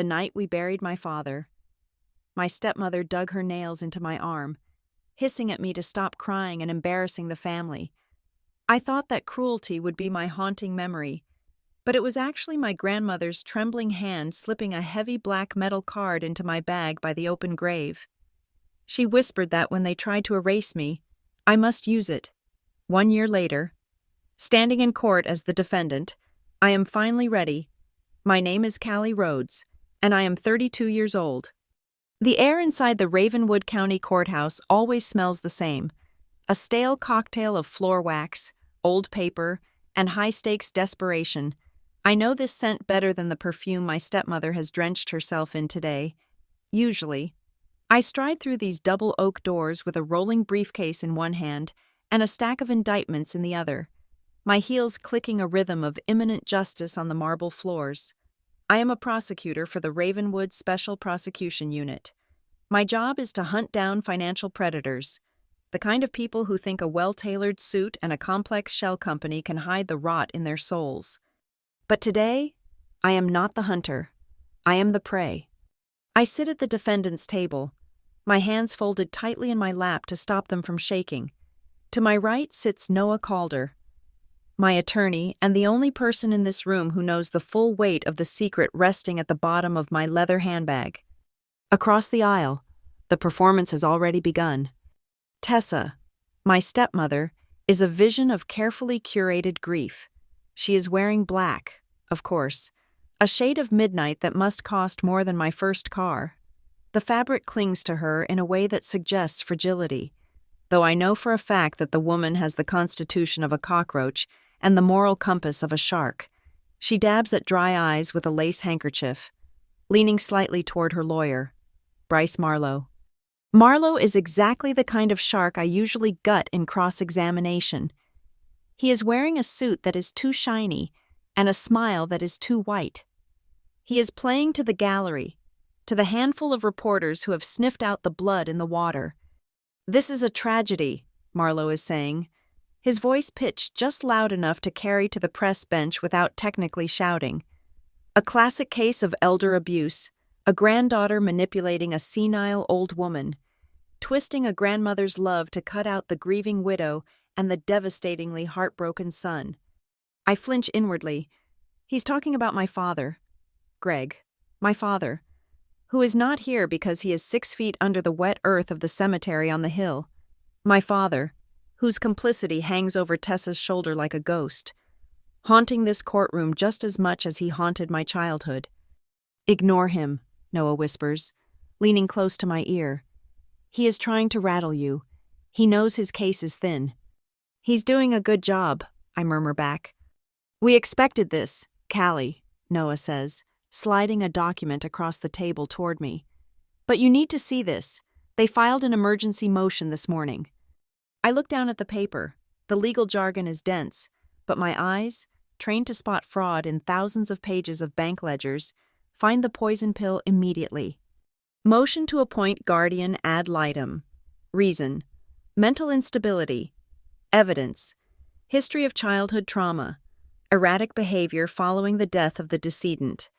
The night we buried my father. My stepmother dug her nails into my arm, hissing at me to stop crying and embarrassing the family. I thought that cruelty would be my haunting memory, but it was actually my grandmother's trembling hand slipping a heavy black metal card into my bag by the open grave. She whispered that when they tried to erase me, I must use it. 1 year later, standing in court as the defendant, I am finally ready. My name is Callie Rhodes, and I am 32 years old. The air inside the Ravenwood County Courthouse always smells the same. A stale cocktail of floor wax, old paper, and high-stakes desperation. I know this scent better than the perfume my stepmother has drenched herself in today. Usually, I stride through these double oak doors with a rolling briefcase in one hand and a stack of indictments in the other, my heels clicking a rhythm of imminent justice on the marble floors. I am a prosecutor for the Ravenwood Special Prosecution Unit. My job is to hunt down financial predators, the kind of people who think a well-tailored suit and a complex shell company can hide the rot in their souls. But today, I am not the hunter. I am the prey. I sit at the defendant's table, my hands folded tightly in my lap to stop them from shaking. To my right sits Noah Calder, my attorney and the only person in this room who knows the full weight of the secret resting at the bottom of my leather handbag. Across the aisle, the performance has already begun. Tessa, my stepmother, is a vision of carefully curated grief. She is wearing black, of course, a shade of midnight that must cost more than my first car. The fabric clings to her in a way that suggests fragility, though I know for a fact that the woman has the constitution of a cockroach and the moral compass of a shark. She dabs at dry eyes with a lace handkerchief, leaning slightly toward her lawyer, Bryce Marlowe. Marlowe is exactly the kind of shark I usually gut in cross-examination. He is wearing a suit that is too shiny and a smile that is too white. He is playing to the gallery, to the handful of reporters who have sniffed out the blood in the water. "This is a tragedy," Marlowe is saying, his voice pitched just loud enough to carry to the press bench without technically shouting. "A classic case of elder abuse, a granddaughter manipulating a senile old woman, twisting a grandmother's love to cut out the grieving widow and the devastatingly heartbroken son." I flinch inwardly. He's talking about my father, Greg, my father, who is not here because he is 6 feet under the wet earth of the cemetery on the hill. My father, whose complicity hangs over Tessa's shoulder like a ghost, haunting this courtroom just as much as he haunted my childhood. "Ignore him," Noah whispers, leaning close to my ear. "He is trying to rattle you. He knows his case is thin." "He's doing a good job," I murmur back. "We expected this, Callie," Noah says, sliding a document across the table toward me. "But you need to see this. They filed an emergency motion this morning." I look down at the paper. The legal jargon is dense, but my eyes, trained to spot fraud in thousands of pages of bank ledgers, find the poison pill immediately. Motion to appoint guardian ad litem. Reason: mental instability. Evidence: history of childhood trauma. Erratic behavior following the death of the decedent.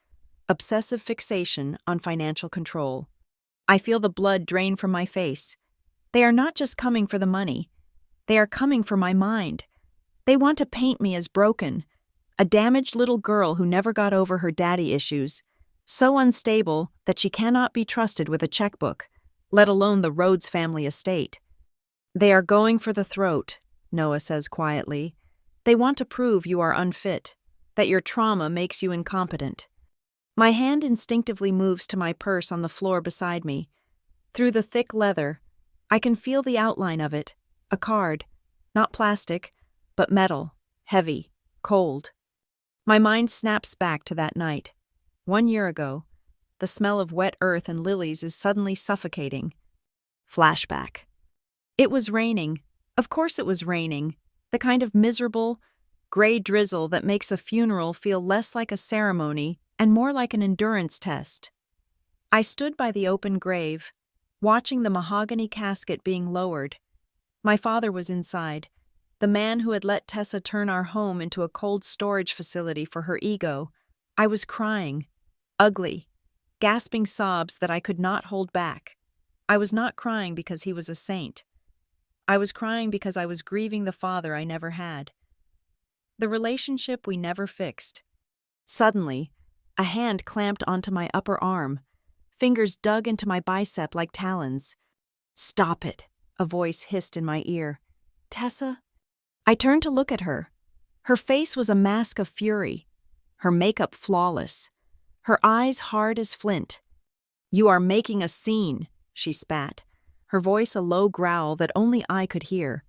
Obsessive fixation on financial control. I feel the blood drain from my face. They are not just coming for the money. They are coming for my mind. They want to paint me as broken, a damaged little girl who never got over her daddy issues, so unstable that she cannot be trusted with a checkbook, let alone the Rhodes family estate. "They are going for the throat," Noah says quietly. "They want to prove you are unfit, that your trauma makes you incompetent." My hand instinctively moves to my purse on the floor beside me. Through the thick leather, I can feel the outline of it, a card, not plastic, but metal, heavy, cold. My mind snaps back to that night. 1 year ago, the smell of wet earth and lilies is suddenly suffocating. Flashback. It was raining. Of course it was raining. The kind of miserable, gray drizzle that makes a funeral feel less like a ceremony and more like an endurance test. I stood by the open grave, watching the mahogany casket being lowered. My father was inside, the man who had let Tessa turn our home into a cold storage facility for her ego. I was crying, ugly, gasping sobs that I could not hold back. I was not crying because he was a saint. I was crying because I was grieving the father I never had. The relationship we never fixed. Suddenly, a hand clamped onto my upper arm. Fingers dug into my bicep like talons. "Stop it," a voice hissed in my ear. "Tessa?" I turned to look at her. Her face was a mask of fury, her makeup flawless, her eyes hard as flint. "You are making a scene," she spat, her voice a low growl that only I could hear.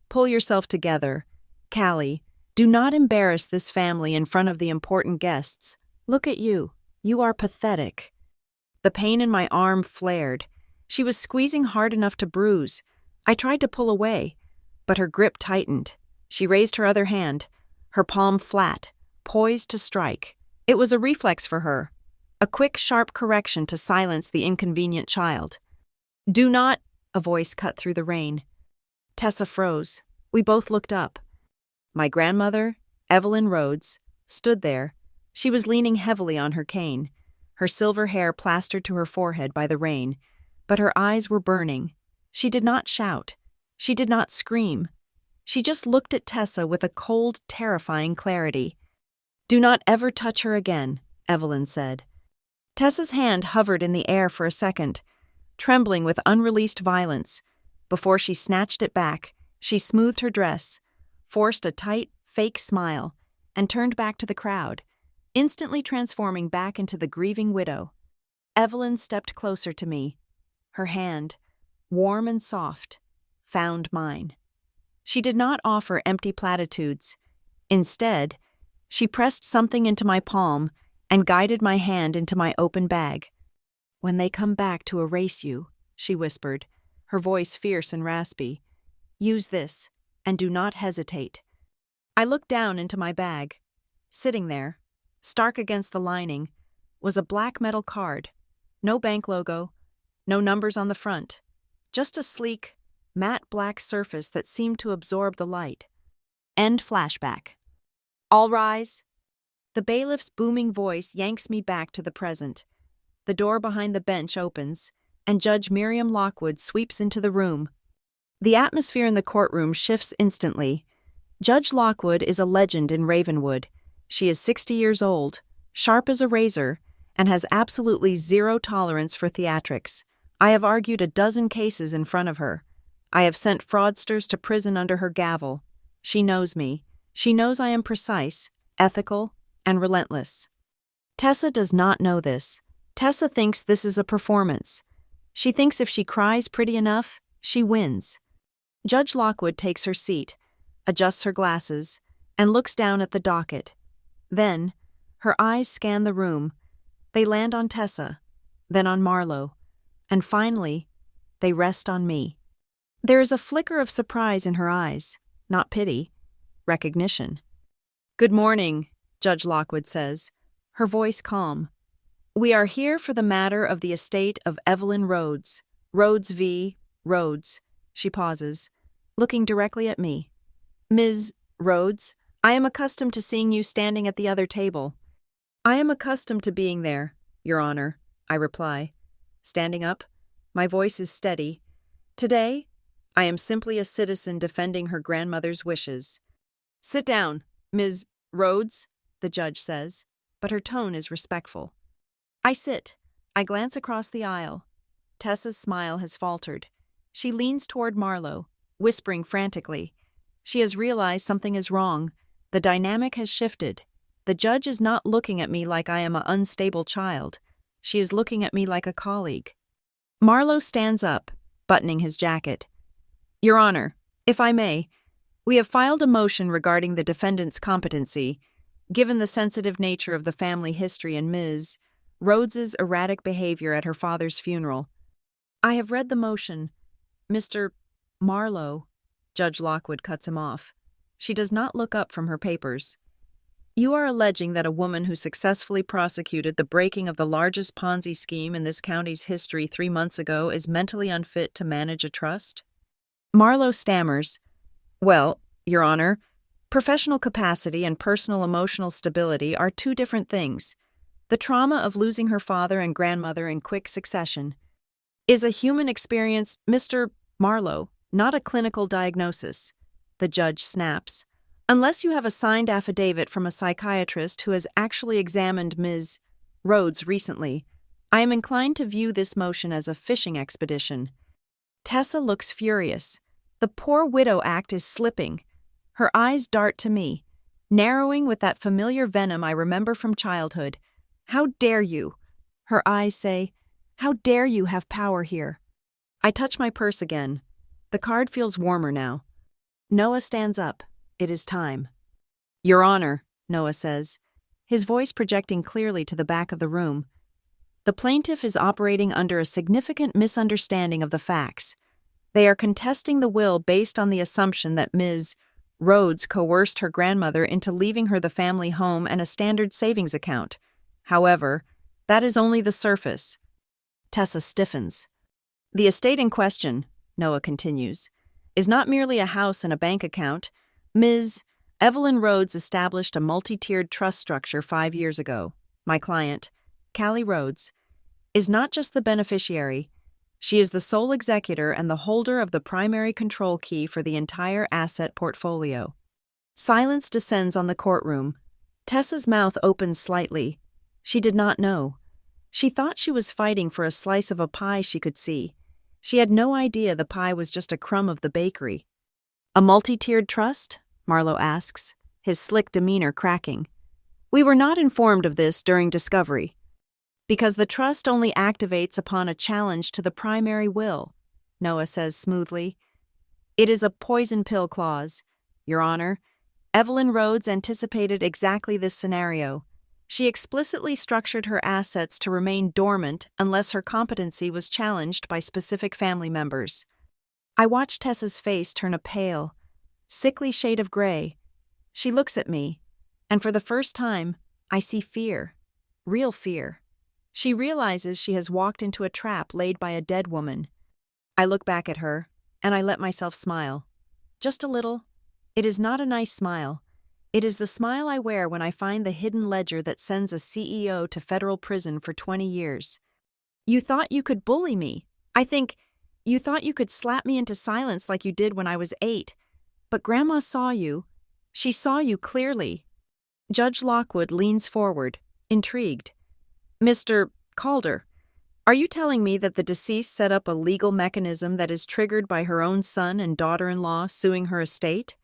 "Pull yourself together. Callie, do not embarrass this family in front of the important guests. Look at you. You are pathetic." The pain in my arm flared. She was squeezing hard enough to bruise. I tried to pull away, but her grip tightened. She raised her other hand, her palm flat, poised to strike. It was a reflex for her, a quick, sharp correction to silence the inconvenient child. "Do not," a voice cut through the rain. Tessa froze. We both looked up. My grandmother, Evelyn Rhodes, stood there. She was leaning heavily on her cane, her silver hair plastered to her forehead by the rain, but her eyes were burning. She did not shout. She did not scream. She just looked at Tessa with a cold, terrifying clarity. "Do not ever touch her again," Evelyn said. Tessa's hand hovered in the air for a second, trembling with unreleased violence. Before she snatched it back, she smoothed her dress, forced a tight, fake smile, and turned back to the crowd, instantly transforming back into the grieving widow. Evelyn stepped closer to me. Her hand, warm and soft, found mine. She did not offer empty platitudes. Instead, she pressed something into my palm and guided my hand into my open bag. "When they come back to erase you," she whispered, her voice fierce and raspy, "use this, and do not hesitate." I looked down into my bag. Sitting there, stark against the lining, was a black metal card. No bank logo, no numbers on the front, just a sleek, matte black surface that seemed to absorb the light. End flashback. "All rise." The bailiff's booming voice yanks me back to the present. The door behind the bench opens, and Judge Miriam Lockwood sweeps into the room. The atmosphere in the courtroom shifts instantly. Judge Lockwood is a legend in Ravenwood. She is 60 years old, sharp as a razor, and has absolutely zero tolerance for theatrics. I have argued a dozen cases in front of her. I have sent fraudsters to prison under her gavel. She knows me. She knows I am precise, ethical, and relentless. Tessa does not know this. Tessa thinks this is a performance. She thinks if she cries pretty enough, she wins. Judge Lockwood takes her seat, adjusts her glasses, and looks down at the docket. Then, her eyes scan the room. They land on Tessa, then on Marlowe, and finally, they rest on me. There is a flicker of surprise in her eyes, not pity, recognition. "Good morning," Judge Lockwood says, her voice calm. "We are here for the matter of the estate of Evelyn Rhodes. Rhodes v. Rhodes." She pauses, looking directly at me. "Ms. Rhodes, I am accustomed to seeing you standing at the other table." "I am accustomed to being there, Your Honor," I reply. Standing up, my voice is steady. "Today, I am simply a citizen defending her grandmother's wishes." "Sit down, Ms. Rhodes," the judge says, but her tone is respectful. I sit. I glance across the aisle. Tessa's smile has faltered. She leans toward Marlowe, whispering frantically. She has realized something is wrong. The dynamic has shifted. The judge is not looking at me like I am an unstable child. She is looking at me like a colleague. Marlowe stands up, buttoning his jacket. "Your Honor, if I may, we have filed a motion regarding the defendant's competency, given the sensitive nature of the family history and Ms. Rhodes's erratic behavior at her father's funeral." "I have read the motion. Mr. Marlowe," Judge Lockwood cuts him off. She does not look up from her papers. "You are alleging that a woman who successfully prosecuted the breaking of the largest Ponzi scheme in this county's history 3 months ago is mentally unfit to manage a trust?" Marlowe stammers, "Well, Your Honor, professional capacity and personal emotional stability are 2 different things. The trauma of losing her father and grandmother in quick succession is a human experience, Mr. Marlowe, not a clinical diagnosis. The judge snaps. Unless you have a signed affidavit from a psychiatrist who has actually examined Ms. Rhodes recently, I am inclined to view this motion as a fishing expedition. Tessa looks furious. The poor widow act is slipping. Her eyes dart to me, narrowing with that familiar venom I remember from childhood. How dare you? Her eyes say, how dare you have power here? I touch my purse again. The card feels warmer now. Noah stands up. It is time. Your Honor, Noah says, his voice projecting clearly to the back of the room. The plaintiff is operating under a significant misunderstanding of the facts. They are contesting the will based on the assumption that Ms. Rhodes coerced her grandmother into leaving her the family home and a standard savings account. However, that is only the surface. Tessa stiffens. The estate in question, Noah continues, is not merely a house and a bank account. Ms. Evelyn Rhodes established a multi-tiered trust structure 5 years ago. My client, Callie Rhodes, is not just the beneficiary. She is the sole executor and the holder of the primary control key for the entire asset portfolio. Silence descends on the courtroom. Tessa's mouth opens slightly. She did not know. She thought she was fighting for a slice of a pie she could see. She had no idea the pie was just a crumb of the bakery. A multi-tiered trust? Marlowe asks, his slick demeanor cracking. We were not informed of this during discovery, because the trust only activates upon a challenge to the primary will, Noah says smoothly. It is a poison pill clause, Your Honor. Evelyn Rhodes anticipated exactly this scenario. She explicitly structured her assets to remain dormant unless her competency was challenged by specific family members. I watch Tessa's face turn a pale, sickly shade of gray. She looks at me, and for the first time, I see fear. Real fear. She realizes she has walked into a trap laid by a dead woman. I look back at her, and I let myself smile. Just a little. It is not a nice smile. It is the smile I wear when I find the hidden ledger that sends a CEO to federal prison for 20 years. You thought you could bully me. I think you thought you could slap me into silence like you did when I was 8. But Grandma saw you. She saw you clearly. Judge Lockwood leans forward, intrigued. Mr. Calder, are you telling me that the deceased set up a legal mechanism that is triggered by her own son and daughter-in-law suing her estate?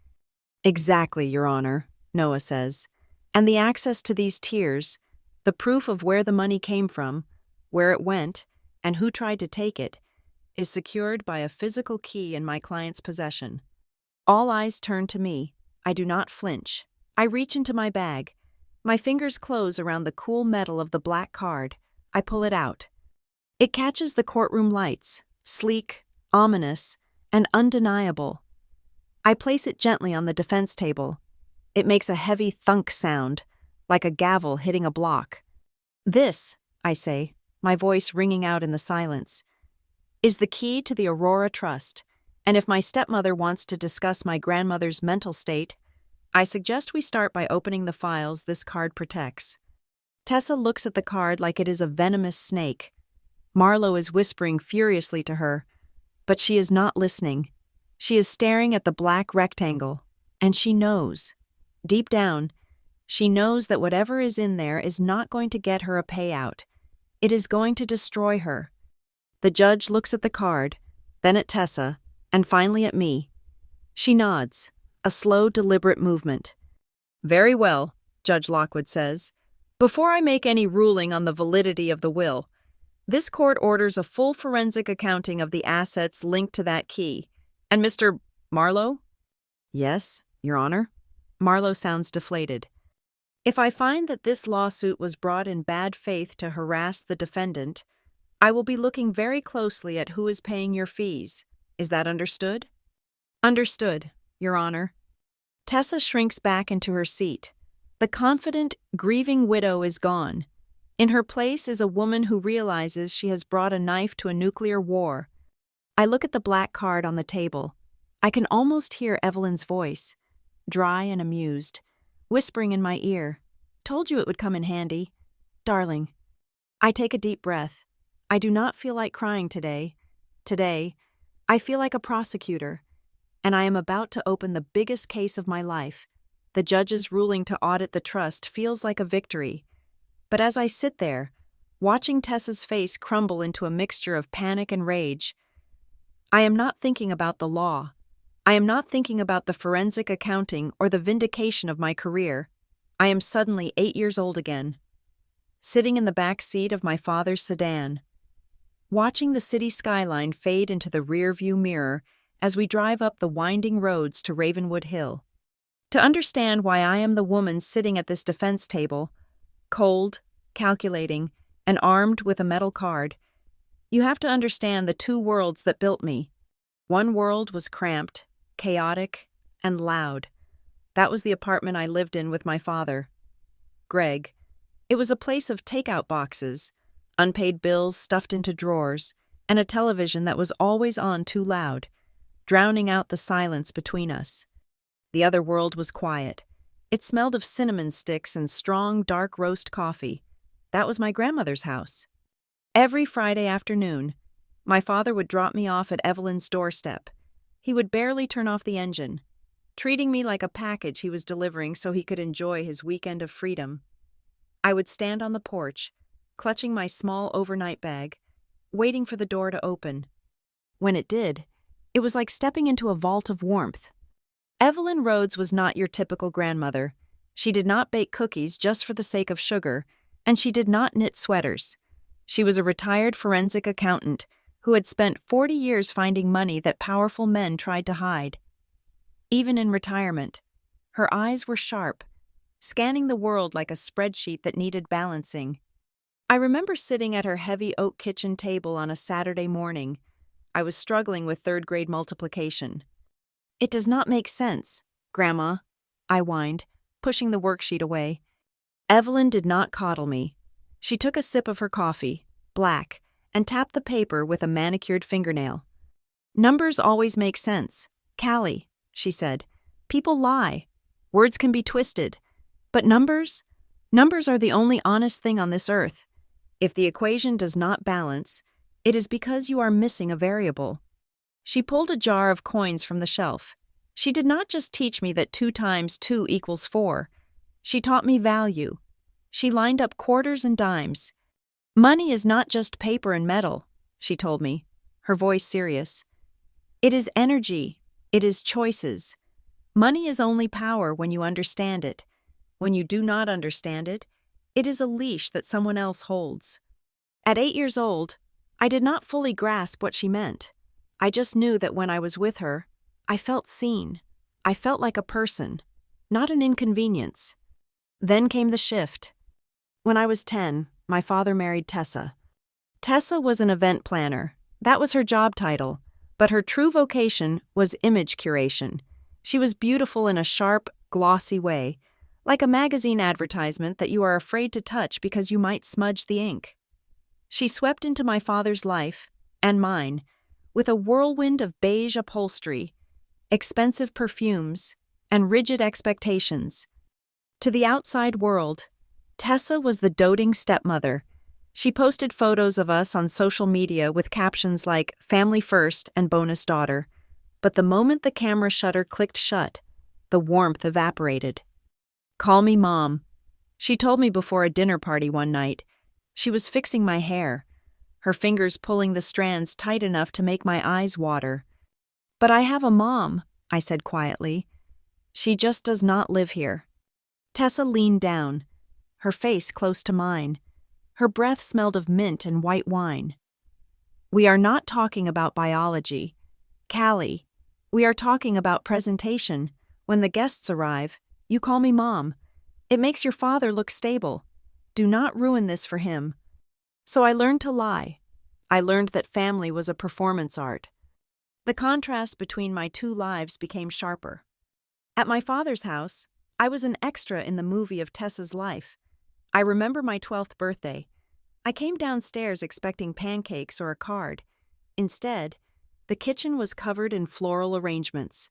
Exactly, Your Honor, Noah says. And the access to these tiers, the proof of where the money came from, where it went, and who tried to take it, is secured by a physical key in my client's possession. All eyes turn to me. I do not flinch. I reach into my bag. My fingers close around the cool metal of the black card. I pull it out. It catches the courtroom lights, sleek, ominous, and undeniable. I place it gently on the defense table. It makes a heavy thunk sound, like a gavel hitting a block. This, I say, my voice ringing out in the silence, is the key to the Aurora Trust, and if my stepmother wants to discuss my grandmother's mental state, I suggest we start by opening the files this card protects. Tessa looks at the card like it is a venomous snake. Marlowe is whispering furiously to her, but she is not listening. She is staring at the black rectangle, and she knows. Deep down, she knows that whatever is in there is not going to get her a payout. It is going to destroy her. The judge looks at the card, then at Tessa, and finally at me. She nods, a slow, deliberate movement. Very well, Judge Lockwood says. Before I make any ruling on the validity of the will, this court orders a full forensic accounting of the assets linked to that key. And Mr. Marlowe? Yes, Your Honor. Marlowe sounds deflated. If I find that this lawsuit was brought in bad faith to harass the defendant, I will be looking very closely at who is paying your fees. Is that understood? Understood, Your Honor. Tessa shrinks back into her seat. The confident, grieving widow is gone. In her place is a woman who realizes she has brought a knife to a nuclear war. I look at the black card on the table. I can almost hear Evelyn's voice, dry and amused, whispering in my ear, "Told you it would come in handy." Darling. I take a deep breath. I do not feel like crying today. Today, I feel like a prosecutor, and I am about to open the biggest case of my life. The judge's ruling to audit the trust feels like a victory. But as I sit there, watching Tessa's face crumble into a mixture of panic and rage, I am not thinking about the law. I am not thinking about the forensic accounting or the vindication of my career. I am suddenly 8 years old again, sitting in the back seat of my father's sedan, watching the city skyline fade into the rear-view mirror as we drive up the winding roads to Ravenwood Hill. To understand why I am the woman sitting at this defense table, cold, calculating, and armed with a metal card, you have to understand the two worlds that built me. One world was cramped, chaotic, and loud. That was the apartment I lived in with my father, Greg. It was a place of takeout boxes, unpaid bills stuffed into drawers, and a television that was always on too loud, drowning out the silence between us. The other world was quiet. It smelled of cinnamon sticks and strong, dark roast coffee. That was my grandmother's house. Every Friday afternoon, my father would drop me off at Evelyn's doorstep. He would barely turn off the engine, treating me like a package he was delivering so he could enjoy his weekend of freedom. I would stand on the porch, clutching my small overnight bag, waiting for the door to open. When it did, it was like stepping into a vault of warmth. Evelyn Rhodes was not your typical grandmother. She did not bake cookies just for the sake of sugar, and she did not knit sweaters. She was a retired forensic accountant who had spent 40 years finding money that powerful men tried to hide. Even in retirement, her eyes were sharp, scanning the world like a spreadsheet that needed balancing. I remember sitting at her heavy oak kitchen table on a Saturday morning. I was struggling with third-grade multiplication. "It does not make sense, Grandma," I whined, pushing the worksheet away. Evelyn did not coddle me. She took a sip of her coffee, black, and tapped the paper with a manicured fingernail. "Numbers always make sense, Callie," she said. "People lie. Words can be twisted. But numbers are the only honest thing on this earth. If the equation does not balance, it is because you are missing a variable." She pulled a jar of coins from the shelf. She did not just teach me that 2 times 2 equals 4. She taught me value. She lined up quarters and dimes. "Money is not just paper and metal," she told me, her voice serious. "It is energy. It is choices. Money is only power when you understand it. When you do not understand it, it is a leash that someone else holds." At 8 years old, I did not fully grasp what she meant. I just knew that when I was with her, I felt seen. I felt like a person, not an inconvenience. Then came the shift. When I was 10, my father married Tessa. Tessa was an event planner. That was her job title, but her true vocation was image curation. She was beautiful in a sharp, glossy way, like a magazine advertisement that you are afraid to touch because you might smudge the ink. She swept into my father's life, and mine, with a whirlwind of beige upholstery, expensive perfumes, and rigid expectations. To the outside world, Tessa was the doting stepmother. She posted photos of us on social media with captions like "family first" and "bonus daughter." But the moment the camera shutter clicked shut, the warmth evaporated. "Call me Mom," she told me before a dinner party one night. She was fixing my hair, her fingers pulling the strands tight enough to make my eyes water. "But I have a mom," I said quietly. "She just does not live here." Tessa leaned down, her face close to mine. Her breath smelled of mint and white wine. "We are not talking about biology. Callie, we are talking about presentation. When the guests arrive, you call me Mom. It makes your father look stable. Do not ruin this for him." So I learned to lie. I learned that family was a performance art. The contrast between my two lives became sharper. At my father's house, I was an extra in the movie of Tessa's life. I remember my 12th birthday. I came downstairs expecting pancakes or a card. Instead, the kitchen was covered in floral arrangements.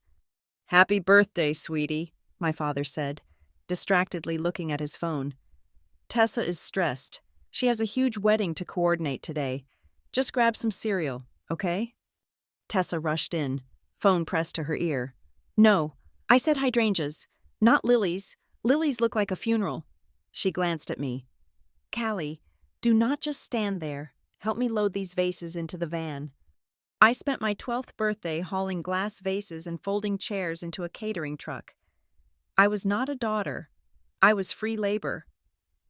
"Happy birthday, sweetie," my father said, distractedly looking at his phone. "Tessa is stressed. She has a huge wedding to coordinate today. Just grab some cereal, okay? Tessa rushed in, phone pressed to her ear. No, I said hydrangeas, not lilies. Lilies look like a funeral. She glanced at me. Callie, do not just stand there. Help me load these vases into the van. I spent my 12th birthday hauling glass vases and folding chairs into a catering truck. I was not a daughter. I was free labor.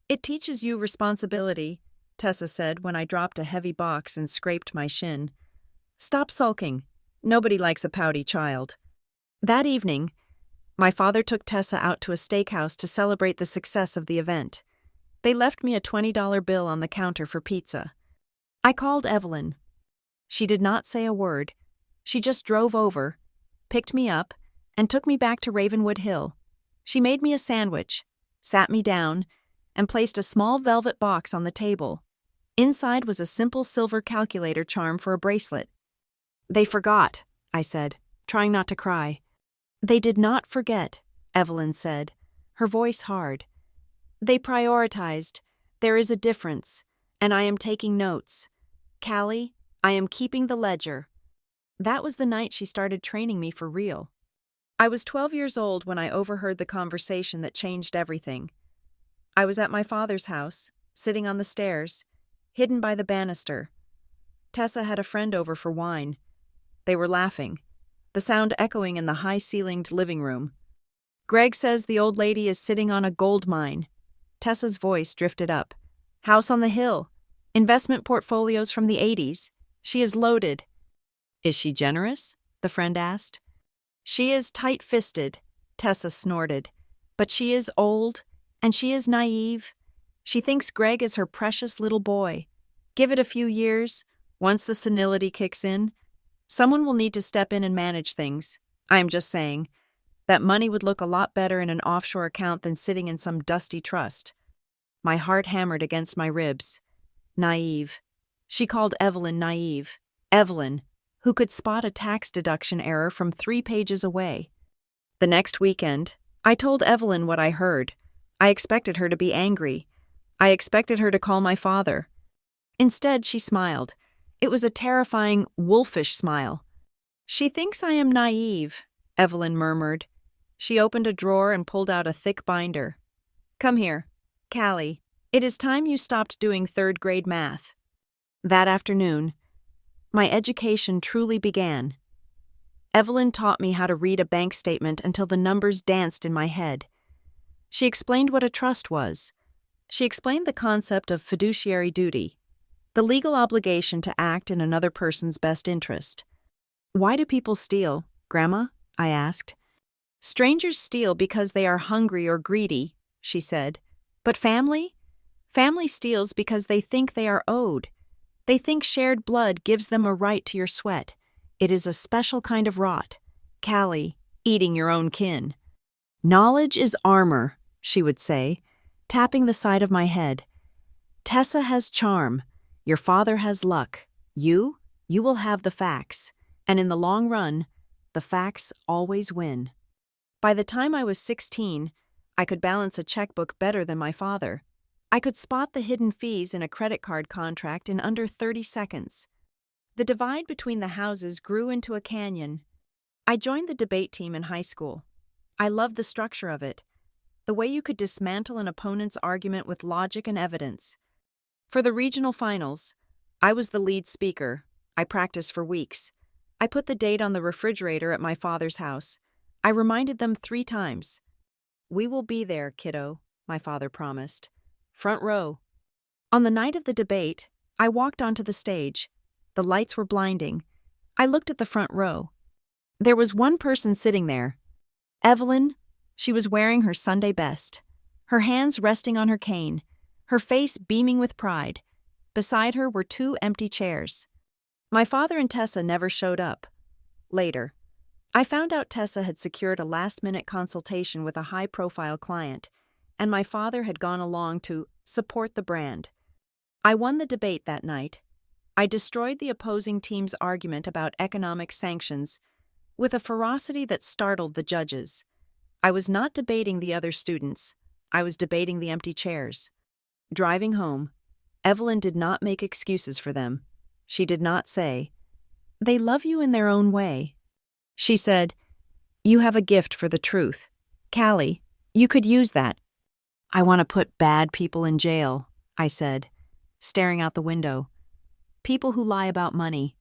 It teaches you responsibility, Tessa said when I dropped a heavy box and scraped my shin. Stop sulking. Nobody likes a pouty child. That evening, my father took Tessa out to a steakhouse to celebrate the success of the event. They left me a $20 bill on the counter for pizza. I called Evelyn. She did not say a word. She just drove over, picked me up, and took me back to Ravenwood Hill. She made me a sandwich, sat me down, and placed a small velvet box on the table. Inside was a simple silver calculator charm for a bracelet. They forgot, I said, trying not to cry. They did not forget, Evelyn said, her voice hard. They prioritized. There is a difference, and I am taking notes. Callie, I am keeping the ledger. That was the night she started training me for real. I was 12 years old when I overheard the conversation that changed everything. I was at my father's house, sitting on the stairs, hidden by the banister. Tessa had a friend over for wine. They were laughing, the sound echoing in the high-ceilinged living room. Greg says the old lady is sitting on a gold mine. Tessa's voice drifted up. House on the hill. Investment portfolios from the 80s. She is loaded. Is she generous? The friend asked. She is tight-fisted, Tessa snorted. But she is old, and she is naive. She thinks Greg is her precious little boy. Give it a few years, once the senility kicks in. Someone will need to step in and manage things. I am just saying. That money would look a lot better in an offshore account than sitting in some dusty trust. My heart hammered against my ribs. Naive. She called Evelyn naive. Evelyn, who could spot a tax deduction error from 3 pages away. The next weekend, I told Evelyn what I heard. I expected her to be angry. I expected her to call my father. Instead, she smiled. It was a terrifying, wolfish smile. She thinks I am naive, Evelyn murmured. She opened a drawer and pulled out a thick binder. Come here, Callie. It is time you stopped doing 3rd grade math. That afternoon, my education truly began. Evelyn taught me how to read a bank statement until the numbers danced in my head. She explained what a trust was. She explained the concept of fiduciary duty, the legal obligation to act in another person's best interest. Why do people steal, Grandma? I asked. Strangers steal because they are hungry or greedy, she said. But family? Family steals because they think they are owed. They think shared blood gives them a right to your sweat. It is a special kind of rot. Callie, eating your own kin. Knowledge is armor, she would say, tapping the side of my head. Tessa has charm. Your father has luck. You will have the facts. And in the long run, the facts always win. By the time I was 16, I could balance a checkbook better than my father. I could spot the hidden fees in a credit card contract in under 30 seconds. The divide between the houses grew into a canyon. I joined the debate team in high school. I loved the structure of it, the way you could dismantle an opponent's argument with logic and evidence. For the regional finals, I was the lead speaker. I practiced for weeks. I put the date on the refrigerator at my father's house. I reminded them 3 times. We will be there, kiddo, my father promised. Front row. On the night of the debate, I walked onto the stage. The lights were blinding. I looked at the front row. There was one person sitting there. Evelyn. She was wearing her Sunday best, her hands resting on her cane, her face beaming with pride. Beside her were 2 empty chairs. My father and Tessa never showed up. Later, I found out Tessa had secured a last-minute consultation with a high-profile client, and my father had gone along to support the brand. I won the debate that night. I destroyed the opposing team's argument about economic sanctions with a ferocity that startled the judges. I was not debating the other students. I was debating the empty chairs. Driving home, Evelyn did not make excuses for them. She did not say, "They love you in their own way." She said, "You have a gift for the truth. Callie, you could use that." "I want to put bad people in jail," I said, staring out the window. "People who lie about money."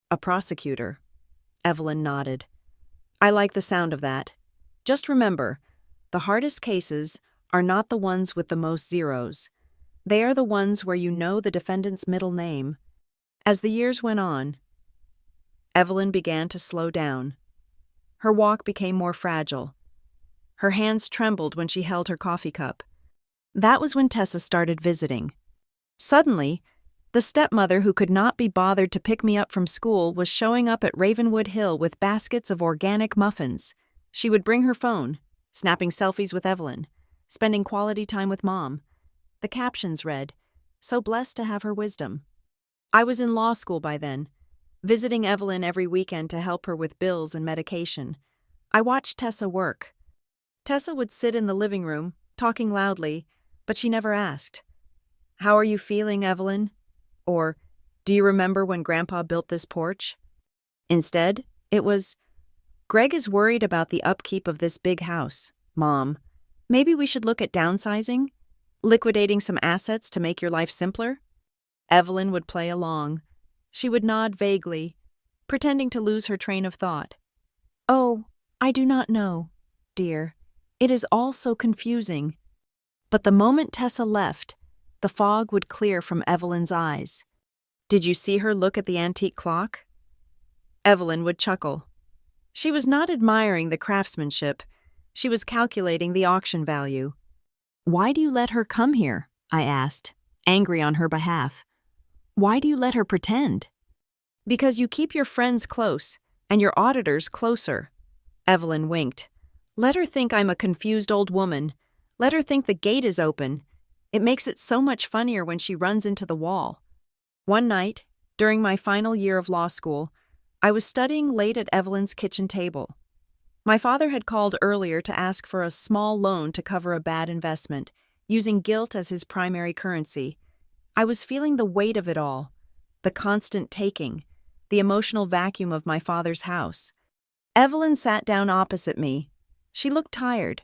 "A prosecutor." Evelyn nodded. "I like the sound of that. Just remember, the hardest cases are not the ones with the most zeros. They are the ones where you know the defendant's middle name." As the years went on, Evelyn began to slow down. Her walk became more fragile. Her hands trembled when she held her coffee cup. That was when Tessa started visiting. Suddenly, the stepmother who could not be bothered to pick me up from school was showing up at Ravenwood Hill with baskets of organic muffins. She would bring her phone, snapping selfies with Evelyn, spending quality time with Mom. The captions read, "So blessed to have her wisdom." I was in law school by then, visiting Evelyn every weekend to help her with bills and medication. I watched Tessa work. Tessa would sit in the living room, talking loudly, but she never asked, "How are you feeling, Evelyn?" Or, "Do you remember when Grandpa built this porch?" Instead, it was, "Greg is worried about the upkeep of this big house. Mom, maybe we should look at downsizing? Liquidating some assets to make your life simpler?" Evelyn would play along. She would nod vaguely, pretending to lose her train of thought. "Oh, I do not know, dear. It is all so confusing." But the moment Tessa left, the fog would clear from Evelyn's eyes. "Did you see her look at the antique clock?" Evelyn would chuckle. She was not admiring the craftsmanship. She was calculating the auction value. "Why do you let her come here?" I asked, angry on her behalf. "Why do you let her pretend?" "Because you keep your friends close, and your auditors closer." Evelyn winked. "Let her think I'm a confused old woman. Let her think the gate is open. It makes it so much funnier when she runs into the wall." One night, during my final year of law school, I was studying late at Evelyn's kitchen table. My father had called earlier to ask for a small loan to cover a bad investment, using guilt as his primary currency. I was feeling the weight of it all, the constant taking, the emotional vacuum of my father's house. Evelyn sat down opposite me. She looked tired.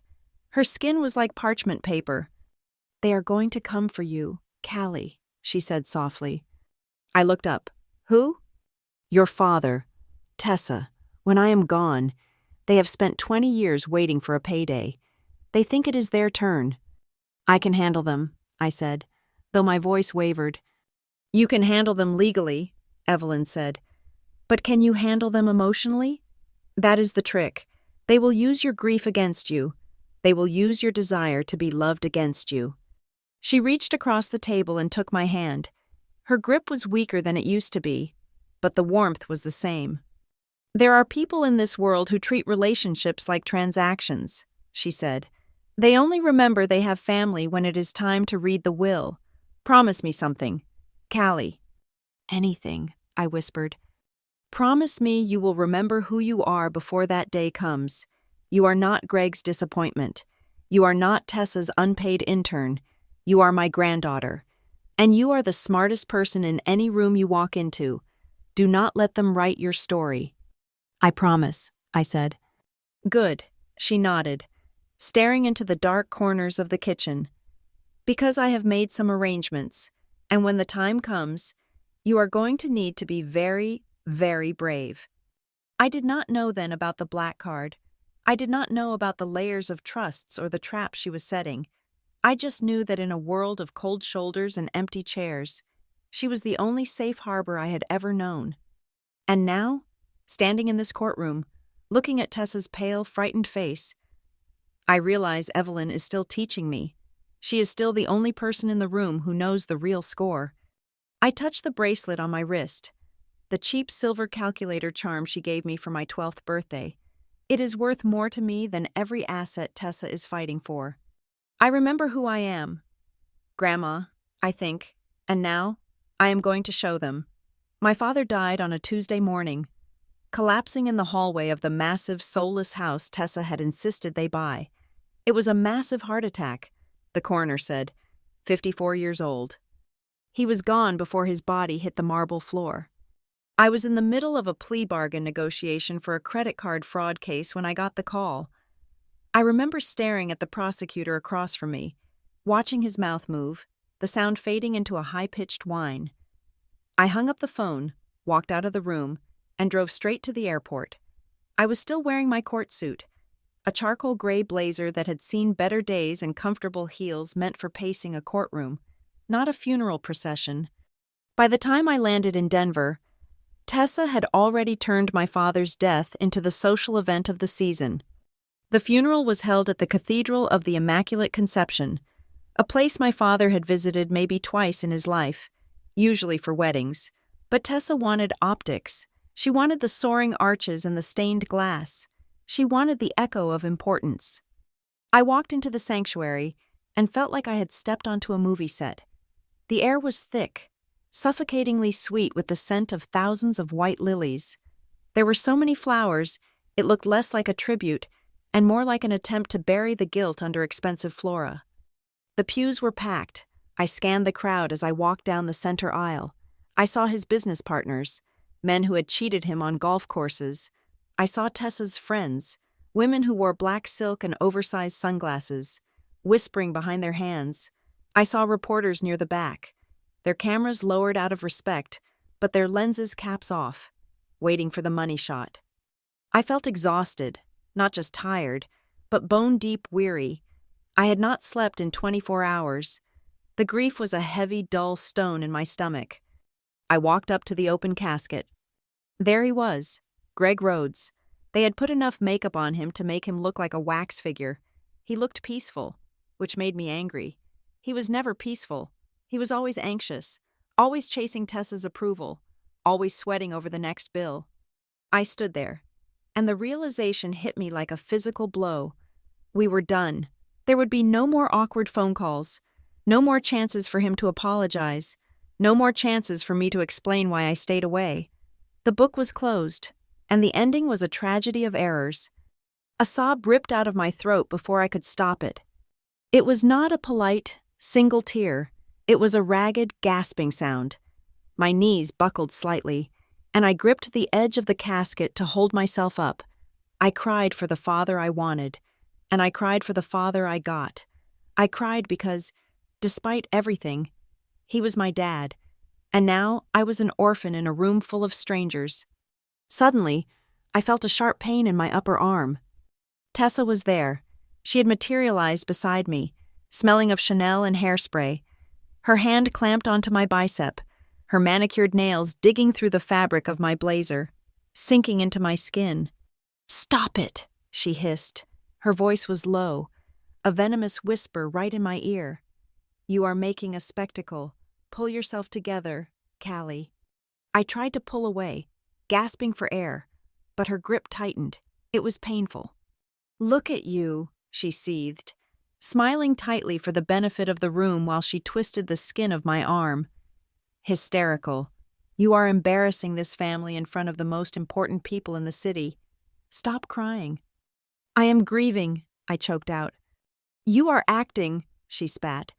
Her skin was like parchment paper. "They are going to come for you, Callie," she said softly. I looked up. "Who?" "Your father, Tessa. When I am gone, they have spent 20 years waiting for a payday. They think it is their turn." "I can handle them," I said, though my voice wavered. "You can handle them legally," Evelyn said. "But can you handle them emotionally? That is the trick. They will use your grief against you. They will use your desire to be loved against you." She reached across the table and took my hand. Her grip was weaker than it used to be, but the warmth was the same. "There are people in this world who treat relationships like transactions," she said. "They only remember they have family when it is time to read the will. Promise me something, Callie." "Anything," I whispered. "Promise me you will remember who you are before that day comes. You are not Greg's disappointment. You are not Tessa's unpaid intern. You are my granddaughter. And you are the smartest person in any room you walk into. Do not let them write your story." "I promise," I said. "Good," she nodded, staring into the dark corners of the kitchen. "Because I have made some arrangements, and when the time comes, you are going to need to be very, very brave." I did not know then about the black card. I did not know about the layers of trusts or the traps she was setting. I just knew that in a world of cold shoulders and empty chairs, she was the only safe harbor I had ever known. And now, standing in this courtroom, looking at Tessa's pale, frightened face, I realize Evelyn is still teaching me. She is still the only person in the room who knows the real score. I touched the bracelet on my wrist, the cheap silver calculator charm she gave me for my 12th birthday. It is worth more to me than every asset Tessa is fighting for. I remember who I am. Grandma, I think, and now I am going to show them. My father died on a Tuesday morning, collapsing in the hallway of the massive, soulless house Tessa had insisted they buy. It was a massive heart attack, the coroner said, 54 years old. He was gone before his body hit the marble floor. I was in the middle of a plea bargain negotiation for a credit card fraud case when I got the call. I remember staring at the prosecutor across from me, watching his mouth move, the sound fading into a high-pitched whine. I hung up the phone, walked out of the room, and drove straight to the airport. I was still wearing my court suit, a charcoal gray blazer that had seen better days and comfortable heels meant for pacing a courtroom, not a funeral procession. By the time I landed in Denver, Tessa had already turned my father's death into the social event of the season. The funeral was held at the Cathedral of the Immaculate Conception, a place my father had visited maybe twice in his life, usually for weddings. But Tessa wanted optics. She wanted the soaring arches and the stained glass. She wanted the echo of importance. I walked into the sanctuary and felt like I had stepped onto a movie set. The air was thick, suffocatingly sweet with the scent of thousands of white lilies. There were so many flowers, it looked less like a tribute and more like an attempt to bury the guilt under expensive flora. The pews were packed. I scanned the crowd as I walked down the center aisle. I saw his business partners, men who had cheated him on golf courses. I saw Tessa's friends, women who wore black silk and oversized sunglasses, whispering behind their hands. I saw reporters near the back, their cameras lowered out of respect, but their lenses caps off, waiting for the money shot. I felt exhausted, not just tired, but bone-deep weary. I had not slept in 24 hours. The grief was a heavy, dull stone in my stomach. I walked up to the open casket. There he was, Greg Rhodes. They had put enough makeup on him to make him look like a wax figure. He looked peaceful, which made me angry. He was never peaceful. He was always anxious, always chasing Tessa's approval, always sweating over the next bill. I stood there, and the realization hit me like a physical blow. We were done. There would be no more awkward phone calls, no more chances for him to apologize, no more chances for me to explain why I stayed away. The book was closed, and the ending was a tragedy of errors. A sob ripped out of my throat before I could stop it. It was not a polite, single tear. It was a ragged, gasping sound. My knees buckled slightly, and I gripped the edge of the casket to hold myself up. I cried for the father I wanted, and I cried for the father I got. I cried because, despite everything, he was my dad, and now I was an orphan in a room full of strangers. Suddenly, I felt a sharp pain in my upper arm. Tessa was there. She had materialized beside me, smelling of Chanel and hairspray. Her hand clamped onto my bicep, her manicured nails digging through the fabric of my blazer, sinking into my skin. "Stop it," she hissed. Her voice was low, a venomous whisper right in my ear. "You are making a spectacle. Pull yourself together, Callie." I tried to pull away, gasping for air, but her grip tightened. It was painful. "Look at you," she seethed, smiling tightly for the benefit of the room while she twisted the skin of my arm. "Hysterical. You are embarrassing this family in front of the most important people in the city. Stop crying." "I am grieving," I choked out. "You are acting," she spat.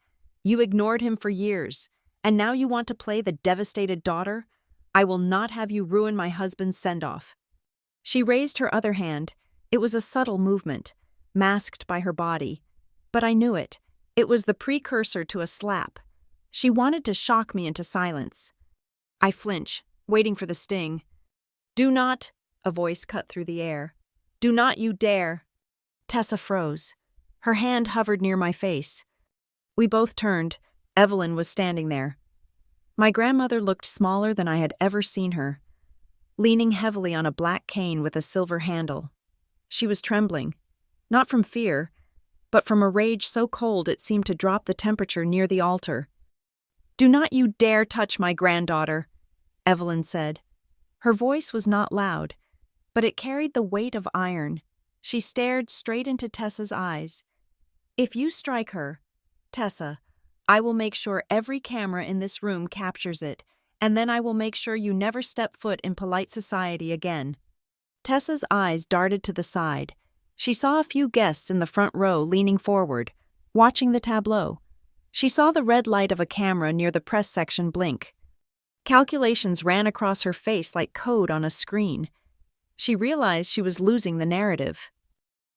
"You ignored him for years, and now you want to play the devastated daughter? I will not have you ruin my husband's send-off." She raised her other hand. It was a subtle movement, masked by her body. But I knew it. It was the precursor to a slap. She wanted to shock me into silence. I flinch, waiting for the sting. "Do not," a voice cut through the air. "Do not you dare." Tessa froze. Her hand hovered near my face. We both turned. Evelyn was standing there. My grandmother looked smaller than I had ever seen her, leaning heavily on a black cane with a silver handle. She was trembling, not from fear, but from a rage so cold it seemed to drop the temperature near the altar. "Do not you dare touch my granddaughter," Evelyn said. Her voice was not loud, but it carried the weight of iron. She stared straight into Tessa's eyes. "If you strike her, Tessa, I will make sure every camera in this room captures it, and then I will make sure you never step foot in polite society again." Tessa's eyes darted to the side. She saw a few guests in the front row leaning forward, watching the tableau. She saw the red light of a camera near the press section blink. Calculations ran across her face like code on a screen. She realized she was losing the narrative.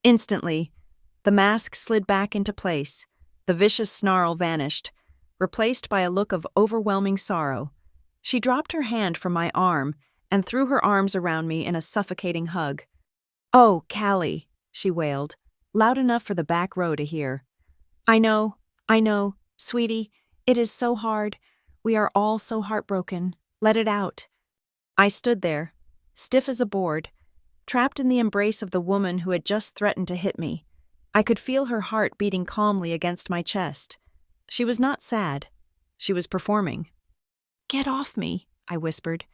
Instantly, the mask slid back into place. The vicious snarl vanished, replaced by a look of overwhelming sorrow. She dropped her hand from my arm and threw her arms around me in a suffocating hug. "Oh, Callie," she wailed, loud enough for the back row to hear. I know, sweetie. It is so hard. We are all so heartbroken. Let it out." I stood there, stiff as a board, trapped in the embrace of the woman who had just threatened to hit me. I could feel her heart beating calmly against my chest. She was not sad. She was performing. "Get off me," I whispered.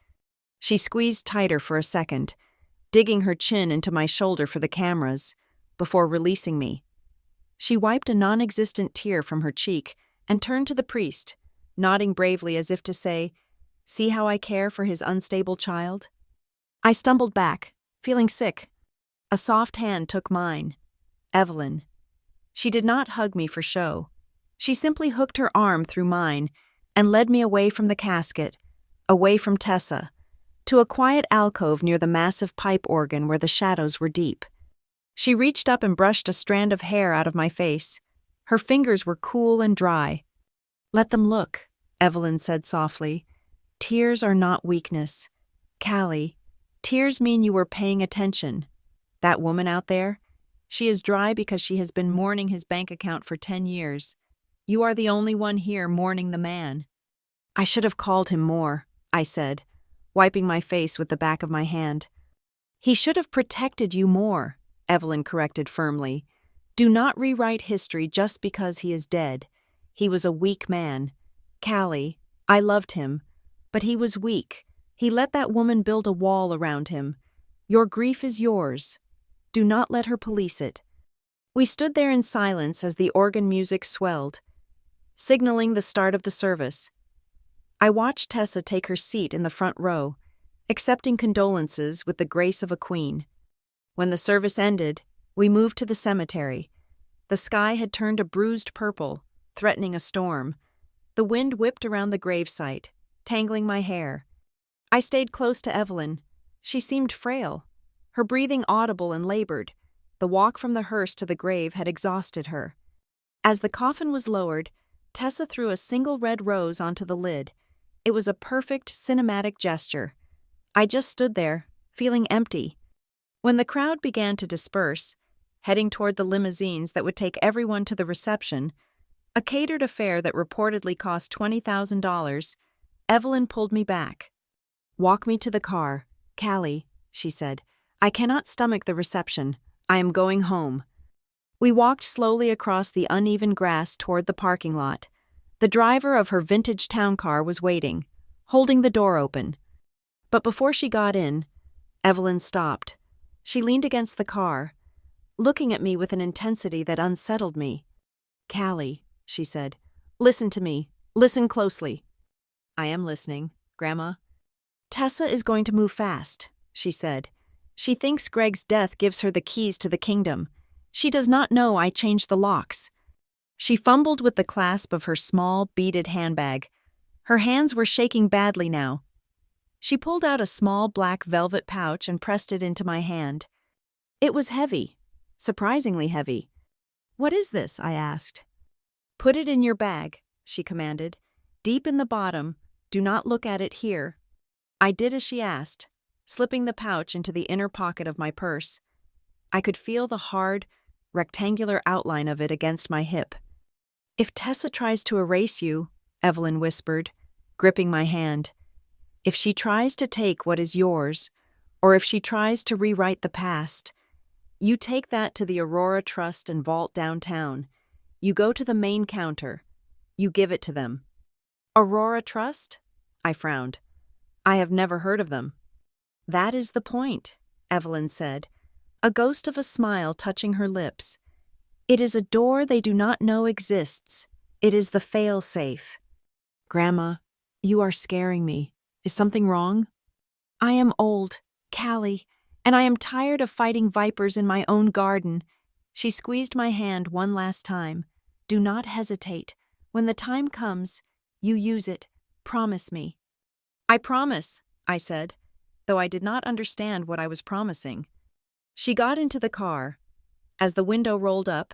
She squeezed tighter for a second, digging her chin into my shoulder for the cameras, before releasing me. She wiped a non-existent tear from her cheek and turned to the priest, nodding bravely as if to say, "See how I care for his unstable child?" I stumbled back, feeling sick. A soft hand took mine. Evelyn. She did not hug me for show. She simply hooked her arm through mine and led me away from the casket, away from Tessa, to a quiet alcove near the massive pipe organ where the shadows were deep. She reached up and brushed a strand of hair out of my face. Her fingers were cool and dry. "Let them look," Evelyn said softly. "Tears are not weakness. Callie, tears mean you were paying attention. That woman out there, she is dry because she has been mourning his bank account for 10 years. You are the only one here mourning the man." "I should have called him more," I said, wiping my face with the back of my hand. "He should have protected you more," Evelyn corrected firmly. "Do not rewrite history just because he is dead. He was a weak man. Callie, I loved him, but he was weak. He let that woman build a wall around him. Your grief is yours. Do not let her police it." We stood there in silence as the organ music swelled, signaling the start of the service. I watched Tessa take her seat in the front row, accepting condolences with the grace of a queen. When the service ended, we moved to the cemetery. The sky had turned a bruised purple, threatening a storm. The wind whipped around the gravesite, tangling my hair. I stayed close to Evelyn. She seemed frail, her breathing audible and labored. The walk from the hearse to the grave had exhausted her. As the coffin was lowered, Tessa threw a single red rose onto the lid. It was a perfect cinematic gesture. I just stood there, feeling empty. When the crowd began to disperse, heading toward the limousines that would take everyone to the reception, a catered affair that reportedly cost $20,000, Evelyn pulled me back. "Walk me to the car, Callie," she said. "I cannot stomach the reception. I am going home." We walked slowly across the uneven grass toward the parking lot. The driver of her vintage town car was waiting, holding the door open. But before she got in, Evelyn stopped. She leaned against the car, looking at me with an intensity that unsettled me. "Callie," she said, "listen to me. Listen closely." "I am listening, Grandma." "Tessa is going to move fast," she said. "She thinks Greg's death gives her the keys to the kingdom. She does not know I changed the locks." She fumbled with the clasp of her small, beaded handbag. Her hands were shaking badly now. She pulled out a small black velvet pouch and pressed it into my hand. It was heavy, surprisingly heavy. "What is this?" I asked. "Put it in your bag," she commanded. "Deep in the bottom. Do not look at it here." I did as she asked, slipping the pouch into the inner pocket of my purse. I could feel the hard, rectangular outline of it against my hip. "If Tessa tries to erase you," Evelyn whispered, gripping my hand, "if she tries to take what is yours, or if she tries to rewrite the past, you take that to the Aurora Trust and Vault downtown. You go to the main counter. You give it to them." "Aurora Trust?" I frowned. "I have never heard of them." "That is the point," Evelyn said, a ghost of a smile touching her lips. "It is a door they do not know exists. It is the fail-safe." "Grandma, you are scaring me. Is something wrong?" "I am old, Callie, and I am tired of fighting vipers in my own garden." She squeezed my hand one last time. "Do not hesitate. When the time comes, you use it. Promise me." "I promise," I said, though I did not understand what I was promising. She got into the car. As the window rolled up,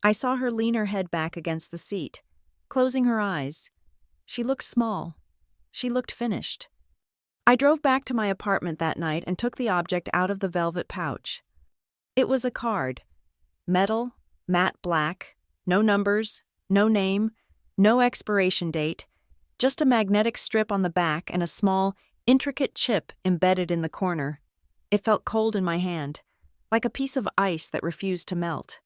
I saw her lean her head back against the seat, closing her eyes. She looked small. She looked finished. I drove back to my apartment that night and took the object out of the velvet pouch. It was a card. Metal, matte black, no numbers, no name, no expiration date, just a magnetic strip on the back and a small, intricate chip embedded in the corner. It felt cold in my hand, like a piece of ice that refused to melt.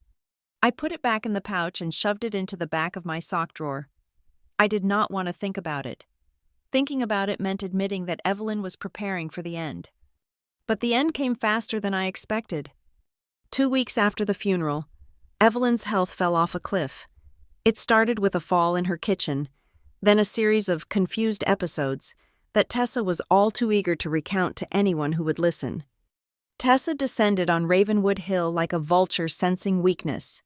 I put it back in the pouch and shoved it into the back of my sock drawer. I did not want to think about it. Thinking about it meant admitting that Evelyn was preparing for the end. But the end came faster than I expected. 2 weeks after the funeral, Evelyn's health fell off a cliff. It started with a fall in her kitchen, then a series of confused episodes that Tessa was all too eager to recount to anyone who would listen. Tessa descended on Ravenwood Hill like a vulture sensing weakness.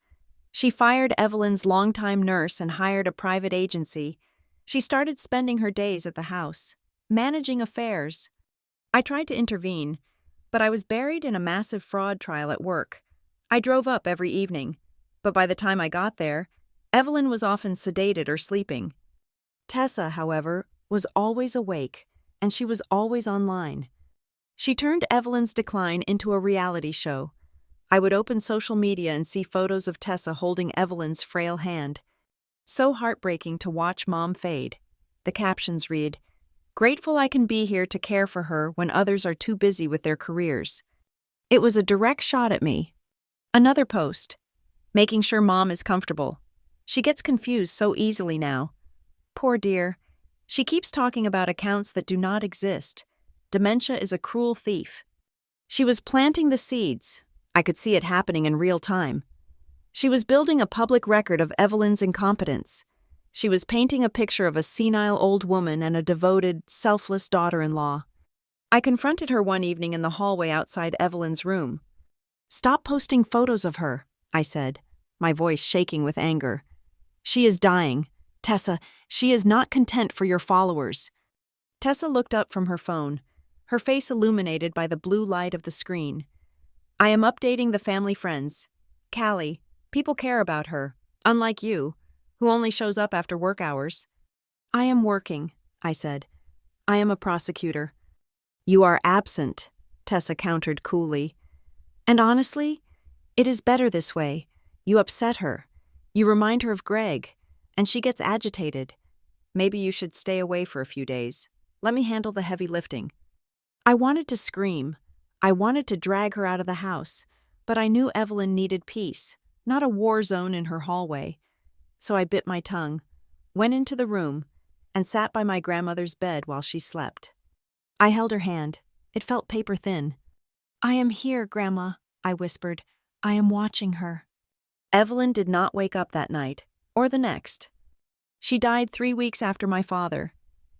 She fired Evelyn's longtime nurse and hired a private agency. She started spending her days at the house, managing affairs. I tried to intervene, but I was buried in a massive fraud trial at work. I drove up every evening, but by the time I got there, Evelyn was often sedated or sleeping. Tessa, however, was always awake, and she was always online. She turned Evelyn's decline into a reality show. I would open social media and see photos of Tessa holding Evelyn's frail hand. So heartbreaking to watch Mom fade. The captions read, "Grateful I can be here to care for her when others are too busy with their careers." It was a direct shot at me. Another post, "Making sure Mom is comfortable. She gets confused so easily now. Poor dear. She keeps talking about accounts that do not exist. Dementia is a cruel thief." She was planting the seeds. I could see it happening in real time. She was building a public record of Evelyn's incompetence. She was painting a picture of a senile old woman and a devoted, selfless daughter-in-law. I confronted her one evening in the hallway outside Evelyn's room. "Stop posting photos of her," I said, my voice shaking with anger. "She is dying. Tessa, she is not content for your followers." Tessa looked up from her phone, her face illuminated by the blue light of the screen. "I am updating the family friends. Callie, people care about her, unlike you, who only shows up after work hours." "I am working," I said. "I am a prosecutor." "You are absent," Tessa countered coolly. "And honestly, it is better this way. You upset her. You remind her of Greg, and she gets agitated. Maybe you should stay away for a few days. Let me handle the heavy lifting." I wanted to scream. I wanted to drag her out of the house, but I knew Evelyn needed peace, not a war zone in her hallway. So I bit my tongue, went into the room, and sat by my grandmother's bed while she slept. I held her hand. It felt paper thin. "I am here, Grandma," I whispered. "I am watching her." Evelyn did not wake up that night, or the next. She died 3 weeks after my father.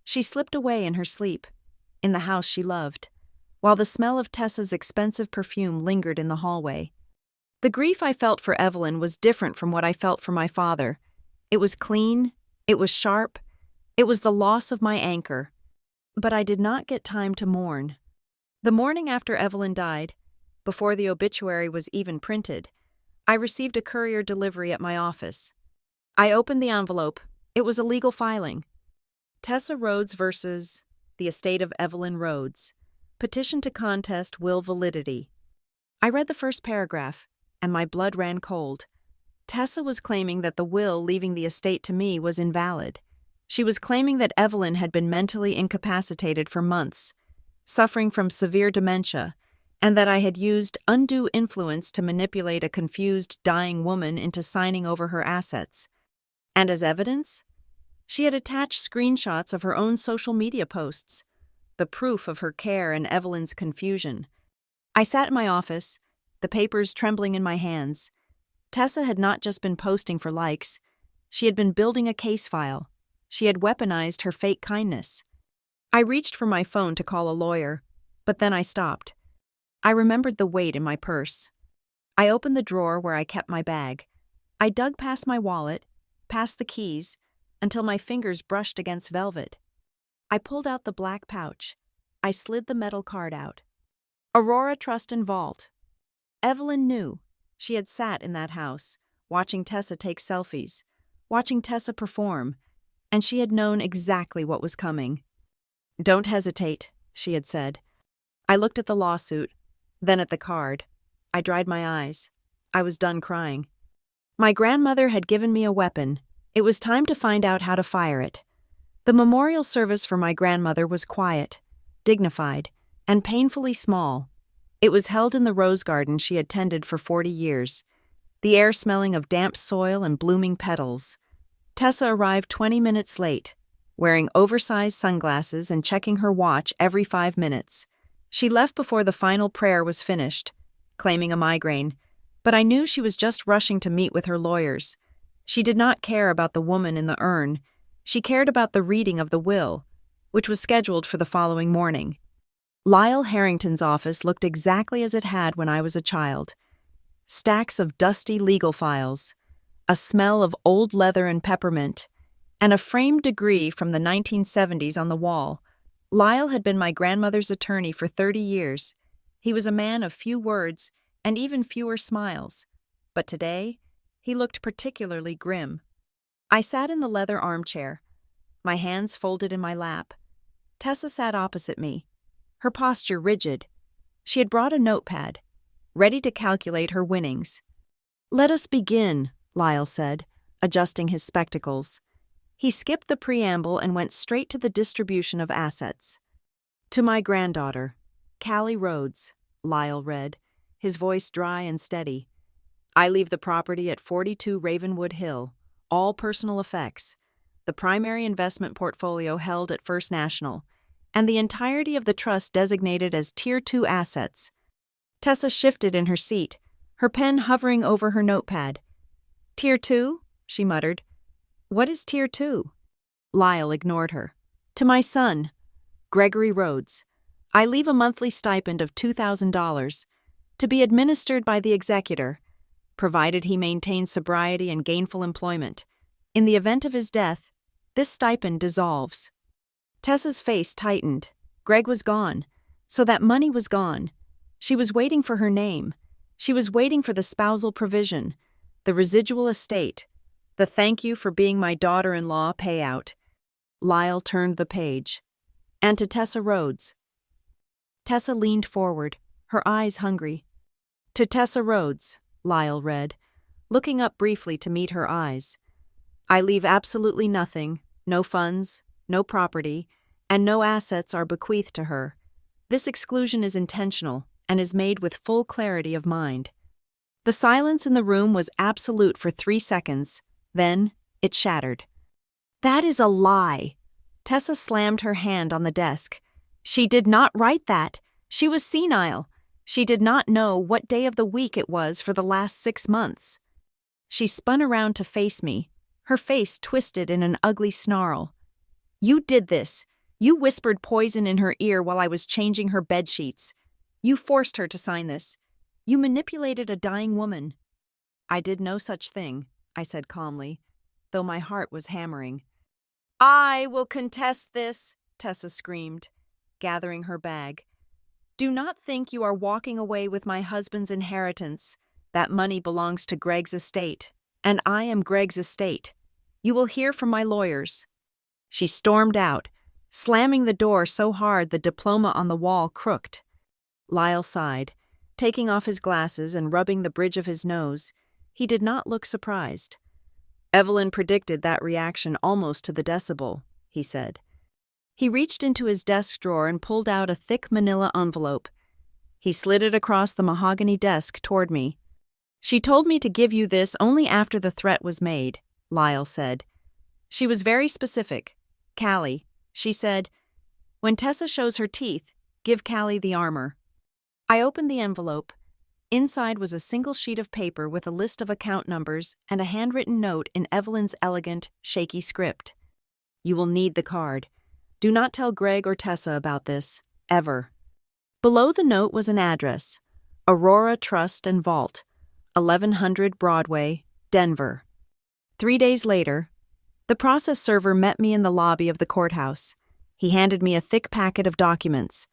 She slipped away in her sleep, in the house she loved, while the smell of Tessa's expensive perfume lingered in the hallway. The grief I felt for Evelyn was different from what I felt for my father. It was clean, it was sharp, it was the loss of my anchor. But I did not get time to mourn. The morning after Evelyn died, before the obituary was even printed, I received a courier delivery at my office. I opened the envelope. It was a legal filing. Tessa Rhodes versus the estate of Evelyn Rhodes. Petition to contest will validity. I read the first paragraph, and my blood ran cold. Tessa was claiming that the will leaving the estate to me was invalid. She was claiming that Evelyn had been mentally incapacitated for months, suffering from severe dementia, and that I had used undue influence to manipulate a confused, dying woman into signing over her assets. And as evidence, she had attached screenshots of her own social media posts, the proof of her care and Evelyn's confusion. I sat in my office, the papers trembling in my hands. Tessa had not just been posting for likes. She had been building a case file. She had weaponized her fake kindness. I reached for my phone to call a lawyer, but then I stopped. I remembered the weight in my purse. I opened the drawer where I kept my bag. I dug past my wallet, past the keys, until my fingers brushed against velvet. I pulled out the black pouch. I slid the metal card out. Aurora Trust and Vault. Evelyn knew. She had sat in that house, watching Tessa take selfies, watching Tessa perform, and she had known exactly what was coming. "Don't hesitate," she had said. I looked at the lawsuit, then at the card. I dried my eyes. I was done crying. My grandmother had given me a weapon. It was time to find out how to fire it. The memorial service for my grandmother was quiet, dignified, and painfully small. It was held in the rose garden she had tended for 40 years, the air smelling of damp soil and blooming petals. Tessa arrived 20 minutes late, wearing oversized sunglasses and checking her watch every 5 minutes. She left before the final prayer was finished, claiming a migraine, but I knew she was just rushing to meet with her lawyers. She did not care about the woman in the urn. She cared about the reading of the will, which was scheduled for the following morning. Lyle Harrington's office looked exactly as it had when I was a child. Stacks of dusty legal files, a smell of old leather and peppermint, and a framed degree from the 1970s on the wall. Lyle had been my grandmother's attorney for 30 years. He was a man of few words and even fewer smiles. But today, he looked particularly grim. I sat in the leather armchair, my hands folded in my lap. Tessa sat opposite me, her posture rigid. She had brought a notepad, ready to calculate her winnings. "Let us begin," Lyle said, adjusting his spectacles. He skipped the preamble and went straight to the distribution of assets. "To my granddaughter, Callie Rhodes," Lyle read, his voice dry and steady. "I leave the property at 42 Ravenwood Hill, all personal effects, the primary investment portfolio held at First National, and the entirety of the trust designated as Tier 2 assets." Tessa shifted in her seat, her pen hovering over her notepad. "Tier 2?" she muttered. "What is Tier 2? Lyle ignored her. "To my son, Gregory Rhodes, I leave a monthly stipend of $2,000 to be administered by the executor, provided he maintains sobriety and gainful employment. In the event of his death, this stipend dissolves." Tessa's face tightened. Greg was gone, so that money was gone. She was waiting for her name. She was waiting for the spousal provision, the residual estate, the "thank you for being my daughter-in-law" payout. Lyle turned the page. "And to Tessa Rhodes." Tessa leaned forward, her eyes hungry. "To Tessa Rhodes," Lyle read, looking up briefly to meet her eyes. "I leave absolutely nothing, no funds, no property, and no assets are bequeathed to her. This exclusion is intentional and is made with full clarity of mind." The silence in the room was absolute for 3 seconds. Then it shattered. "That is a lie." Tessa slammed her hand on the desk. "She did not write that. She was senile. She did not know what day of the week it was for the last 6 months." She spun around to face me, her face twisted in an ugly snarl. "You did this. You whispered poison in her ear while I was changing her bedsheets. You forced her to sign this. You manipulated a dying woman." "I did no such thing," I said calmly, though my heart was hammering. "I will contest this," Tessa screamed, gathering her bag. "Do not think you are walking away with my husband's inheritance. That money belongs to Greg's estate, and I am Greg's estate. You will hear from my lawyers." She stormed out, slamming the door so hard the diploma on the wall crooked. Lyle sighed, taking off his glasses and rubbing the bridge of his nose. He did not look surprised. "Evelyn predicted that reaction almost to the decibel," he said. He reached into his desk drawer and pulled out a thick manila envelope. He slid it across the mahogany desk toward me. "She told me to give you this only after the threat was made," Lyle said. "She was very specific. Callie, she said, when Tessa shows her teeth, give Callie the armor." I opened the envelope. Inside was a single sheet of paper with a list of account numbers and a handwritten note in Evelyn's elegant, shaky script. "You will need the card. Do not tell Greg or Tessa about this, ever." Below the note was an address: Aurora Trust and Vault, 1100 Broadway, Denver. 3 days later, The process server met me in the lobby of the courthouse. He handed me a thick packet of documents.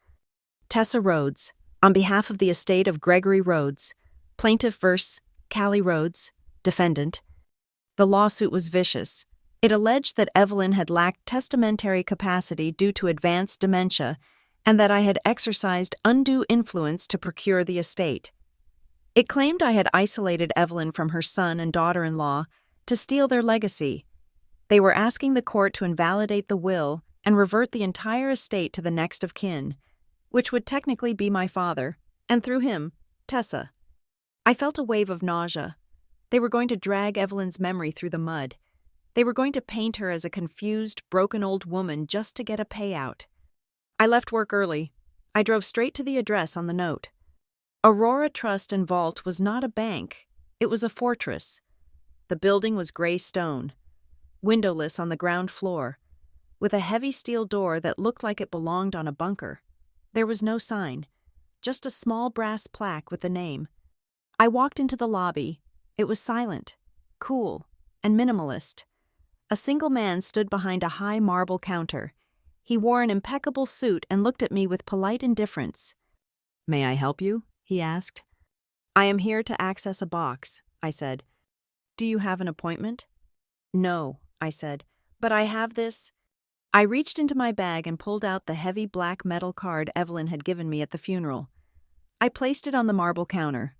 Tessa Rhodes, on behalf of the estate of Gregory Rhodes, plaintiff versus Callie Rhodes, defendant. The lawsuit was vicious. It alleged that Evelyn had lacked testamentary capacity due to advanced dementia and that I had exercised undue influence to procure the estate. It claimed I had isolated Evelyn from her son and daughter-in-law to steal their legacy. They were asking the court to invalidate the will and revert the entire estate to the next of kin, which would technically be my father, and through him, Tessa. I felt a wave of nausea. They were going to drag Evelyn's memory through the mud. They were going to paint her as a confused, broken old woman just to get a payout. I left work early. I drove straight to the address on the note. Aurora Trust and Vault was not a bank. It was a fortress. The building was gray stone, windowless on the ground floor, with a heavy steel door that looked like it belonged on a bunker. There was no sign, just a small brass plaque with the name. I walked into the lobby. It was silent, cool, and minimalist. A single man stood behind a high marble counter. He wore an impeccable suit and looked at me with polite indifference. "May I help you?" he asked. "I am here to access a box," I said. "Do you have an appointment?" "No," I said, "but I have this." I reached into my bag and pulled out the heavy black metal card Evelyn had given me at the funeral. I placed it on the marble counter.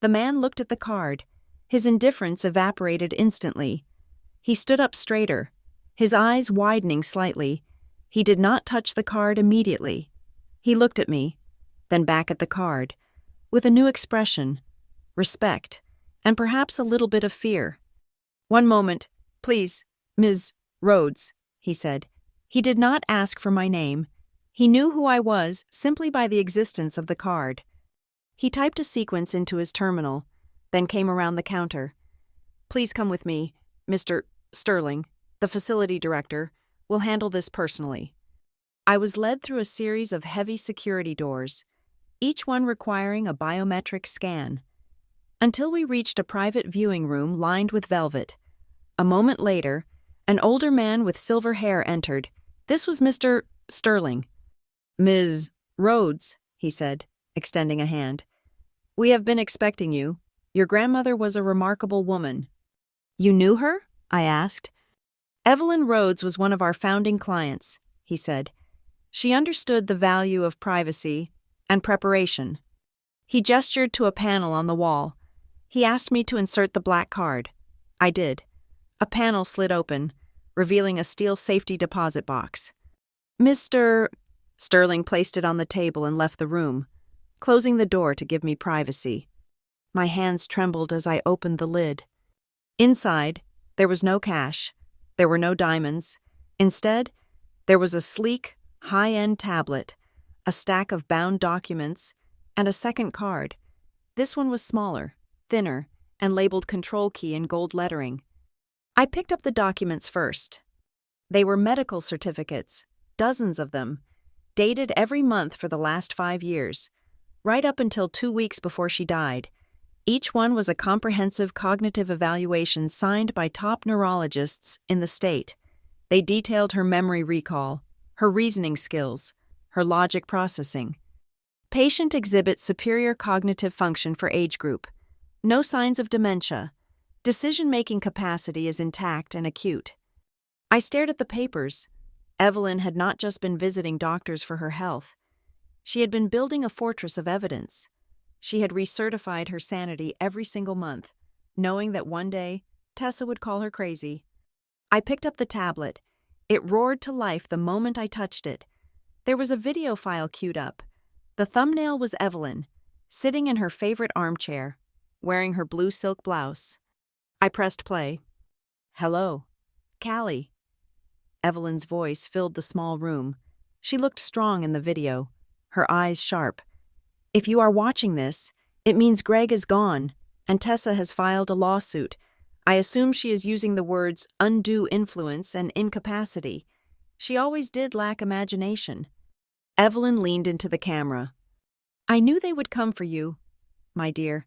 The man looked at the card. His indifference evaporated instantly. He stood up straighter, his eyes widening slightly. He did not touch the card immediately. He looked at me, then back at the card, with a new expression, respect, and perhaps a little bit of fear. "One moment, please, Ms. Rhodes," he said. He did not ask for my name. He knew who I was simply by the existence of the card. He typed a sequence into his terminal, then came around the counter. "Please come with me. Mr. Sterling, the facility director, will handle this personally." I was led through a series of heavy security doors, each one requiring a biometric scan, until we reached a private viewing room lined with velvet. A moment later, an older man with silver hair entered. This was Mr. Sterling. "Ms. Rhodes," he said, extending a hand. "We have been expecting you. Your grandmother was a remarkable woman." "You knew her?" I asked. "Evelyn Rhodes was one of our founding clients," he said. "She understood the value of privacy and preparation." He gestured to a panel on the wall. He asked me to insert the black card. I did. A panel slid open, revealing a steel safety deposit box. "Mr. Sterling placed it on the table and left the room, closing the door to give me privacy. My hands trembled as I opened the lid. Inside, there was no cash. There were no diamonds. Instead, there was a sleek, high-end tablet, a stack of bound documents, and a second card. This one was smaller, thinner, and labeled Control Key in gold lettering. I picked up the documents first. They were medical certificates, dozens of them, dated every month for the last 5 years, right up until 2 weeks before she died. Each one was a comprehensive cognitive evaluation signed by top neurologists in the state. They detailed her memory recall, her reasoning skills, her logic processing. Patient exhibits superior cognitive function for age group. No signs of dementia. Decision-making capacity is intact and acute. I stared at the papers. Evelyn had not just been visiting doctors for her health. She had been building a fortress of evidence. She had recertified her sanity every single month, knowing that one day Tessa would call her crazy. I picked up the tablet. It roared to life the moment I touched it. There was a video file queued up. The thumbnail was Evelyn, sitting in her favorite armchair, wearing her blue silk blouse. I pressed play. "Hello, Callie." Evelyn's voice filled the small room. She looked strong in the video, her eyes sharp. "If you are watching this, it means Greg is gone, and Tessa has filed a lawsuit. I assume she is using the words undue influence and incapacity. She always did lack imagination." Evelyn leaned into the camera. "I knew they would come for you, my dear.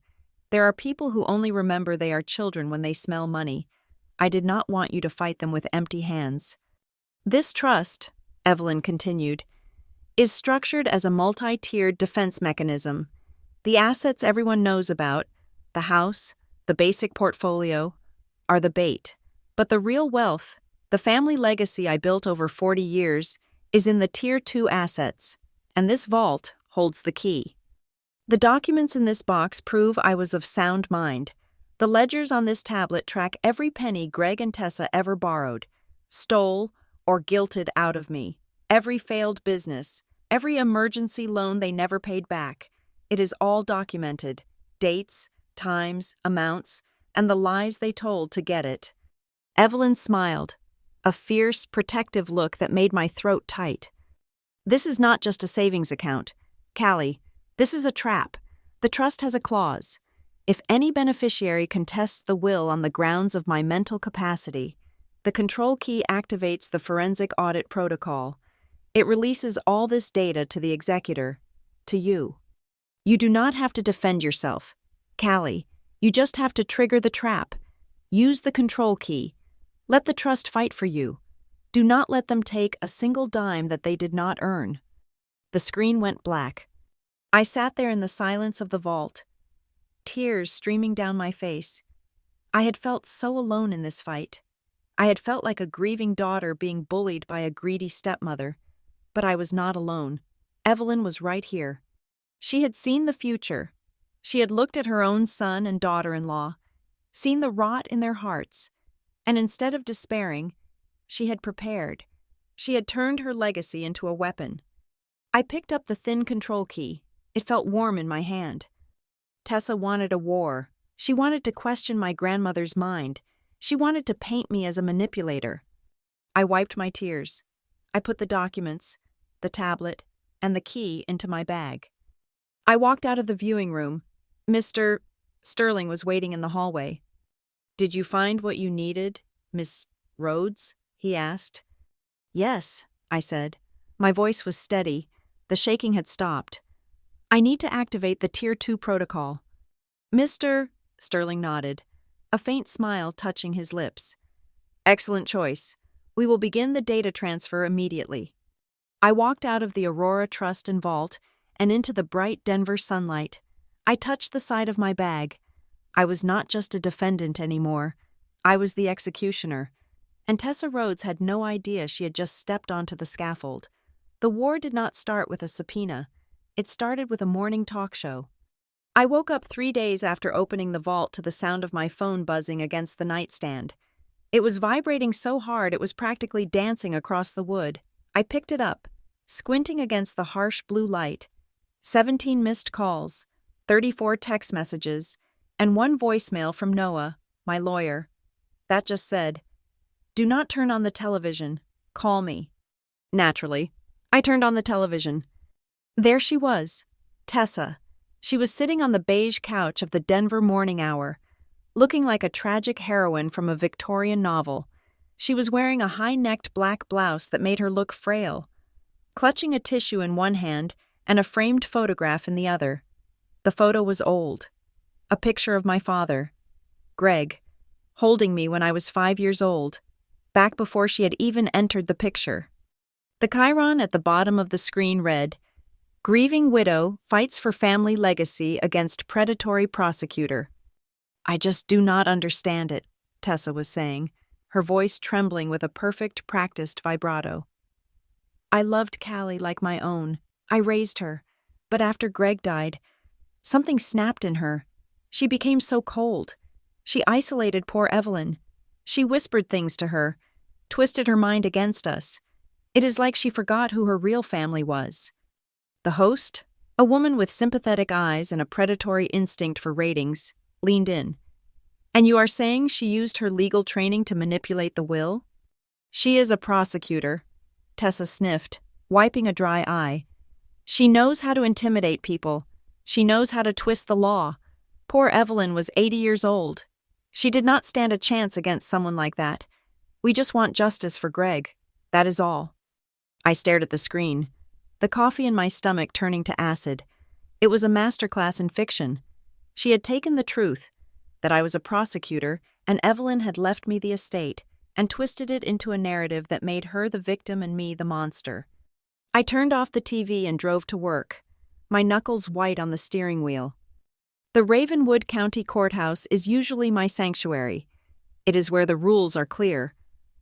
There are people who only remember they are children when they smell money. I did not want you to fight them with empty hands. This trust, Evelyn continued, is structured as a multi-tiered defense mechanism. The assets everyone knows about, the house, the basic portfolio, are the bait. But the real wealth, the family legacy I built over 40 years, is in the Tier 2 assets, and this vault holds the key. The documents in this box prove I was of sound mind. The ledgers on this tablet track every penny Greg and Tessa ever borrowed, stole, or guilted out of me. Every failed business, every emergency loan they never paid back. It is all documented. Dates, times, amounts, and the lies they told to get it. Evelyn smiled, a fierce, protective look that made my throat tight. This is not just a savings account. Callie, this is a trap. The trust has a clause. If any beneficiary contests the will on the grounds of my mental capacity, the control key activates the forensic audit protocol. It releases all this data to the executor, to you. You do not have to defend yourself. Callie, you just have to trigger the trap. Use the control key. Let the trust fight for you. Do not let them take a single dime that they did not earn. The screen went black. I sat there in the silence of the vault, tears streaming down my face. I had felt so alone in this fight. I had felt like a grieving daughter being bullied by a greedy stepmother. But I was not alone. Evelyn was right here. She had seen the future. She had looked at her own son and daughter-in-law, seen the rot in their hearts, and instead of despairing, she had prepared. She had turned her legacy into a weapon. I picked up the thin control key. It felt warm in my hand. Tessa wanted a war. She wanted to question my grandmother's mind. She wanted to paint me as a manipulator. I wiped my tears. I put the documents, the tablet, and the key into my bag. I walked out of the viewing room. Mr. Sterling was waiting in the hallway. "Did you find what you needed, Miss Rhodes?" he asked. "Yes," I said. My voice was steady. The shaking had stopped. "I need to activate the Tier 2 protocol." "Mr. Sterling nodded, a faint smile touching his lips. "Excellent choice. We will begin the data transfer immediately." I walked out of the Aurora Trust and Vault and into the bright Denver sunlight. I touched the side of my bag. I was not just a defendant anymore. I was the executioner. And Tessa Rhodes had no idea she had just stepped onto the scaffold. The war did not start with a subpoena. It started with a morning talk show. I woke up 3 days after opening the vault to the sound of my phone buzzing against the nightstand. It was vibrating so hard it was practically dancing across the wood. I picked it up, squinting against the harsh blue light. 17 missed calls, 34 text messages, and 1 voicemail from Noah, my lawyer. That just said, "Do not turn on the television. Call me." Naturally, I turned on the television. There she was, Tessa. She was sitting on the beige couch of the Denver morning hour, looking like a tragic heroine from a Victorian novel. She was wearing a high-necked black blouse that made her look frail, clutching a tissue in one hand and a framed photograph in the other. The photo was old. A picture of my father, Greg, holding me when I was 5 years old, back before she had even entered the picture. The chyron at the bottom of the screen read, "Grieving widow fights for family legacy against predatory prosecutor." "I just do not understand it," Tessa was saying, her voice trembling with a perfect, practiced vibrato. "I loved Callie like my own. I raised her. But after Greg died, something snapped in her. She became so cold. She isolated poor Evelyn. She whispered things to her, twisted her mind against us. It is like she forgot who her real family was." The host, a woman with sympathetic eyes and a predatory instinct for ratings, leaned in. "And you are saying she used her legal training to manipulate the will?" "She is a prosecutor," Tessa sniffed, wiping a dry eye. "She knows how to intimidate people. She knows how to twist the law. Poor Evelyn was 80 years old. She did not stand a chance against someone like that. We just want justice for Greg. That is all." I stared at the screen, the coffee in my stomach turning to acid. It was a masterclass in fiction. She had taken the truth, that I was a prosecutor, and Evelyn had left me the estate and twisted it into a narrative that made her the victim and me the monster. I turned off the TV and drove to work, my knuckles white on the steering wheel. The Ravenwood County Courthouse is usually my sanctuary. It is where the rules are clear,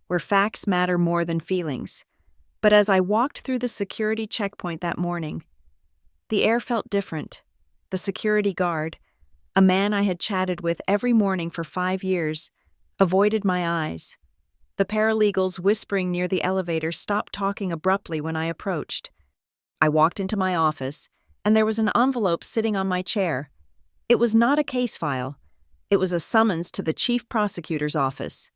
where facts matter more than feelings. But as I walked through the security checkpoint that morning, the air felt different. The security guard, a man I had chatted with every morning for 5 years, avoided my eyes. The paralegals whispering near the elevator stopped talking abruptly when I approached. I walked into my office, and there was an envelope sitting on my chair. It was not a case file. It was a summons to the chief prosecutor's office.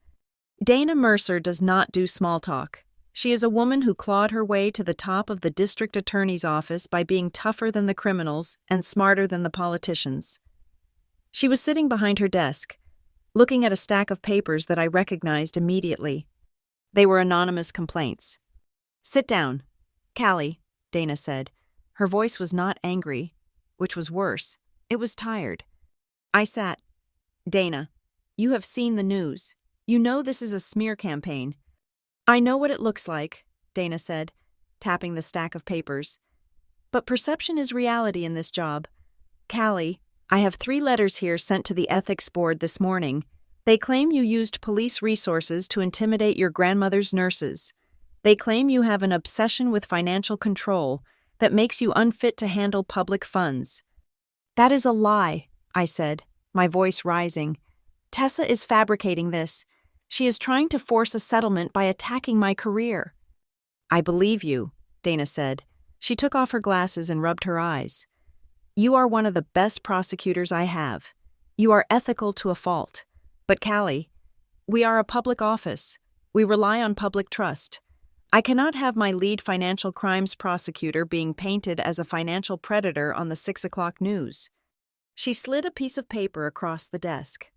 Dana Mercer does not do small talk. She is a woman who clawed her way to the top of the district attorney's office by being tougher than the criminals and smarter than the politicians. She was sitting behind her desk, looking at a stack of papers that I recognized immediately. They were anonymous complaints. "Sit down, Callie," Dana said. Her voice was not angry, which was worse. It was tired. I sat. "Dana, you have seen the news. You know this is a smear campaign." "I know what it looks like," Dana said, tapping the stack of papers. "But perception is reality in this job. Callie, I have 3 letters here sent to the ethics board this morning. They claim you used police resources to intimidate your grandmother's nurses. They claim you have an obsession with financial control that makes you unfit to handle public funds." "That is a lie," I said, my voice rising. "Tessa is fabricating this. She is trying to force a settlement by attacking my career." "I believe you," Dana said. She took off her glasses and rubbed her eyes. "You are one of the best prosecutors I have. You are ethical to a fault. But Callie, we are a public office. We rely on public trust. I cannot have my lead financial crimes prosecutor being painted as a financial predator on the 6 o'clock news." She slid a piece of paper across the desk.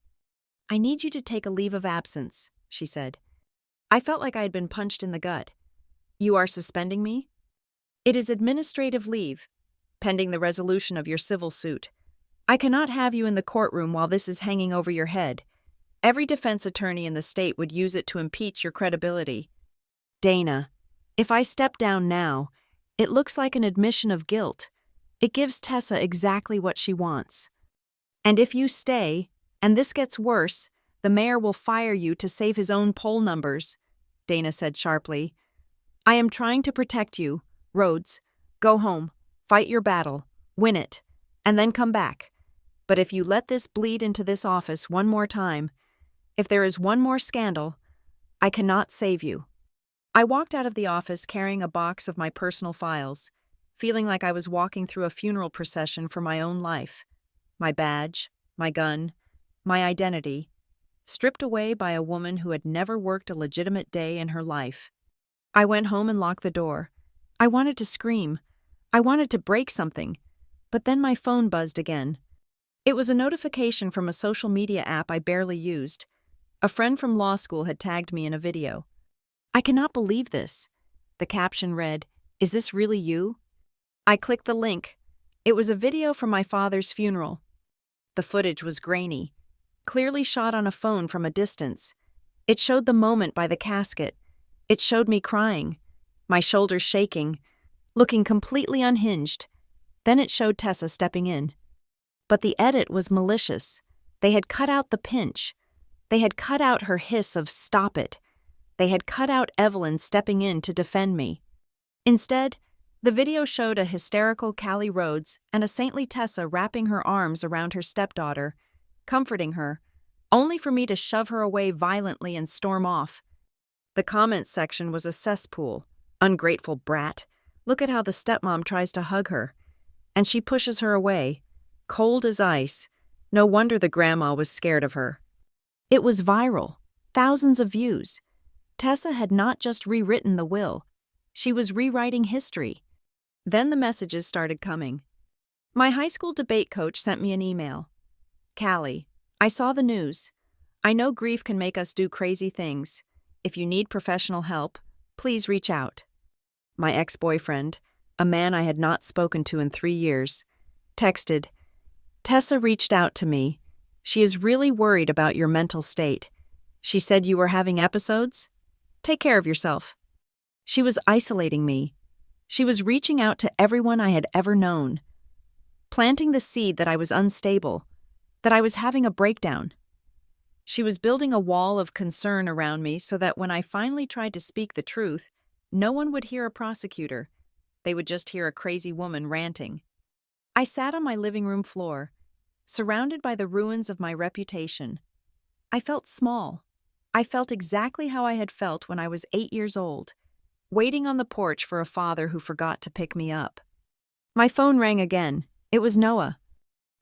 "I need you to take a leave of absence," she said. I felt like I had been punched in the gut. "You are suspending me?" "It is administrative leave, pending the resolution of your civil suit. I cannot have you in the courtroom while this is hanging over your head. Every defense attorney in the state would use it to impeach your credibility." "Dana, if I step down now, it looks like an admission of guilt. It gives Tessa exactly what she wants. And if you stay, and this gets worse, the mayor will fire you to save his own poll numbers," Dana said sharply. "I am trying to protect you, Rhodes. Go home, fight your battle, win it, and then come back. But if you let this bleed into this office one more time, if there is one more scandal, I cannot save you." I walked out of the office carrying a box of my personal files, feeling like I was walking through a funeral procession for my own life. My badge, my gun, my identity, stripped away by a woman who had never worked a legitimate day in her life. I went home and locked the door. I wanted to scream. I wanted to break something. But then my phone buzzed again. It was a notification from a social media app I barely used. A friend from law school had tagged me in a video. "I cannot believe this." The caption read, "Is this really you?" I clicked the link. It was a video from my father's funeral. The footage was grainy, clearly shot on a phone from a distance. It showed the moment by the casket. It showed me crying, my shoulders shaking, looking completely unhinged. Then it showed Tessa stepping in. But the edit was malicious. They had cut out the pinch. They had cut out her hiss of "stop it." They had cut out Evelyn stepping in to defend me. Instead, the video showed a hysterical Callie Rhodes and a saintly Tessa wrapping her arms around her stepdaughter, comforting her, only for me to shove her away violently and storm off. The comments section was a cesspool. "Ungrateful brat. Look at how the stepmom tries to hug her. And she pushes her away, cold as ice. No wonder the grandma was scared of her." It was viral. Thousands of views. Tessa had not just rewritten the will. She was rewriting history. Then the messages started coming. My high school debate coach sent me an email. "Callie, I saw the news. I know grief can make us do crazy things. If you need professional help, please reach out." My ex-boyfriend, a man I had not spoken to in 3 years, texted, "Tessa reached out to me. She is really worried about your mental state. She said you were having episodes? Take care of yourself. She was isolating me. She was reaching out to everyone I had ever known, planting the seed that I was unstable, that I was having a breakdown. She was building a wall of concern around me so that when I finally tried to speak the truth, no one would hear a prosecutor. They would just hear a crazy woman ranting. I sat on my living room floor, surrounded by the ruins of my reputation. I felt small. I felt exactly how I had felt when I was 8 years old, waiting on the porch for a father who forgot to pick me up. My phone rang again. It was Noah.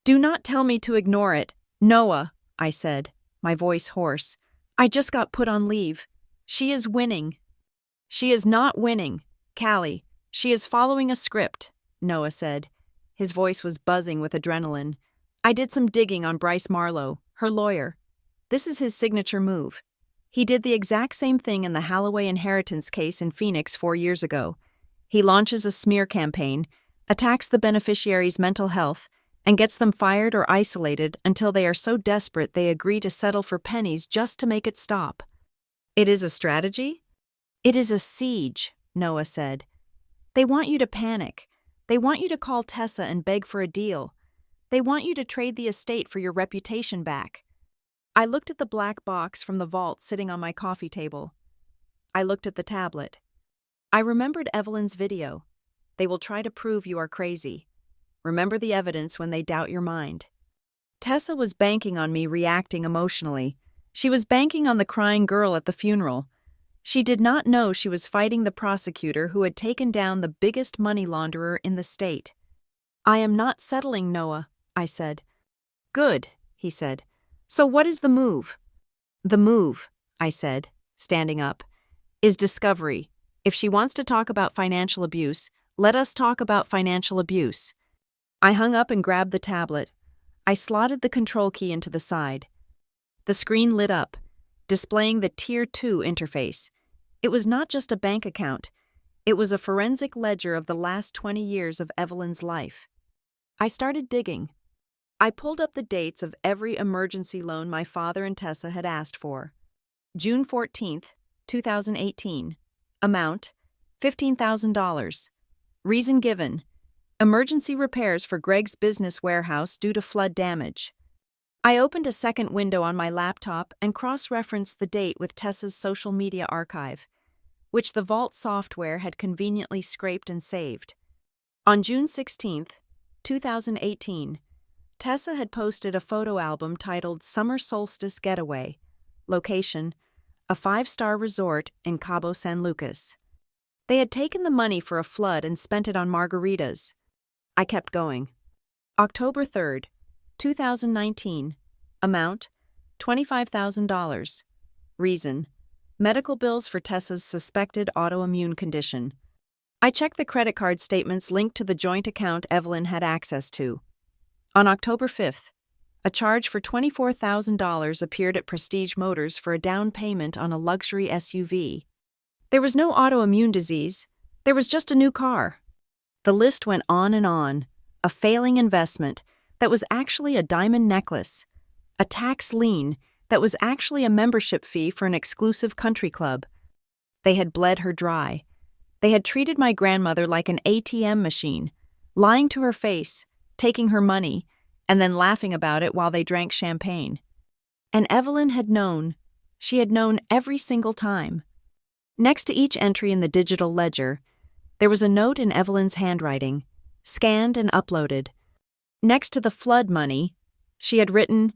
"Do not tell me to ignore it. Noah," I said, my voice hoarse. "I just got put on leave. She is winning." "She is not winning, Callie. She is following a script," Noah said. His voice was buzzing with adrenaline. "I did some digging on Bryce Marlowe, her lawyer. This is his signature move. He did the exact same thing in the Holloway inheritance case in Phoenix 4 years ago. He launches a smear campaign, attacks the beneficiary's mental health, and gets them fired or isolated until they are so desperate they agree to settle for pennies just to make it stop." "It is a strategy?" "It is a siege," Noah said. "They want you to panic. They want you to call Tessa and beg for a deal. They want you to trade the estate for your reputation back." I looked at the black box from the vault sitting on my coffee table. I looked at the tablet. I remembered Evelyn's video. "They will try to prove you are crazy. Remember the evidence when they doubt your mind." Tessa was banking on me reacting emotionally. She was banking on the crying girl at the funeral. She did not know she was fighting the prosecutor who had taken down the biggest money launderer in the state. "I am not settling, Noah," I said. "Good," he said. "So what is the move?" "The move," I said, standing up, "is discovery. If she wants to talk about financial abuse, let us talk about financial abuse." I hung up and grabbed the tablet. I slotted the control key into the side. The screen lit up, displaying the Tier 2 interface. It was not just a bank account. It was a forensic ledger of the last 20 years of Evelyn's life. I started digging. I pulled up the dates of every emergency loan my father and Tessa had asked for. June 14th, 2018. Amount, $15,000. Reason given, emergency repairs for Greg's business warehouse due to flood damage. I opened a second window on my laptop and cross-referenced the date with Tessa's social media archive, which the Vault software had conveniently scraped and saved. On June 16th, 2018, Tessa had posted a photo album titled Summer Solstice Getaway. Location, a 5-star resort in Cabo San Lucas. They had taken the money for a flood and spent it on margaritas. I kept going. October 3rd, 2019. Amount, $25,000. Reason, medical bills for Tessa's suspected autoimmune condition. I checked the credit card statements linked to the joint account Evelyn had access to. On October 5th, a charge for $24,000 appeared at Prestige Motors for a down payment on a luxury SUV. There was no autoimmune disease. There was just a new car. The list went on and on. A failing investment that was actually a diamond necklace. A tax lien that was actually a membership fee for an exclusive country club. They had bled her dry. They had treated my grandmother like an ATM machine, lying to her face, taking her money, and then laughing about it while they drank champagne. And Evelyn had known. She had known every single time. Next to each entry in the digital ledger, there was a note in Evelyn's handwriting, scanned and uploaded. Next to the flood money, she had written,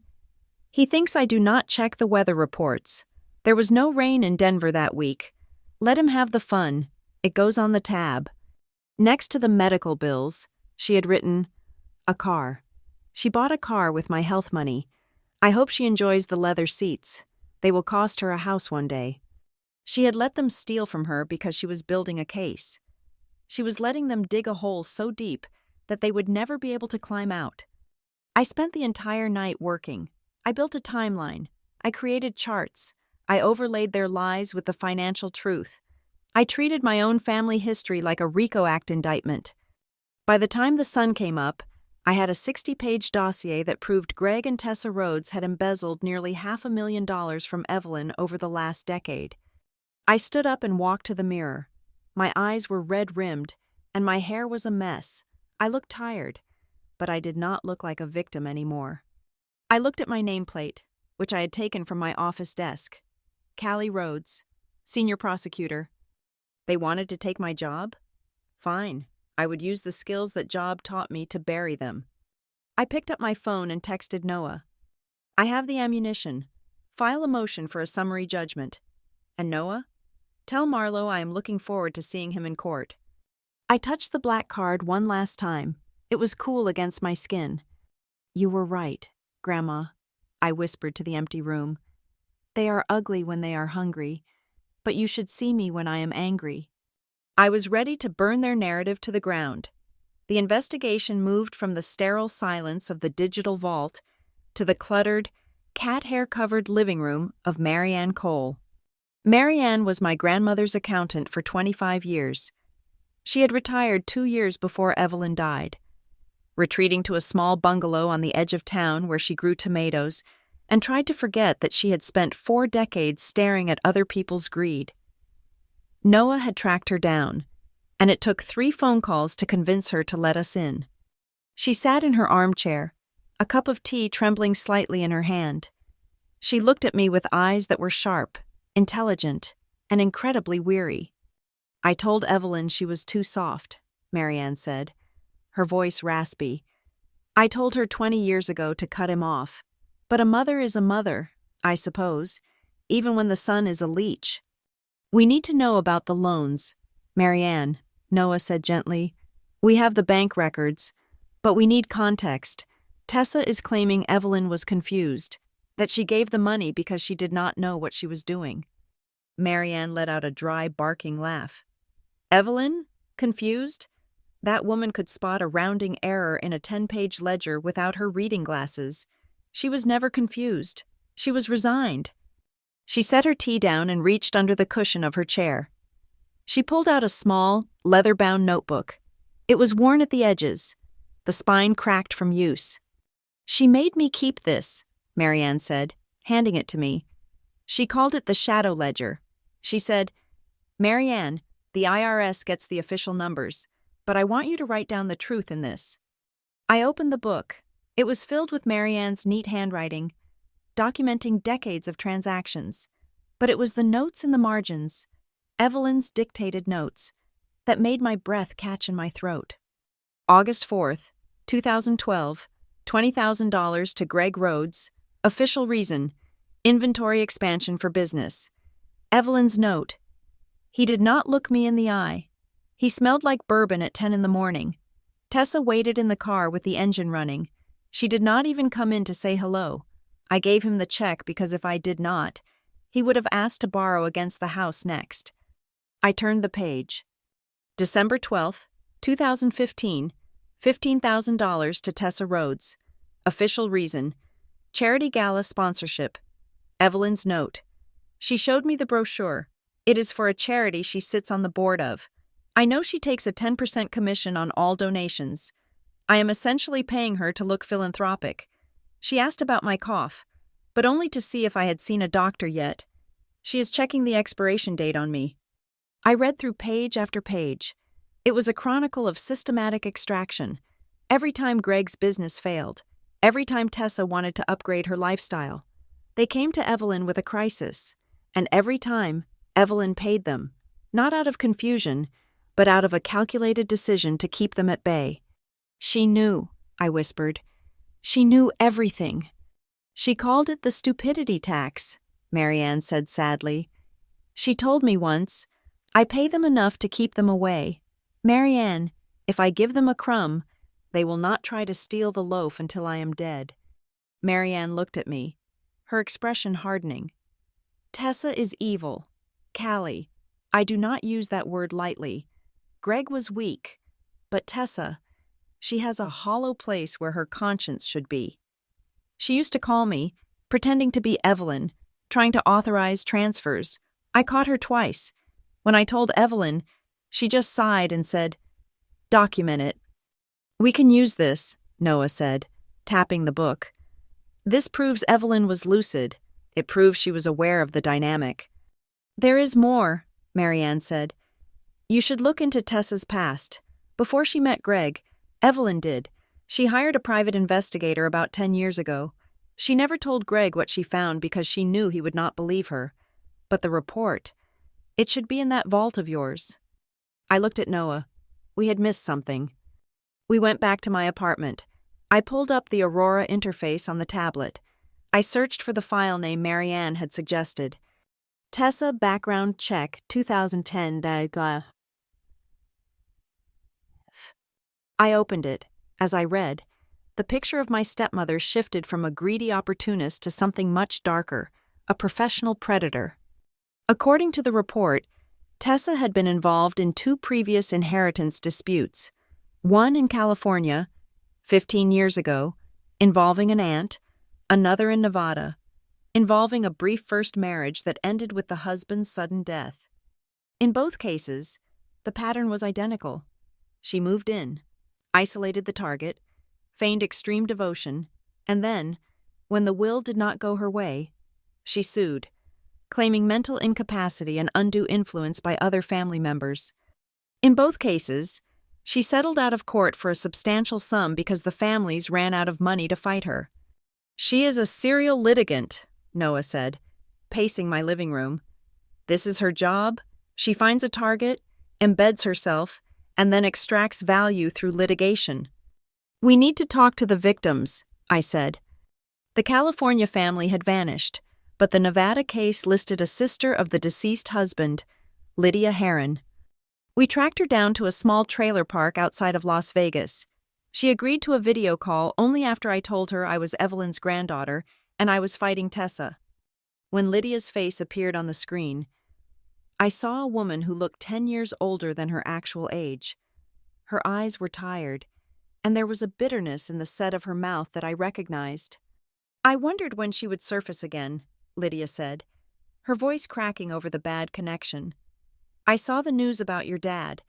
"He thinks I do not check the weather reports. There was no rain in Denver that week. Let him have the fun. It goes on the tab." Next to the medical bills, she had written, "A car. She bought a car with my health money. I hope she enjoys the leather seats. They will cost her a house one day." She had let them steal from her because she was building a case. She was letting them dig a hole so deep that they would never be able to climb out. I spent the entire night working. I built a timeline. I created charts. I overlaid their lies with the financial truth. I treated my own family history like a RICO Act indictment. By the time the sun came up, I had a 60-page dossier that proved Greg and Tessa Rhodes had embezzled nearly $500,000 from Evelyn over the last decade. I stood up and walked to the mirror. My eyes were red-rimmed, and my hair was a mess. I looked tired, but I did not look like a victim anymore. I looked at my nameplate, which I had taken from my office desk. Callie Rhodes, Senior Prosecutor. They wanted to take my job? Fine. I would use the skills that job taught me to bury them. I picked up my phone and texted Noah. I have the ammunition. File a motion for a summary judgment. And Noah? Tell Marlowe I am looking forward to seeing him in court. I touched the black card one last time. It was cool against my skin. You were right, Grandma, I whispered to the empty room. They are ugly when they are hungry, but you should see me when I am angry. I was ready to burn their narrative to the ground. The investigation moved from the sterile silence of the digital vault to the cluttered, cat-hair-covered living room of Marianne Cole. Marianne was my grandmother's accountant for 25 years. She had retired 2 years before Evelyn died, retreating to a small bungalow on the edge of town where she grew tomatoes and tried to forget that she had spent 4 decades staring at other people's greed. Noah had tracked her down, and it took 3 phone calls to convince her to let us in. She sat in her armchair, a cup of tea trembling slightly in her hand. She looked at me with eyes that were sharp, intelligent, and incredibly weary. I told Evelyn she was too soft, Marianne said, her voice raspy. I told her 20 years ago to cut him off. But a mother is a mother, I suppose, even when the son is a leech. We need to know about the loans. Marianne, Noah said gently. We have the bank records, but we need context. Tessa is claiming Evelyn was confused, that she gave the money because she did not know what she was doing. Marianne let out a dry, barking laugh. Evelyn? Confused? That woman could spot a rounding error in a 10-page ledger without her reading glasses. She was never confused. She was resigned. She set her tea down and reached under the cushion of her chair. She pulled out a small, leather-bound notebook. It was worn at the edges, the spine cracked from use. She made me keep this, Marianne said, handing it to me. She called it the shadow ledger. She said, Marianne, the IRS gets the official numbers, but I want you to write down the truth in this. I opened the book. It was filled with Marianne's neat handwriting, documenting decades of transactions. But it was the notes in the margins, Evelyn's dictated notes, that made my breath catch in my throat. August 4th, 2012, $20,000 to Greg Rhodes. Official reason, inventory expansion for business. Evelyn's note. He did not look me in the eye. He smelled like bourbon at 10 in the morning. Tessa waited in the car with the engine running. She did not even come in to say hello. I gave him the check because if I did not, he would have asked to borrow against the house next. I turned the page. December 12th, 2015, $15,000 to Tessa Rhodes. Official reason, charity gala sponsorship. Evelyn's note. She showed me the brochure. It is for a charity she sits on the board of. I know she takes a 10% commission on all donations. I am essentially paying her to look philanthropic. She asked about my cough, but only to see if I had seen a doctor yet. She is checking the expiration date on me. I read through page after page. It was a chronicle of systematic extraction. Every time Greg's business failed, every time Tessa wanted to upgrade her lifestyle, they came to Evelyn with a crisis, and every time, Evelyn paid them, not out of confusion, but out of a calculated decision to keep them at bay. She knew, I whispered. She knew everything. She called it the stupidity tax, Marianne said sadly. She told me once, I pay them enough to keep them away. Marianne, if I give them a crumb, they will not try to steal the loaf until I am dead. Marianne looked at me, her expression hardening. Tessa is evil. Callie, I do not use that word lightly. Greg was weak, but Tessa, she has a hollow place where her conscience should be. She used to call me, pretending to be Evelyn, trying to authorize transfers. I caught her twice. When I told Evelyn, she just sighed and said, "Document it." "We can use this," Noah said, tapping the book. This proves Evelyn was lucid. It proves she was aware of the dynamic. There is more, Marianne said. You should look into Tessa's past. Before she met Greg, Evelyn did. She hired a private investigator about 10 years ago. She never told Greg what she found because she knew he would not believe her. But the report, it should be in that vault of yours. I looked at Noah. We had missed something. We went back to my apartment. I pulled up the Aurora interface on the tablet. I searched for the file name Marianne had suggested. Tessa background check 2010. I opened it. As I read, the picture of my stepmother shifted from a greedy opportunist to something much darker, a professional predator. According to the report, Tessa had been involved in 2 previous inheritance disputes, one in California, 15 years ago, involving an aunt, another in Nevada, involving a brief first marriage that ended with the husband's sudden death. In both cases, the pattern was identical. She moved in, isolated the target, feigned extreme devotion, and then, when the will did not go her way, she sued, claiming mental incapacity and undue influence by other family members. In both cases, she settled out of court for a substantial sum because the families ran out of money to fight her. She is a serial litigant, Noah said, pacing my living room. This is her job. She finds a target, embeds herself, and then extracts value through litigation. We need to talk to the victims, I said. The California family had vanished, but the Nevada case listed a sister of the deceased husband, Lydia Heron. We tracked her down to a small trailer park outside of Las Vegas. She agreed to a video call only after I told her I was Evelyn's granddaughter and I was fighting Tessa. When Lydia's face appeared on the screen, I saw a woman who looked 10 years older than her actual age. Her eyes were tired, and there was a bitterness in the set of her mouth that I recognized. I wondered when she would surface again, Lydia said, her voice cracking over the bad connection. I saw the news about your dad.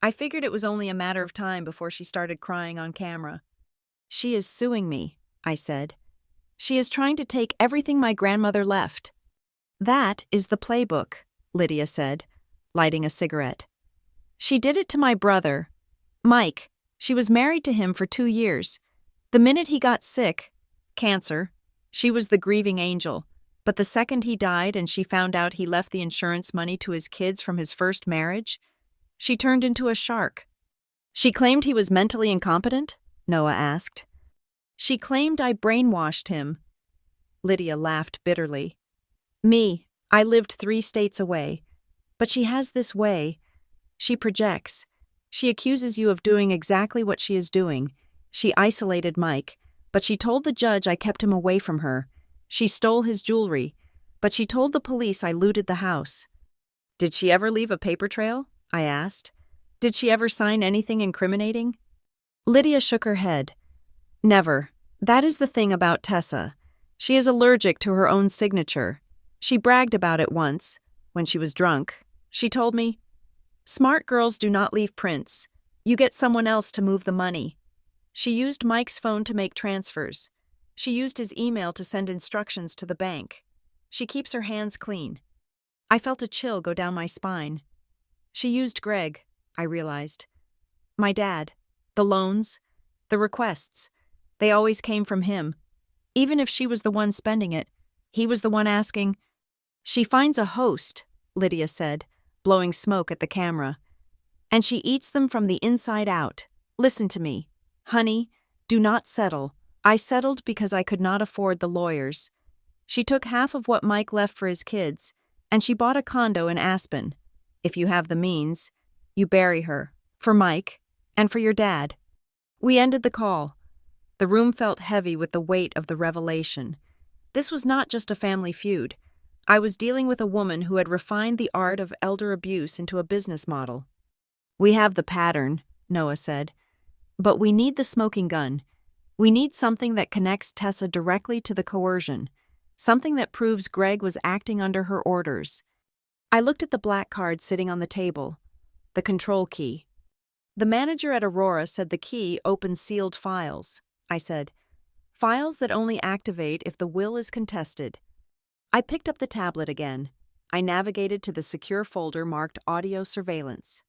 I figured it was only a matter of time before she started crying on camera. She is suing me, I said. She is trying to take everything my grandmother left. That is the playbook, Lydia said, lighting a cigarette. She did it to my brother, Mike. She was married to him for 2 years. The minute he got sick, cancer, she was the grieving angel. But the second he died and she found out he left the insurance money to his kids from his first marriage, she turned into a shark. She claimed he was mentally incompetent? Noah asked. She claimed I brainwashed him. Lydia laughed bitterly. Me, I lived 3 states away. But she has this way. She projects. She accuses you of doing exactly what she is doing. She isolated Mike, but she told the judge I kept him away from her. She stole his jewelry, but she told the police I looted the house. Did she ever leave a paper trail? I asked. Did she ever sign anything incriminating? Lydia shook her head. Never. That is the thing about Tessa. She is allergic to her own signature. She bragged about it once, when she was drunk. She told me, "Smart girls do not leave prints. You get someone else to move the money." She used Mike's phone to make transfers. She used his email to send instructions to the bank. She keeps her hands clean. I felt a chill go down my spine. She used Greg, I realized. My dad. The loans. The requests. They always came from him. Even if she was the one spending it, he was the one asking. She finds a host, Lydia said, blowing smoke at the camera. And she eats them from the inside out. Listen to me. Honey, do not settle. I settled because I could not afford the lawyers. She took half of what Mike left for his kids, and she bought a condo in Aspen. If you have the means, you bury her, for Mike, and for your dad. We ended the call. The room felt heavy with the weight of the revelation. This was not just a family feud. I was dealing with a woman who had refined the art of elder abuse into a business model. We have the pattern, Noah said, but we need the smoking gun. We need something that connects Tessa directly to the coercion, something that proves Greg was acting under her orders. I looked at the black card sitting on the table, the control key. The manager at Aurora said the key opened sealed files. I said. Files that only activate if the will is contested. I picked up the tablet again. I navigated to the secure folder marked Audio Surveillance.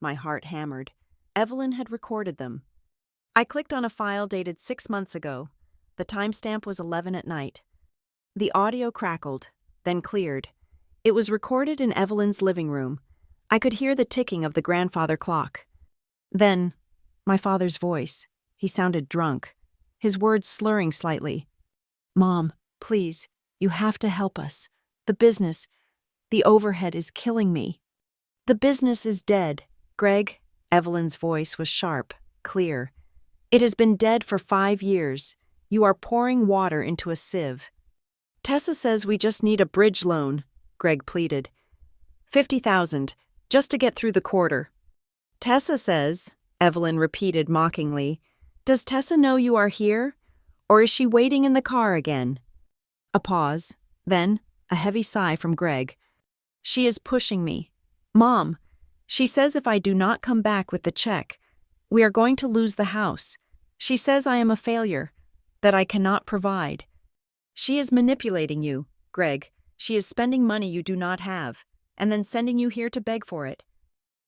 My heart hammered. Evelyn had recorded them. I clicked on a file dated 6 months ago. The timestamp was 11 at night. The audio crackled, then cleared. It was recorded in Evelyn's living room. I could hear the ticking of the grandfather clock. Then, my father's voice. He sounded drunk, his words slurring slightly. "Mom, please, you have to help us. The business, the overhead is killing me." "The business is dead, Greg." Evelyn's voice was sharp, clear. "It has been dead for 5 years. You are pouring water into a sieve." "Tessa says we just need a bridge loan," Greg pleaded. 50,000, just to get through the quarter." "Tessa says," Evelyn repeated mockingly. "Does Tessa know you are here? Or is she waiting in the car again?" A pause, then a heavy sigh from Greg. "She is pushing me. Mom, she says if I do not come back with the check, we are going to lose the house. She says I am a failure, that I cannot provide. She is manipulating you, Greg. She is spending money you do not have, and then sending you here to beg for it."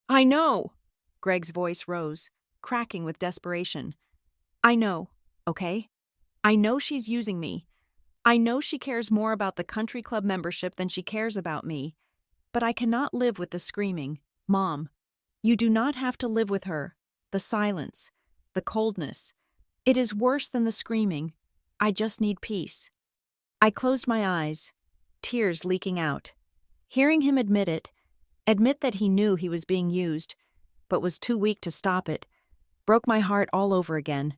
"I know." Greg's voice rose, cracking with desperation. "I know, okay? I know she's using me. I know she cares more about the country club membership than she cares about me. But I cannot live with the screaming. Mom, you do not have to live with her. The silence, the coldness. It is worse than the screaming. I just need peace." I closed my eyes, tears leaking out. Hearing him admit that he knew he was being used, but was too weak to stop it, broke my heart all over again.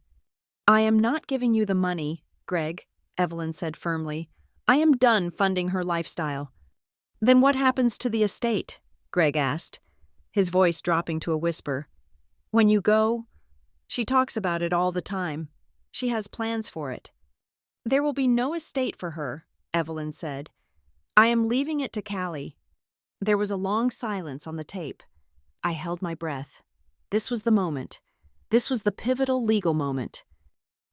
"I am not giving you the money, Greg," Evelyn said firmly. "I am done funding her lifestyle." "Then what happens to the estate?" Greg asked, his voice dropping to a whisper. "When you go, she talks about it all the time. She has plans for it." "There will be no estate for her," Evelyn said. "I am leaving it to Callie." There was a long silence on the tape. I held my breath. This was the moment. This was the pivotal legal moment.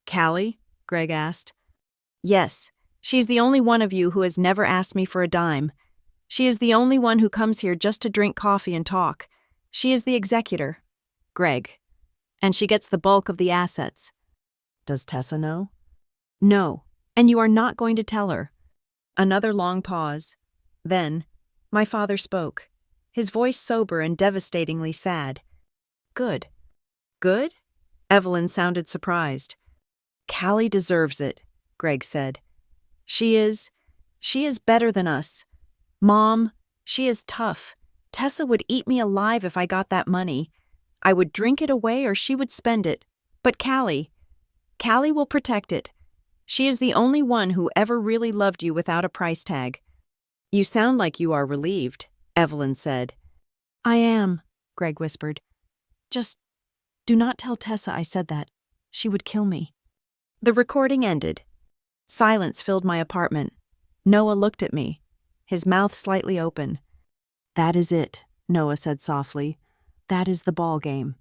"Callie?" Greg asked. "Yes, she's the only one of you who has never asked me for a dime. She is the only one who comes here just to drink coffee and talk. She is the executor, Greg. And she gets the bulk of the assets." "Does Tessa know?" "No, and you are not going to tell her." Another long pause. Then, my father spoke, his voice sober and devastatingly sad. "Good." "Good?" Evelyn sounded surprised. "Callie deserves it," Greg said. She is better than us. Mom, she is tough. Tessa would eat me alive if I got that money. I would drink it away or she would spend it. But Callie will protect it. She is the only one who ever really loved you without a price tag." "You sound like you are relieved," Evelyn said. "I am," Greg whispered. "Just do not tell Tessa I said that. She would kill me." The recording ended. Silence filled my apartment. Noah looked at me, his mouth slightly open. "That is it," Noah said softly. "That is the ball game."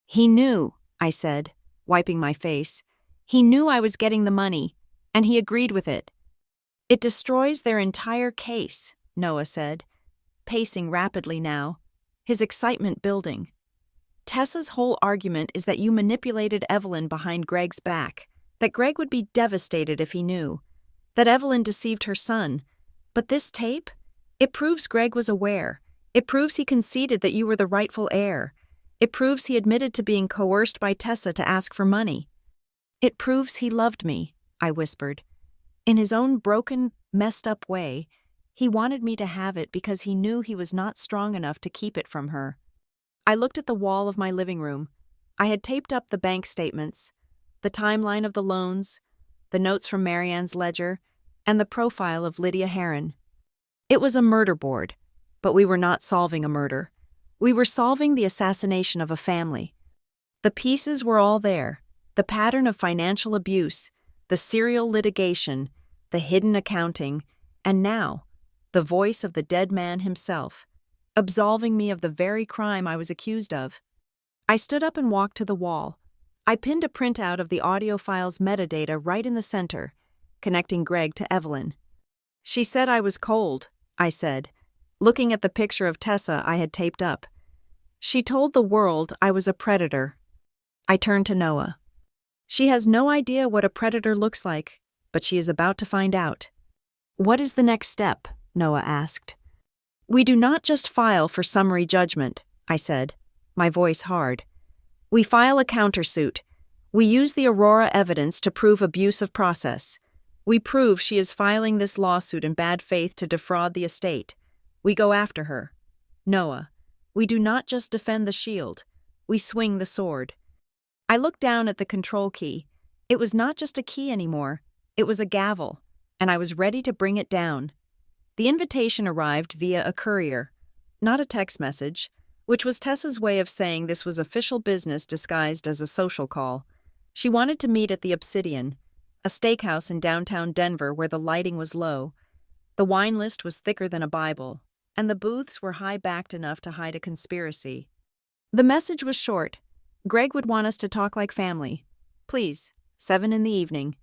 "He knew," I said, wiping my face. "He knew I was getting the money, and he agreed with it." "It destroys their entire case," Noah said, pacing rapidly now, his excitement building. "Tessa's whole argument is that you manipulated Evelyn behind Greg's back, that Greg would be devastated if he knew, that Evelyn deceived her son. But this tape? It proves Greg was aware. It proves he conceded that you were the rightful heir. It proves he admitted to being coerced by Tessa to ask for money. It proves he loved me," I whispered. In his own broken, messed-up way, he wanted me to have it because he knew he was not strong enough to keep it from her. I looked at the wall of my living room. I had taped up the bank statements, the timeline of the loans, the notes from Marianne's ledger, and the profile of Lydia Heron. It was a murder board, but we were not solving a murder. We were solving the assassination of a family. The pieces were all there. The pattern of financial abuse, the serial litigation, the hidden accounting, and now, the voice of the dead man himself, absolving me of the very crime I was accused of. I stood up and walked to the wall. I pinned a printout of the audio file's metadata right in the center, connecting Greg to Evelyn. She said I was cold, I said, looking at the picture of Tessa I had taped up. She told the world I was a predator. I turned to Noah. She has no idea what a predator looks like, but she is about to find out. What is the next step? Noah asked. We do not just file for summary judgment, I said, my voice hard. We file a countersuit. We use the Aurora evidence to prove abuse of process. We prove she is filing this lawsuit in bad faith to defraud the estate. We go after her. Noah, we do not just defend the shield. We swing the sword. I looked down at the control key. It was not just a key anymore. It was a gavel, and I was ready to bring it down. The invitation arrived via a courier, not a text message, which was Tessa's way of saying this was official business disguised as a social call. She wanted to meet at the Obsidian, a steakhouse in downtown Denver where the lighting was low. The wine list was thicker than a Bible, and the booths were high-backed enough to hide a conspiracy. The message was short. Greg would want us to talk like family. Please, 7 in the evening.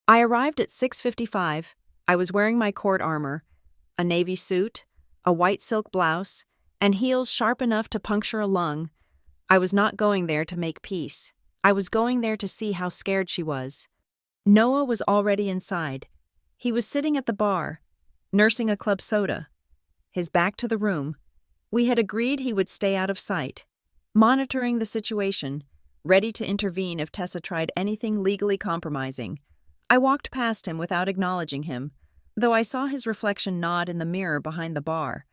I arrived at 6:55. I was wearing my court armor, a navy suit, a white silk blouse, and heels sharp enough to puncture a lung. I was not going there to make peace. I was going there to see how scared she was. Noah was already inside. He was sitting at the bar, nursing a club soda, his back to the room. We had agreed he would stay out of sight, monitoring the situation, ready to intervene if Tessa tried anything legally compromising. I walked past him without acknowledging him, though I saw his reflection nod in the mirror behind the bar.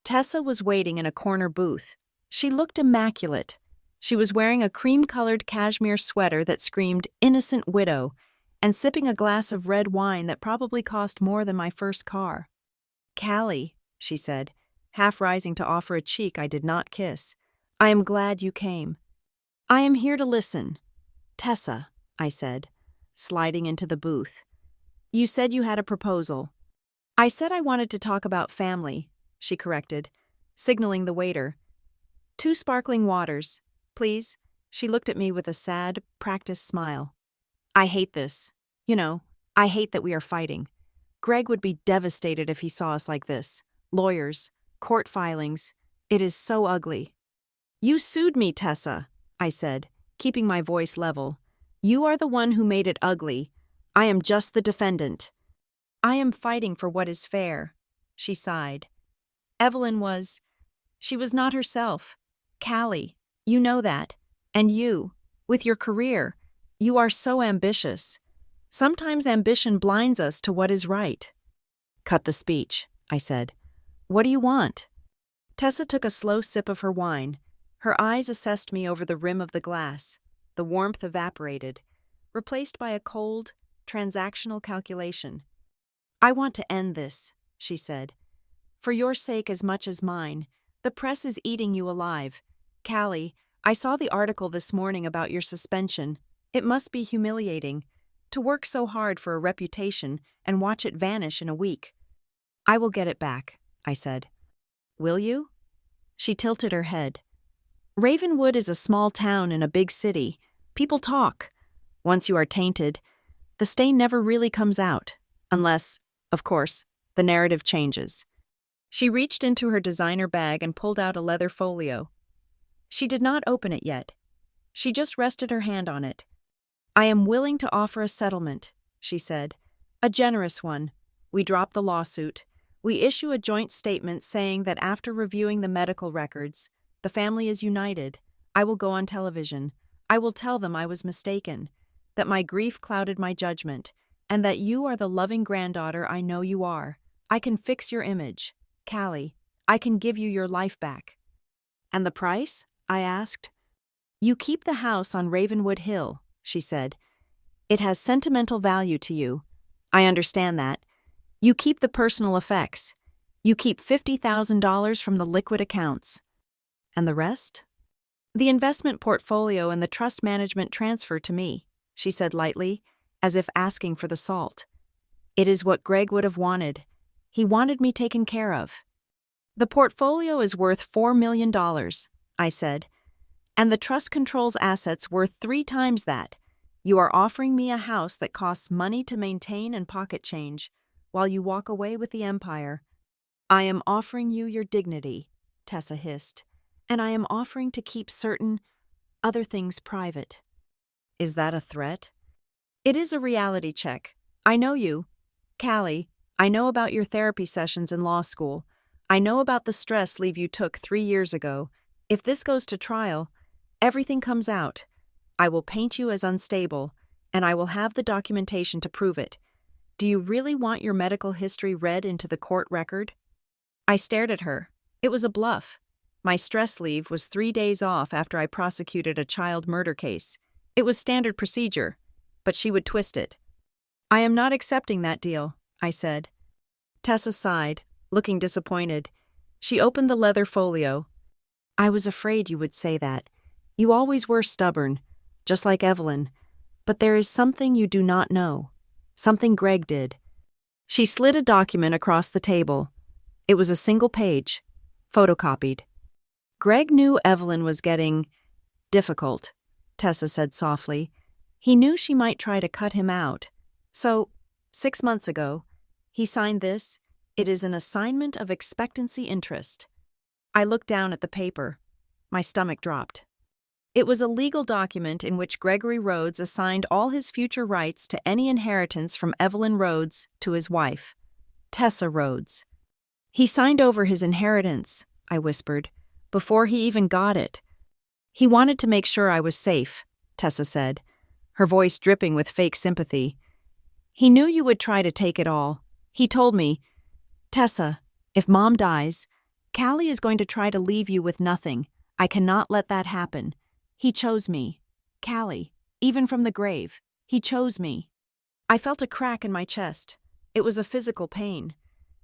Tessa was waiting in a corner booth. She looked immaculate. She was wearing a cream-colored cashmere sweater that screamed "Innocent Widow" and sipping a glass of red wine that probably cost more than my first car. "Callie," she said, half rising to offer a cheek I did not kiss. "I am glad you came." "I am here to listen." "Tessa," I said, sliding into the booth. "You said you had a proposal." "I said I wanted to talk about family," she corrected, signaling the waiter. "2 sparkling waters, please." She looked at me with a sad, practiced smile. "I hate this. I hate that we are fighting. Greg would be devastated if he saw us like this. Lawyers, court filings. It is so ugly." "You sued me, Tessa," I said, keeping my voice level. "You are the one who made it ugly. I am just the defendant." "I am fighting for what is fair," she sighed. She was not herself. Callie, you know that. And you, with your career, you are so ambitious. Sometimes ambition blinds us to what is right." "Cut the speech," I said. "What do you want?" Tessa took a slow sip of her wine. Her eyes assessed me over the rim of the glass. The warmth evaporated, replaced by a cold, transactional calculation. "I want to end this," she said. "For your sake as much as mine. The press is eating you alive. Callie, I saw the article this morning about your suspension. It must be humiliating to work so hard for a reputation and watch it vanish in a week." "I will get it back," I said. "Will you?" She tilted her head. "Ravenwood is a small town in a big city. People talk. Once you are tainted, the stain never really comes out, unless, of course, the narrative changes." She reached into her designer bag and pulled out a leather folio. She did not open it yet. She just rested her hand on it. "I am willing to offer a settlement," she said. "A generous one. We drop the lawsuit. We issue a joint statement saying that after reviewing the medical records, the family is united. I will go on television. I will tell them I was mistaken, that my grief clouded my judgment, and that you are the loving granddaughter I know you are. I can fix your image. Callie, I can give you your life back." "And the price?" I asked. "You keep the house on Ravenwood Hill," she said. "It has sentimental value to you. I understand that. You keep the personal effects. You keep $50,000 from the liquid accounts." "And the rest?" "The investment portfolio and the trust management transfer to me," she said lightly, as if asking for the salt. "It is what Greg would have wanted. He wanted me taken care of." "The portfolio is worth $4 million, I said. And the trust controls assets worth 3 times that. You are offering me a house that costs money to maintain and pocket change, while you walk away with the empire. I am offering you your dignity, Tessa hissed, and I am offering to keep certain other things private. Is that a threat? It is a reality check. I know you. Callie, I know about your therapy sessions in law school. I know about the stress leave you took 3 years ago. If this goes to trial, everything comes out. I will paint you as unstable, and I will have the documentation to prove it. Do you really want your medical history read into the court record? I stared at her. It was a bluff. My stress leave was 3 days off after I prosecuted a child murder case. It was standard procedure, but she would twist it. I am not accepting that deal, I said. Tessa sighed, looking disappointed. She opened the leather folio. I was afraid you would say that. You always were stubborn, just like Evelyn. But there is something you do not know. Something Greg did. She slid a document across the table. It was a single page, photocopied. Greg knew Evelyn was getting difficult, Tessa said softly. He knew she might try to cut him out. So, 6 months ago, he signed this. It is an assignment of expectancy interest. I looked down at the paper. My stomach dropped. It was a legal document in which Gregory Rhodes assigned all his future rights to any inheritance from Evelyn Rhodes to his wife, Tessa Rhodes. He signed over his inheritance, I whispered, before he even got it. He wanted to make sure I was safe, Tessa said, her voice dripping with fake sympathy. He knew you would try to take it all. He told me, Tessa, if Mom dies, Callie is going to try to leave you with nothing. I cannot let that happen. He chose me. Callie, even from the grave. He chose me. I felt a crack in my chest. It was a physical pain.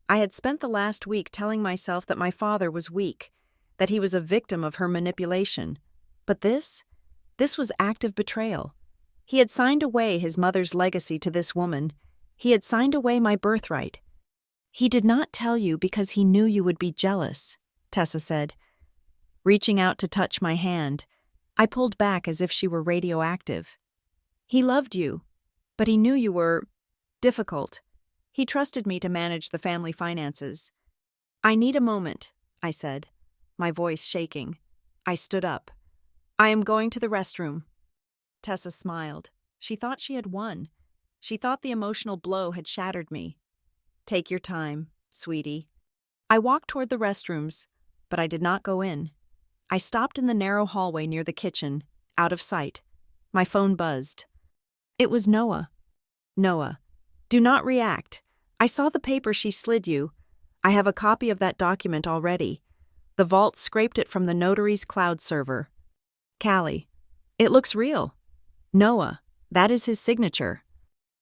I had spent the last week telling myself that my father was weak, that he was a victim of her manipulation. But this was active betrayal. He had signed away his mother's legacy to this woman. He had signed away my birthright. He did not tell you because he knew you would be jealous, Tessa said. Reaching out to touch my hand, I pulled back as if she were radioactive. He loved you, but he knew you were difficult. He trusted me to manage the family finances. I need a moment, I said, my voice shaking. I stood up. I am going to the restroom. Tessa smiled. She thought she had won. She thought the emotional blow had shattered me. Take your time, sweetie. I walked toward the restrooms, but I did not go in. I stopped in the narrow hallway near the kitchen, out of sight. My phone buzzed. It was Noah. Noah, do not react. I saw the paper she slid you. I have a copy of that document already. The vault scraped it from the notary's cloud server. Callie, it looks real. Noah, that is his signature.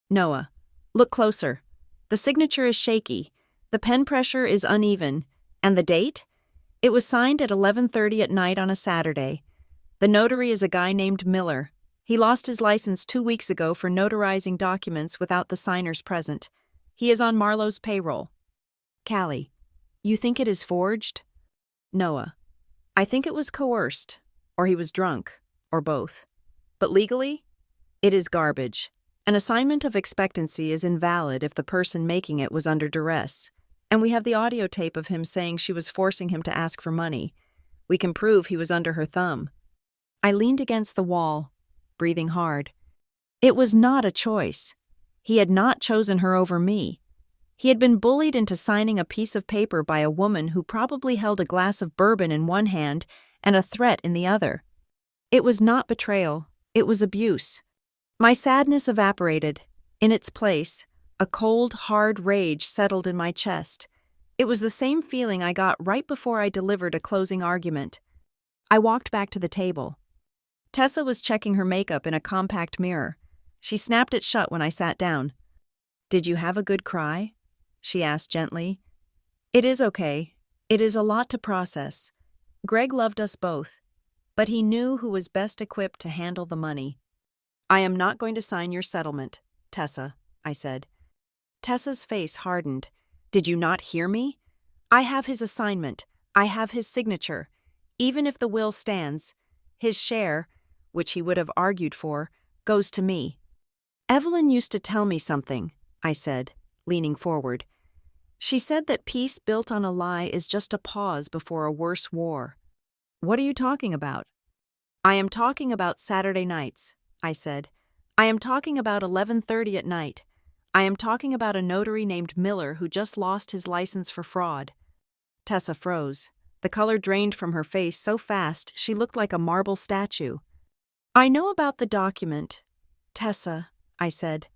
Noah, look closer. The signature is shaky. The pen pressure is uneven. And the date? It was signed at 11:30 at night on a Saturday. The notary is a guy named Miller. He lost his license 2 weeks ago for notarizing documents without the signers present. He is on Marlowe's payroll. Callie, you think it is forged? Noah, I think it was coerced, or he was drunk, or both. But legally, it is garbage. An assignment of expectancy is invalid if the person making it was under duress. And we have the audio tape of him saying she was forcing him to ask for money. We can prove he was under her thumb. I leaned against the wall, breathing hard. It was not a choice. He had not chosen her over me. He had been bullied into signing a piece of paper by a woman who probably held a glass of bourbon in one hand and a threat in the other. It was not betrayal. It was abuse. My sadness evaporated. In its place, a cold, hard rage settled in my chest. It was the same feeling I got right before I delivered a closing argument. I walked back to the table. Tessa was checking her makeup in a compact mirror. She snapped it shut when I sat down. Did you have a good cry? She asked gently. It is okay. It is a lot to process. Greg loved us both, but he knew who was best equipped to handle the money. I am not going to sign your settlement, Tessa, I said. Tessa's face hardened. Did you not hear me? I have his assignment. I have his signature. Even if the will stands, His share, which he would have argued for, goes to me. Evelyn used to tell me something, I said, leaning forward. She said that peace built on a lie is just a pause before a worse war. What are you talking about? I am talking about Saturday nights, I said. I am talking about 11:30 at night. I am talking about a notary named Miller who just lost his license for fraud. Tessa froze. The color drained from her face so fast she looked like a marble statue. I know about the document, Tessa, I said,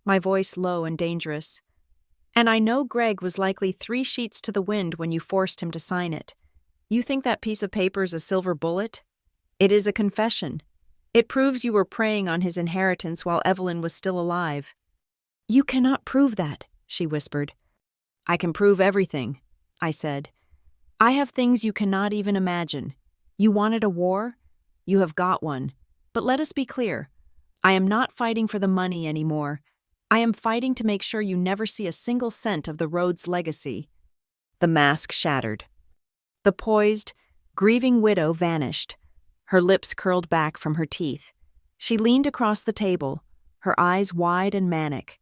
my voice low and dangerous. And I know Greg was likely 3 sheets to the wind when you forced him to sign it. You think that piece of paper is a silver bullet? It is a confession. It proves you were preying on his inheritance while Evelyn was still alive. You cannot prove that, she whispered. I can prove everything, I said. I have things you cannot even imagine. You wanted a war? You have got one. But let us be clear. I am not fighting for the money anymore. I am fighting to make sure you never see a single cent of the Rhodes legacy. The mask shattered. The poised, grieving widow vanished. Her lips curled back from her teeth. She leaned across the table, her eyes wide and manic.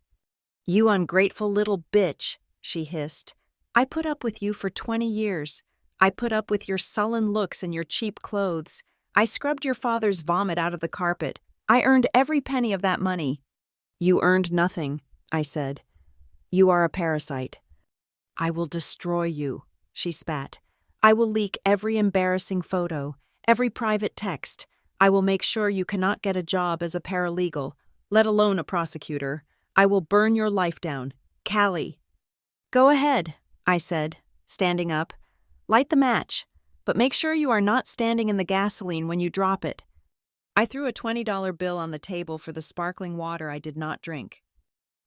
You ungrateful little bitch, she hissed. I put up with you for 20 years. I put up with your sullen looks and your cheap clothes. I scrubbed your father's vomit out of the carpet. I earned every penny of that money. You earned nothing, I said. You are a parasite. I will destroy you, she spat. I will leak every embarrassing photo, every private text. I will make sure you cannot get a job as a paralegal, let alone a prosecutor. I will burn your life down. Callie. Go ahead, I said, standing up. Light the match, but make sure you are not standing in the gasoline when you drop it. I threw a $20 bill on the table for the sparkling water I did not drink.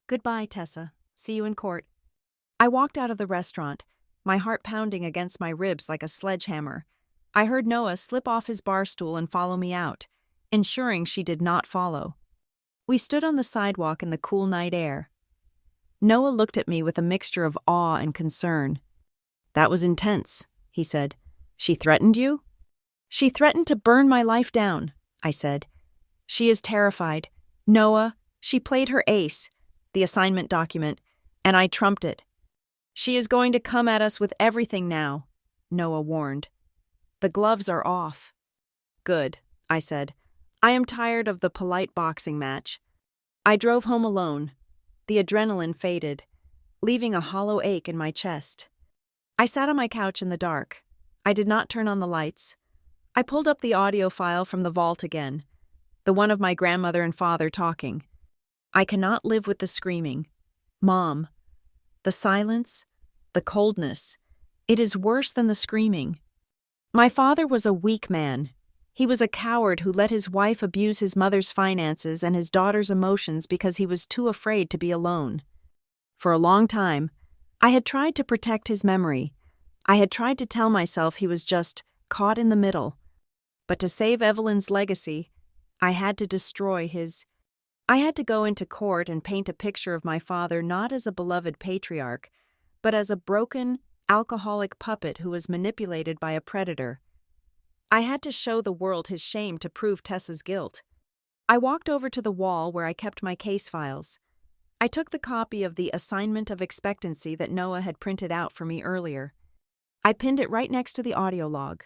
Goodbye, Tessa. See you in court. I walked out of the restaurant, my heart pounding against my ribs like a sledgehammer. I heard Noah slip off his bar stool and follow me out, ensuring she did not follow. We stood on the sidewalk in the cool night air. Noah looked at me with a mixture of awe and concern. That was intense, he said. She threatened you? She threatened to burn my life down, I said. She is terrified. Noah, she played her ace, the assignment document, and I trumped it. She is going to come at us with everything now, Noah warned. The gloves are off. Good, I said. I am tired of the polite boxing match. I drove home alone. The adrenaline faded, leaving a hollow ache in my chest. I sat on my couch in the dark. I did not turn on the lights. I pulled up the audio file from the vault again, the one of my grandmother and father talking. I cannot live with the screaming. Mom. The silence, the coldness. It is worse than the screaming. My father was a weak man. He was a coward who let his wife abuse his mother's finances and his daughter's emotions because he was too afraid to be alone. For a long time, I had tried to protect his memory. I had tried to tell myself he was just caught in the middle. But to save Evelyn's legacy, I had to destroy his. I had to go into court and paint a picture of my father not as a beloved patriarch, but as a broken, alcoholic puppet who was manipulated by a predator. I had to show the world his shame to prove Tessa's guilt. I walked over to the wall where I kept my case files. I took the copy of the assignment of expectancy that Noah had printed out for me earlier. I pinned it right next to the audio log.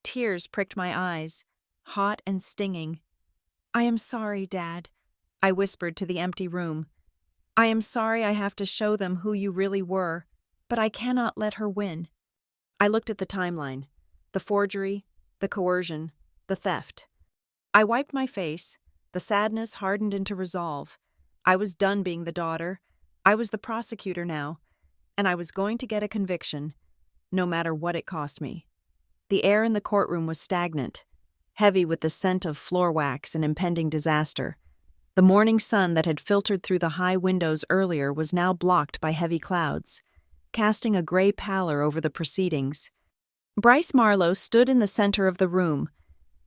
Tears pricked my eyes, hot and stinging. I am sorry, Dad, I whispered to the empty room. I am sorry I have to show them who you really were, but I cannot let her win. I looked at the timeline, the forgery, the coercion, the theft. I wiped my face, the sadness hardened into resolve. I was done being the daughter. I was the prosecutor now, and I was going to get a conviction, no matter what it cost me. The air in the courtroom was stagnant, heavy with the scent of floor wax and impending disaster. The morning sun that had filtered through the high windows earlier was now blocked by heavy clouds, casting a gray pallor over the proceedings. Bryce Marlowe stood in the center of the room,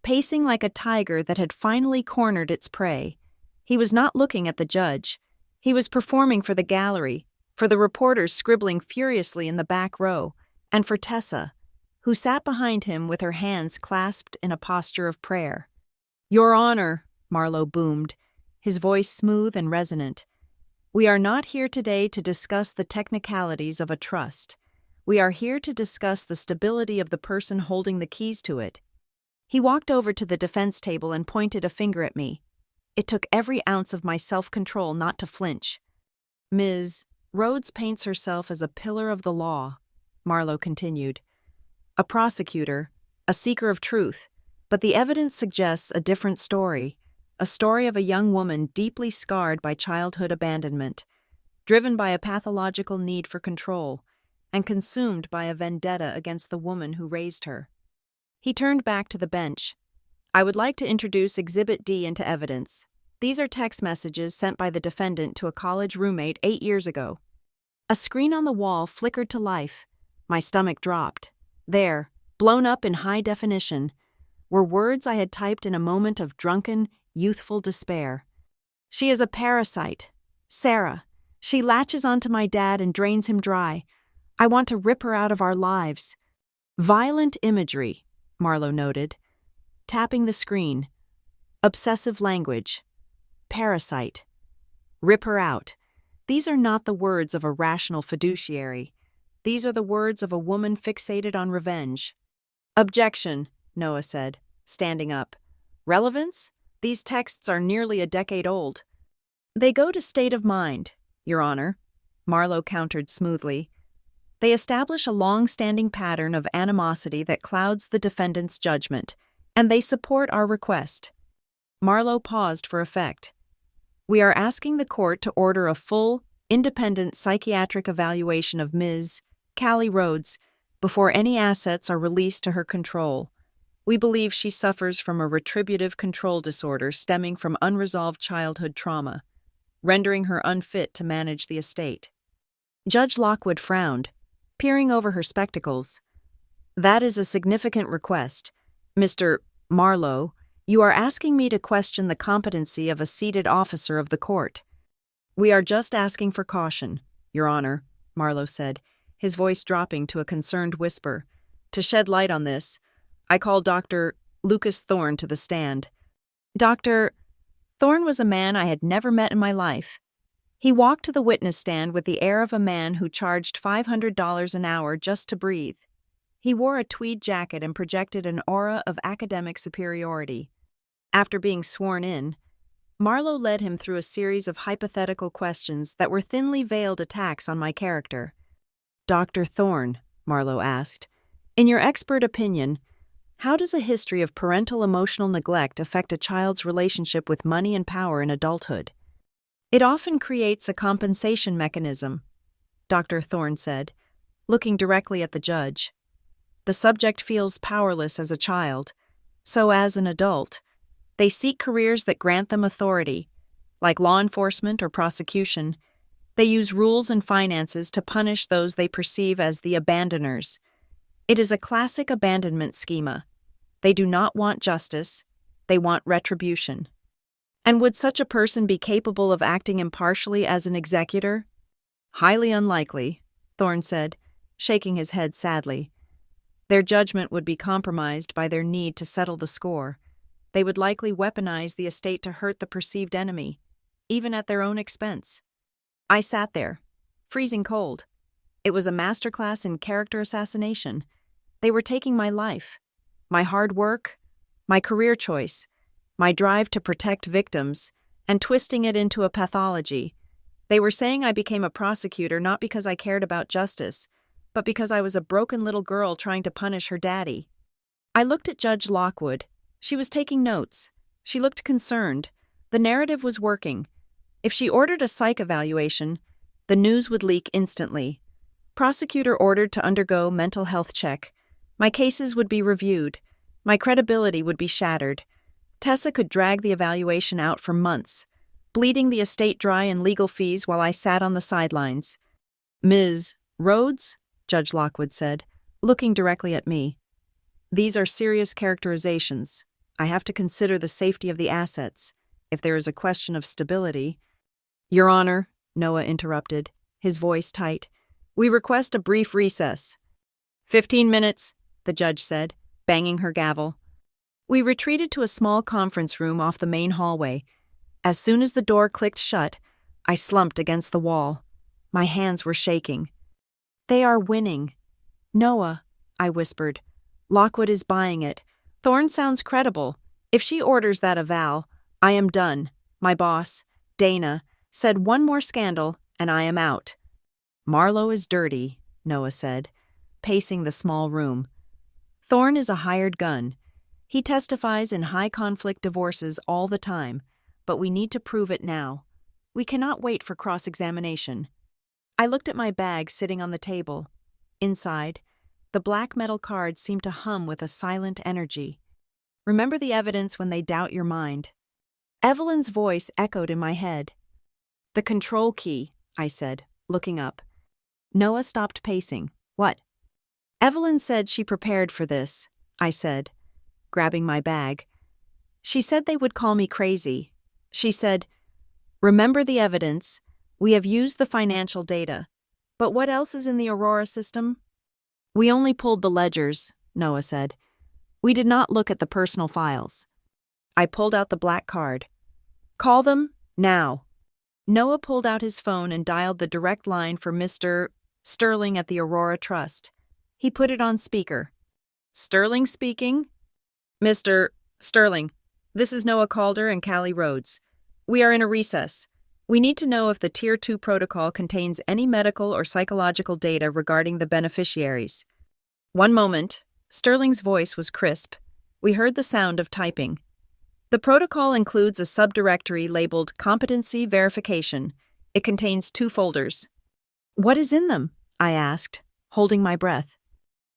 pacing like a tiger that had finally cornered its prey. He was not looking at the judge. He was performing for the gallery, for the reporters scribbling furiously in the back row, and for Tessa, who sat behind him with her hands clasped in a posture of prayer. "Your Honor," Marlowe boomed, his voice smooth and resonant, "we are not here today to discuss the technicalities of a trust. We are here to discuss the stability of the person holding the keys to it." He walked over to the defense table and pointed a finger at me. It took every ounce of my self-control not to flinch. "Ms. Rhodes paints herself as a pillar of the law," Marlowe continued. "A prosecutor, a seeker of truth, but the evidence suggests a different story, a story of a young woman deeply scarred by childhood abandonment, driven by a pathological need for control, and consumed by a vendetta against the woman who raised her." He turned back to the bench. "I would like to introduce Exhibit D into evidence. These are text messages sent by the defendant to a college roommate 8 years ago." A screen on the wall flickered to life. My stomach dropped. There, blown up in high definition, were words I had typed in a moment of drunken, youthful despair. "She is a parasite. Sarah. She latches onto my dad and drains him dry. I want to rip her out of our lives." "Violent imagery," Marlowe noted, tapping the screen. "Obsessive language. Parasite. Rip her out. These are not the words of a rational fiduciary. These are the words of a woman fixated on revenge." "Objection," Noah said, standing up. "Relevance? These texts are nearly a decade old." "They go to state of mind, Your Honor," Marlowe countered smoothly. "They establish a long-standing pattern of animosity that clouds the defendant's judgment, and they support our request." Marlowe paused for effect. "We are asking the court to order a full, independent psychiatric evaluation of Ms. Callie Rhodes before any assets are released to her control. We believe she suffers from a retributive control disorder stemming from unresolved childhood trauma, rendering her unfit to manage the estate." Judge Lockwood frowned, peering over her spectacles. "That is a significant request. Mr. Marlowe, you are asking me to question the competency of a seated officer of the court." "We are just asking for caution, Your Honor," Marlowe said, his voice dropping to a concerned whisper. "To shed light on this, I call Dr. Lucas Thorne to the stand." Dr. Thorne was a man I had never met in my life. He walked to the witness stand with the air of a man who charged $500 an hour just to breathe. He wore a tweed jacket and projected an aura of academic superiority. After being sworn in, Marlowe led him through a series of hypothetical questions that were thinly veiled attacks on my character. "Dr. Thorne," Marlowe asked, "in your expert opinion, how does a history of parental emotional neglect affect a child's relationship with money and power in adulthood?" "It often creates a compensation mechanism," Dr. Thorne said, looking directly at the judge. "The subject feels powerless as a child, so as an adult, they seek careers that grant them authority, like law enforcement or prosecution. They use rules and finances to punish those they perceive as the abandoners. It is a classic abandonment schema. They do not want justice, they want retribution." "And would such a person be capable of acting impartially as an executor?" "Highly unlikely," Thorne said, shaking his head sadly. "Their judgment would be compromised by their need to settle the score. They would likely weaponize the estate to hurt the perceived enemy, even at their own expense." I sat there, freezing cold. It was a masterclass in character assassination. They were taking my life, my hard work, my career choice, my drive to protect victims, and twisting it into a pathology. They were saying I became a prosecutor not because I cared about justice, but because I was a broken little girl trying to punish her daddy. I looked at Judge Lockwood. She was taking notes. She looked concerned. The narrative was working. If she ordered a psych evaluation, the news would leak instantly. Prosecutor ordered to undergo mental health check. My cases would be reviewed. My credibility would be shattered. Tessa could drag the evaluation out for months, bleeding the estate dry in legal fees while I sat on the sidelines. "Ms. Rhodes," Judge Lockwood said, looking directly at me. "These are serious characterizations. I have to consider the safety of the assets. If there is a question of stability—" "Your Honor," Noah interrupted, his voice tight, "we request a brief recess." 15 minutes, the judge said, banging her gavel. We retreated to a small conference room off the main hallway. As soon as the door clicked shut, I slumped against the wall. My hands were shaking. They are winning. Noah, I whispered. Lockwood is buying it. Thorne sounds credible. If she orders that eval, I am done. My boss, Dana, said one more scandal and I am out. Marlowe is dirty, Noah said, pacing the small room. Thorne is a hired gun. He testifies in high-conflict divorces all the time, but we need to prove it now. We cannot wait for cross-examination. I looked at my bag sitting on the table. Inside, the black metal cards seemed to hum with a silent energy. Remember the evidence when they doubt your mind. Evelyn's voice echoed in my head. The control key, I said, looking up. Noah stopped pacing. What? Evelyn said she prepared for this, I said, grabbing my bag. She said they would call me crazy. She said, remember the evidence. We have used the financial data. But what else is in the Aurora system? We only pulled the ledgers, Noah said. We did not look at the personal files. I pulled out the black card. Call them now. Noah pulled out his phone and dialed the direct line for Mr. Sterling at the Aurora Trust. He put it on speaker. Sterling speaking? Mr. Sterling, this is Noah Calder and Callie Rhodes. We are in a recess. We need to know if the Tier 2 protocol contains any medical or psychological data regarding the beneficiaries. One moment. Sterling's voice was crisp. We heard the sound of typing. The protocol includes a subdirectory labeled Competency Verification. It contains 2 folders. What is in them? I asked, holding my breath.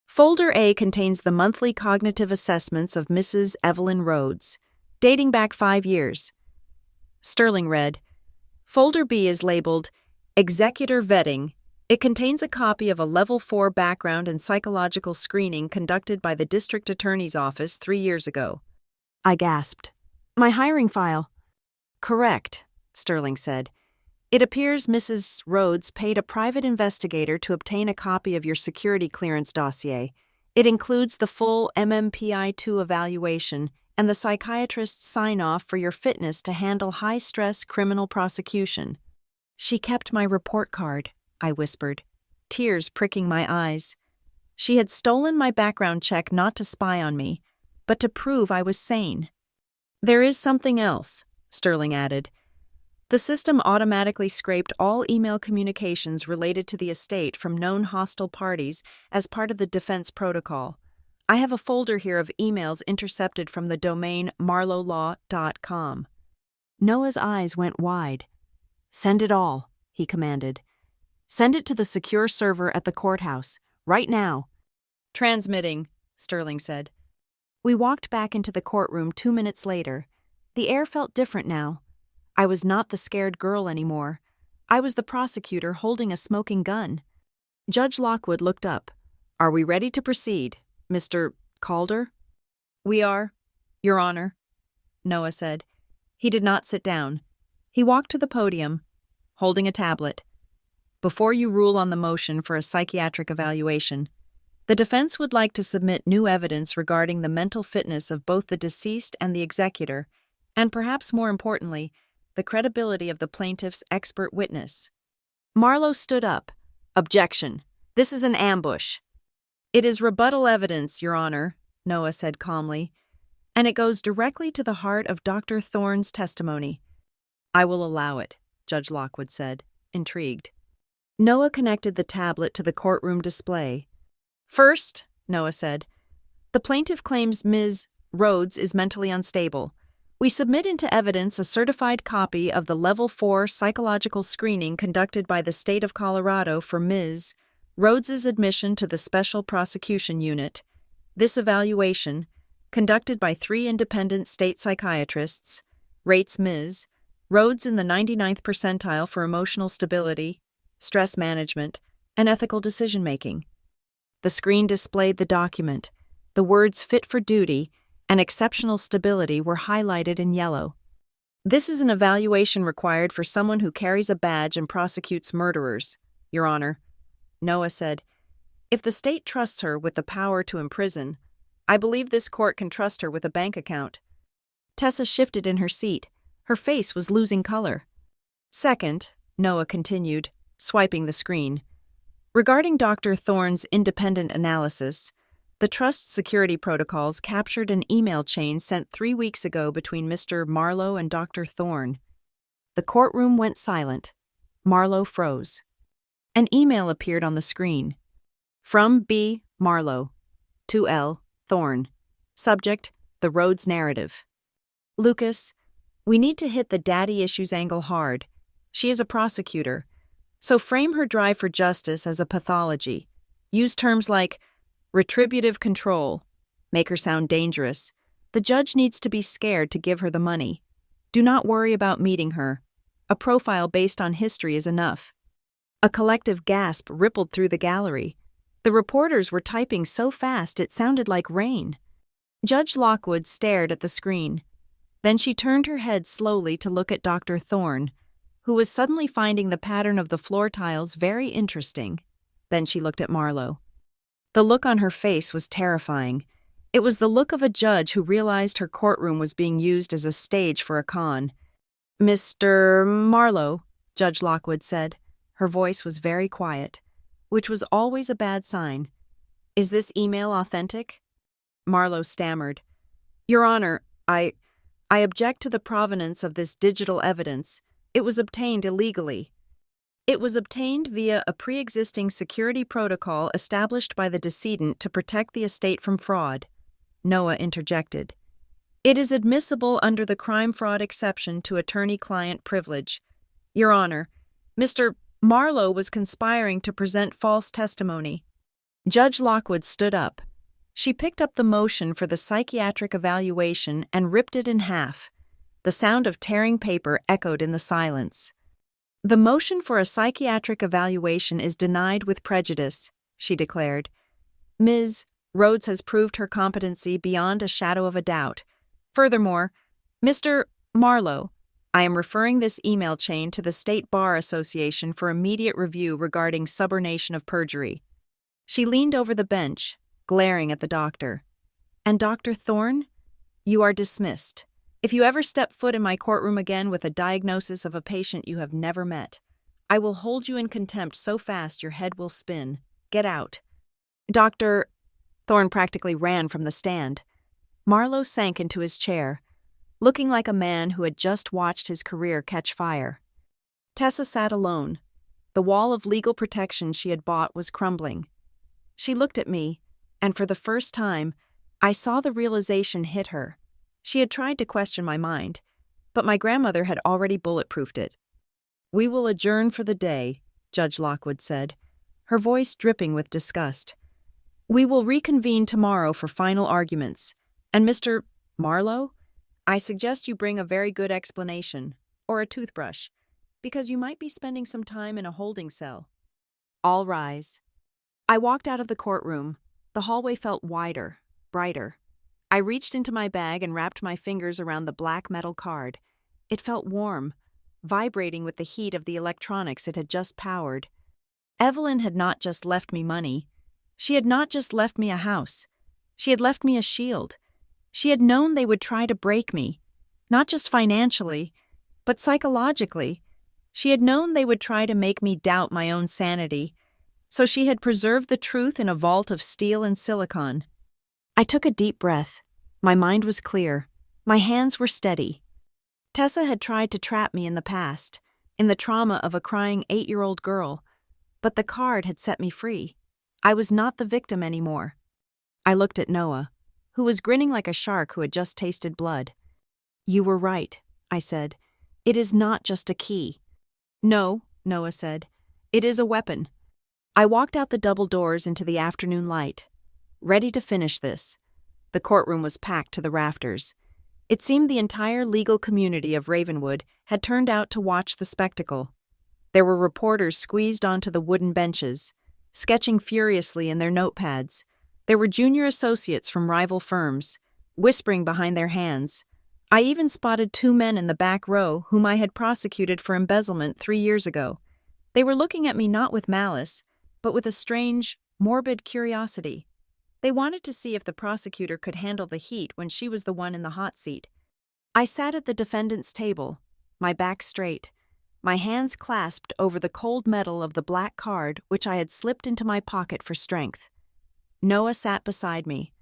Folder A contains the monthly cognitive assessments of Mrs. Evelyn Rhodes, dating back 5 years. Sterling read, Folder B is labeled Executor Vetting. It contains a copy of a Level 4 background and psychological screening conducted by the District Attorney's Office 3 years ago. I gasped. My hiring file. Correct, Sterling said. It appears Mrs. Rhodes paid a private investigator to obtain a copy of your security clearance dossier. It includes the full MMPI-2 evaluation and the psychiatrist's sign-off for your fitness to handle high-stress criminal prosecution. She kept my report card, I whispered, tears pricking my eyes. She had stolen my background check not to spy on me, but to prove I was sane. There is something else, Sterling added. The system automatically scraped all email communications related to the estate from known hostile parties as part of the defense protocol. I have a folder here of emails intercepted from the domain marlowlaw.com. Noah's eyes went wide. Send it all, he commanded. Send it to the secure server at the courthouse, right now. Transmitting, Sterling said. We walked back into the courtroom 2 minutes later. The air felt different now. I was not the scared girl anymore. I was the prosecutor holding a smoking gun. Judge Lockwood looked up. Are we ready to proceed, Mr. Calder? We are, Your Honor, Noah said. He did not sit down. He walked to the podium, holding a tablet. Before you rule on the motion for a psychiatric evaluation, the defense would like to submit new evidence regarding the mental fitness of both the deceased and the executor, and perhaps more importantly, the credibility of the plaintiff's expert witness. Marlowe stood up. Objection. This is an ambush. It is rebuttal evidence, Your Honor, Noah said calmly, and it goes directly to the heart of Dr. Thorne's testimony. I will allow it, Judge Lockwood said, intrigued. Noah connected the tablet to the courtroom display. First, Noah said, the plaintiff claims Ms. Rhodes is mentally unstable. We submit into evidence a certified copy of the Level 4 psychological screening conducted by the state of Colorado for Ms. Rhodes's admission to the Special Prosecution Unit. This evaluation, conducted by 3 independent state psychiatrists, rates Ms. Rhodes in the 99th percentile for emotional stability, stress management, and ethical decision-making. The screen displayed the document. The words fit for duty and exceptional stability were highlighted in yellow. This is an evaluation required for someone who carries a badge and prosecutes murderers, Your Honor, Noah said. If the state trusts her with the power to imprison, I believe this court can trust her with a bank account. Tessa shifted in her seat. Her face was losing color. Second, Noah continued, swiping the screen. Regarding Dr. Thorne's independent analysis, the trust security protocols captured an email chain sent 3 weeks ago between Mr. Marlowe and Dr. Thorne. The courtroom went silent. Marlowe froze. An email appeared on the screen. From B. Marlowe. To L. Thorne. Subject, The Rhodes Narrative. Lucas, we need to hit the daddy issues angle hard. She is a prosecutor. So frame her drive for justice as a pathology. Use terms like retributive control. Make her sound dangerous. The judge needs to be scared to give her the money. Do not worry about meeting her. A profile based on history is enough. A collective gasp rippled through the gallery. The reporters were typing so fast it sounded like rain. Judge Lockwood stared at the screen. Then she turned her head slowly to look at Dr. Thorne, who was suddenly finding the pattern of the floor tiles very interesting. Then she looked at Marlowe. The look on her face was terrifying. It was the look of a judge who realized her courtroom was being used as a stage for a con. Mr. Marlowe, Judge Lockwood said. Her voice was very quiet, which was always a bad sign. Is this email authentic? Marlowe stammered. Your Honor, I object to the provenance of this digital evidence. It was obtained illegally. It was obtained via a pre-existing security protocol established by the decedent to protect the estate from fraud. Noah interjected. It is admissible under the crime-fraud exception to attorney-client privilege. Your Honor, Mr. Marlowe was conspiring to present false testimony. Judge Lockwood stood up. She picked up the motion for the psychiatric evaluation and ripped it in half. The sound of tearing paper echoed in the silence. The motion for a psychiatric evaluation is denied with prejudice, she declared. Ms. Rhodes has proved her competency beyond a shadow of a doubt. Furthermore, Mr. Marlowe, I am referring this email chain to the State Bar Association for immediate review regarding subornation of perjury. She leaned over the bench, glaring at the doctor. And Dr. Thorne, you are dismissed. If you ever step foot in my courtroom again with a diagnosis of a patient you have never met, I will hold you in contempt so fast your head will spin. Get out. Dr. Thorne practically ran from the stand. Marlowe sank into his chair, looking like a man who had just watched his career catch fire. Tessa sat alone. The wall of legal protection she had bought was crumbling. She looked at me, and for the first time, I saw the realization hit her. She had tried to question my mind, but my grandmother had already bulletproofed it. We will adjourn for the day, Judge Lockwood said, her voice dripping with disgust. We will reconvene tomorrow for final arguments. And Mr. Marlowe, I suggest you bring a very good explanation, or a toothbrush, because you might be spending some time in a holding cell. All rise. I walked out of the courtroom. The hallway felt wider, brighter. I reached into my bag and wrapped my fingers around the black metal card. It felt warm, vibrating with the heat of the electronics it had just powered. Evelyn had not just left me money. She had not just left me a house. She had left me a shield. She had known they would try to break me, not just financially, but psychologically. She had known they would try to make me doubt my own sanity. So she had preserved the truth in a vault of steel and silicon. I took a deep breath. My mind was clear. My hands were steady. Tessa had tried to trap me in the past, in the trauma of a crying 8-year-old girl, but the card had set me free. I was not the victim anymore. I looked at Noah, who was grinning like a shark who had just tasted blood. You were right, I said. It is not just a key. No, Noah said. It is a weapon. I walked out the double doors into the afternoon light, ready to finish this. The courtroom was packed to the rafters. It seemed the entire legal community of Ravenwood had turned out to watch the spectacle. There were reporters squeezed onto the wooden benches, sketching furiously in their notepads. There were junior associates from rival firms, whispering behind their hands. I even spotted 2 men in the back row whom I had prosecuted for embezzlement 3 years ago. They were looking at me not with malice, but with a strange, morbid curiosity. They wanted to see if the prosecutor could handle the heat when she was the one in the hot seat. I sat at the defendant's table, my back straight, my hands clasped over the cold metal of the black card which I had slipped into my pocket for strength. Noah sat beside me,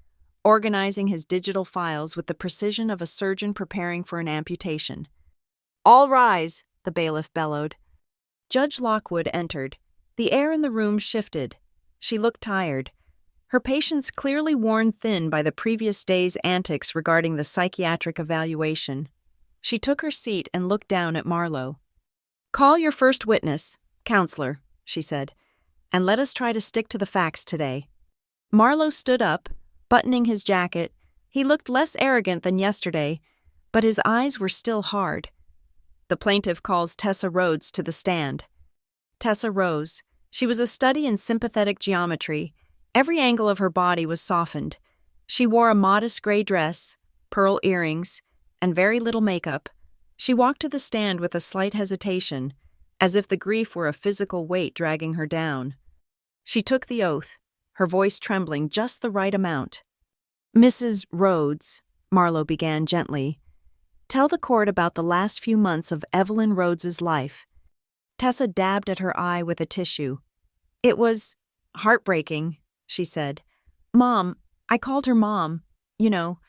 organizing his digital files with the precision of a surgeon preparing for an amputation. "All rise," the bailiff bellowed. Judge Lockwood entered. The air in the room shifted. She looked tired, her patience clearly worn thin by the previous day's antics regarding the psychiatric evaluation. She took her seat and looked down at Marlowe. "Call your first witness, counselor," she said, "and let us try to stick to the facts today." Marlowe stood up, buttoning his jacket. He looked less arrogant than yesterday, but his eyes were still hard. The plaintiff calls Tessa Rhodes to the stand. Tessa rose. She was a study in sympathetic geometry. Every angle of her body was softened. She wore a modest gray dress, pearl earrings, and very little makeup. She walked to the stand with a slight hesitation, as if the grief were a physical weight dragging her down. She took the oath, her voice trembling just the right amount. "Mrs. Rhodes," Marlowe began gently, "tell the court about the last few months of Evelyn Rhodes's life." Tessa dabbed at her eye with a tissue. "It was heartbreaking," she said. "Mom, I called her Mom. You know,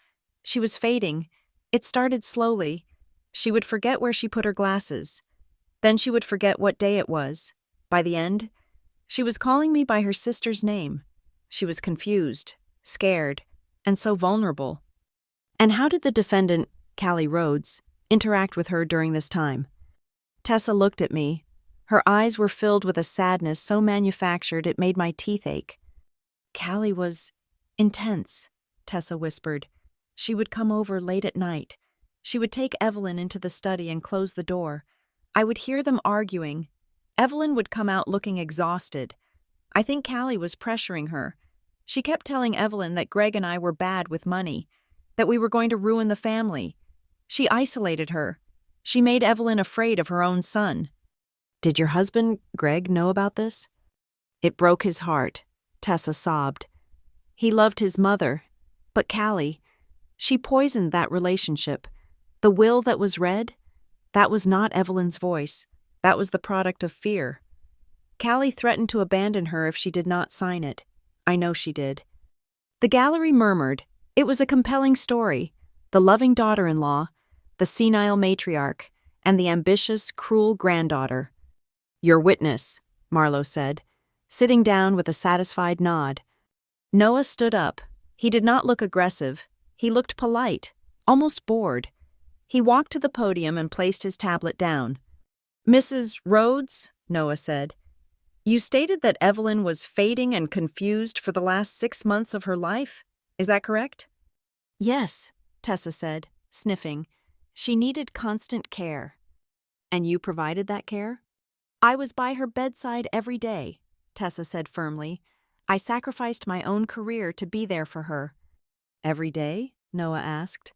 she was fading. It started slowly. She would forget where she put her glasses. Then she would forget what day it was. By the end, she was calling me by her sister's name. She was confused, scared, and so vulnerable." "And how did the defendant, Callie Rhodes, interact with her during this time?" Tessa looked at me. Her eyes were filled with a sadness so manufactured it made my teeth ache. "Callie was intense," Tessa whispered. "She would come over late at night. She would take Evelyn into the study and close the door. I would hear them arguing. Evelyn would come out looking exhausted. I think Callie was pressuring her. She kept telling Evelyn that Greg and I were bad with money, that we were going to ruin the family. She isolated her. She made Evelyn afraid of her own son." "Did your husband, Greg, know about this?" "It broke his heart," Tessa sobbed. "He loved his mother, but Callie, she poisoned that relationship. The will that was read, that was not Evelyn's voice. That was the product of fear. Callie threatened to abandon her if she did not sign it. I know she did." The gallery murmured. It was a compelling story. The loving daughter-in-law, the senile matriarch, and the ambitious, cruel granddaughter. "Your witness," Marlowe said, sitting down with a satisfied nod. Noah stood up. He did not look aggressive. He looked polite, almost bored. He walked to the podium and placed his tablet down. "Mrs. Rhodes," Noah said, "you stated that Evelyn was fading and confused for the last 6 months of her life. Is that correct?" "Yes," Tessa said, sniffing. "She needed constant care." "And you provided that care?" "I was by her bedside every day," Tessa said firmly. "I sacrificed my own career to be there for her." "Every day?" Noah asked.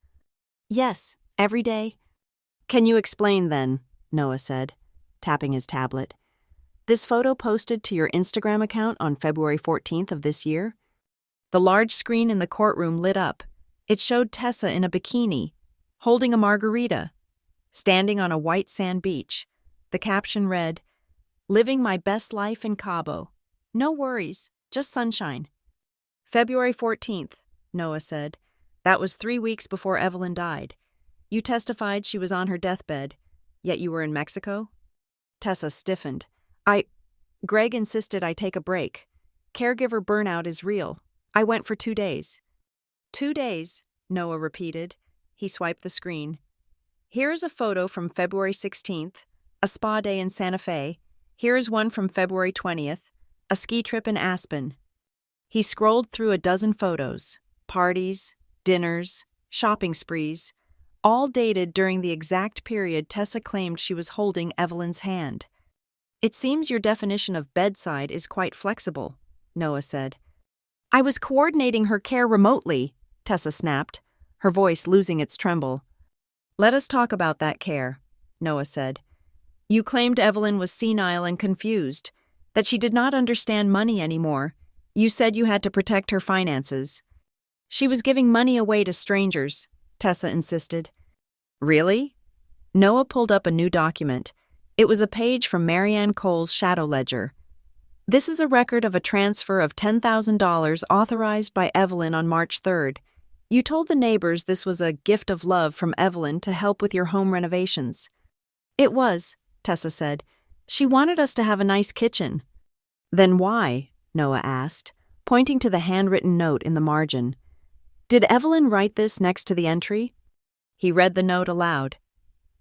"Yes, every day." "Can you explain then?" Noah said, tapping his tablet. "This photo posted to your Instagram account on February 14th of this year?" The large screen in the courtroom lit up. It showed Tessa in a bikini, holding a margarita, standing on a white sand beach. The caption read, "Living my best life in Cabo. No worries, just sunshine." "February 14th, Noah said. "That was 3 weeks before Evelyn died. You testified she was on her deathbed, yet you were in Mexico?" Tessa stiffened. Greg insisted I take a break. Caregiver burnout is real. I went for 2 days. 2 days, Noah repeated. He swiped the screen. "Here is a photo from February 16th, a spa day in Santa Fe. Here is one from February 20th, a ski trip in Aspen." He scrolled through a dozen photos, parties, dinners, shopping sprees, all dated during the exact period Tessa claimed she was holding Evelyn's hand. "It seems your definition of bedside is quite flexible," Noah said. "I was coordinating her care remotely," Tessa snapped, her voice losing its tremble. "Let us talk about that care," Noah said. "You claimed Evelyn was senile and confused, that she did not understand money anymore, You said you had to protect her finances. She was giving money away to strangers, Tessa insisted. Really? Noah pulled up a new document. It was a page from Marianne Cole's shadow ledger. This is a record of a transfer of $10,000 authorized by Evelyn on March 3rd. You told the neighbors this was a gift of love from Evelyn to help with your home renovations. It was, Tessa said. She wanted us to have a nice kitchen. Then why? Noah asked, pointing to the handwritten note in the margin. Did Evelyn write this next to the entry? He read the note aloud.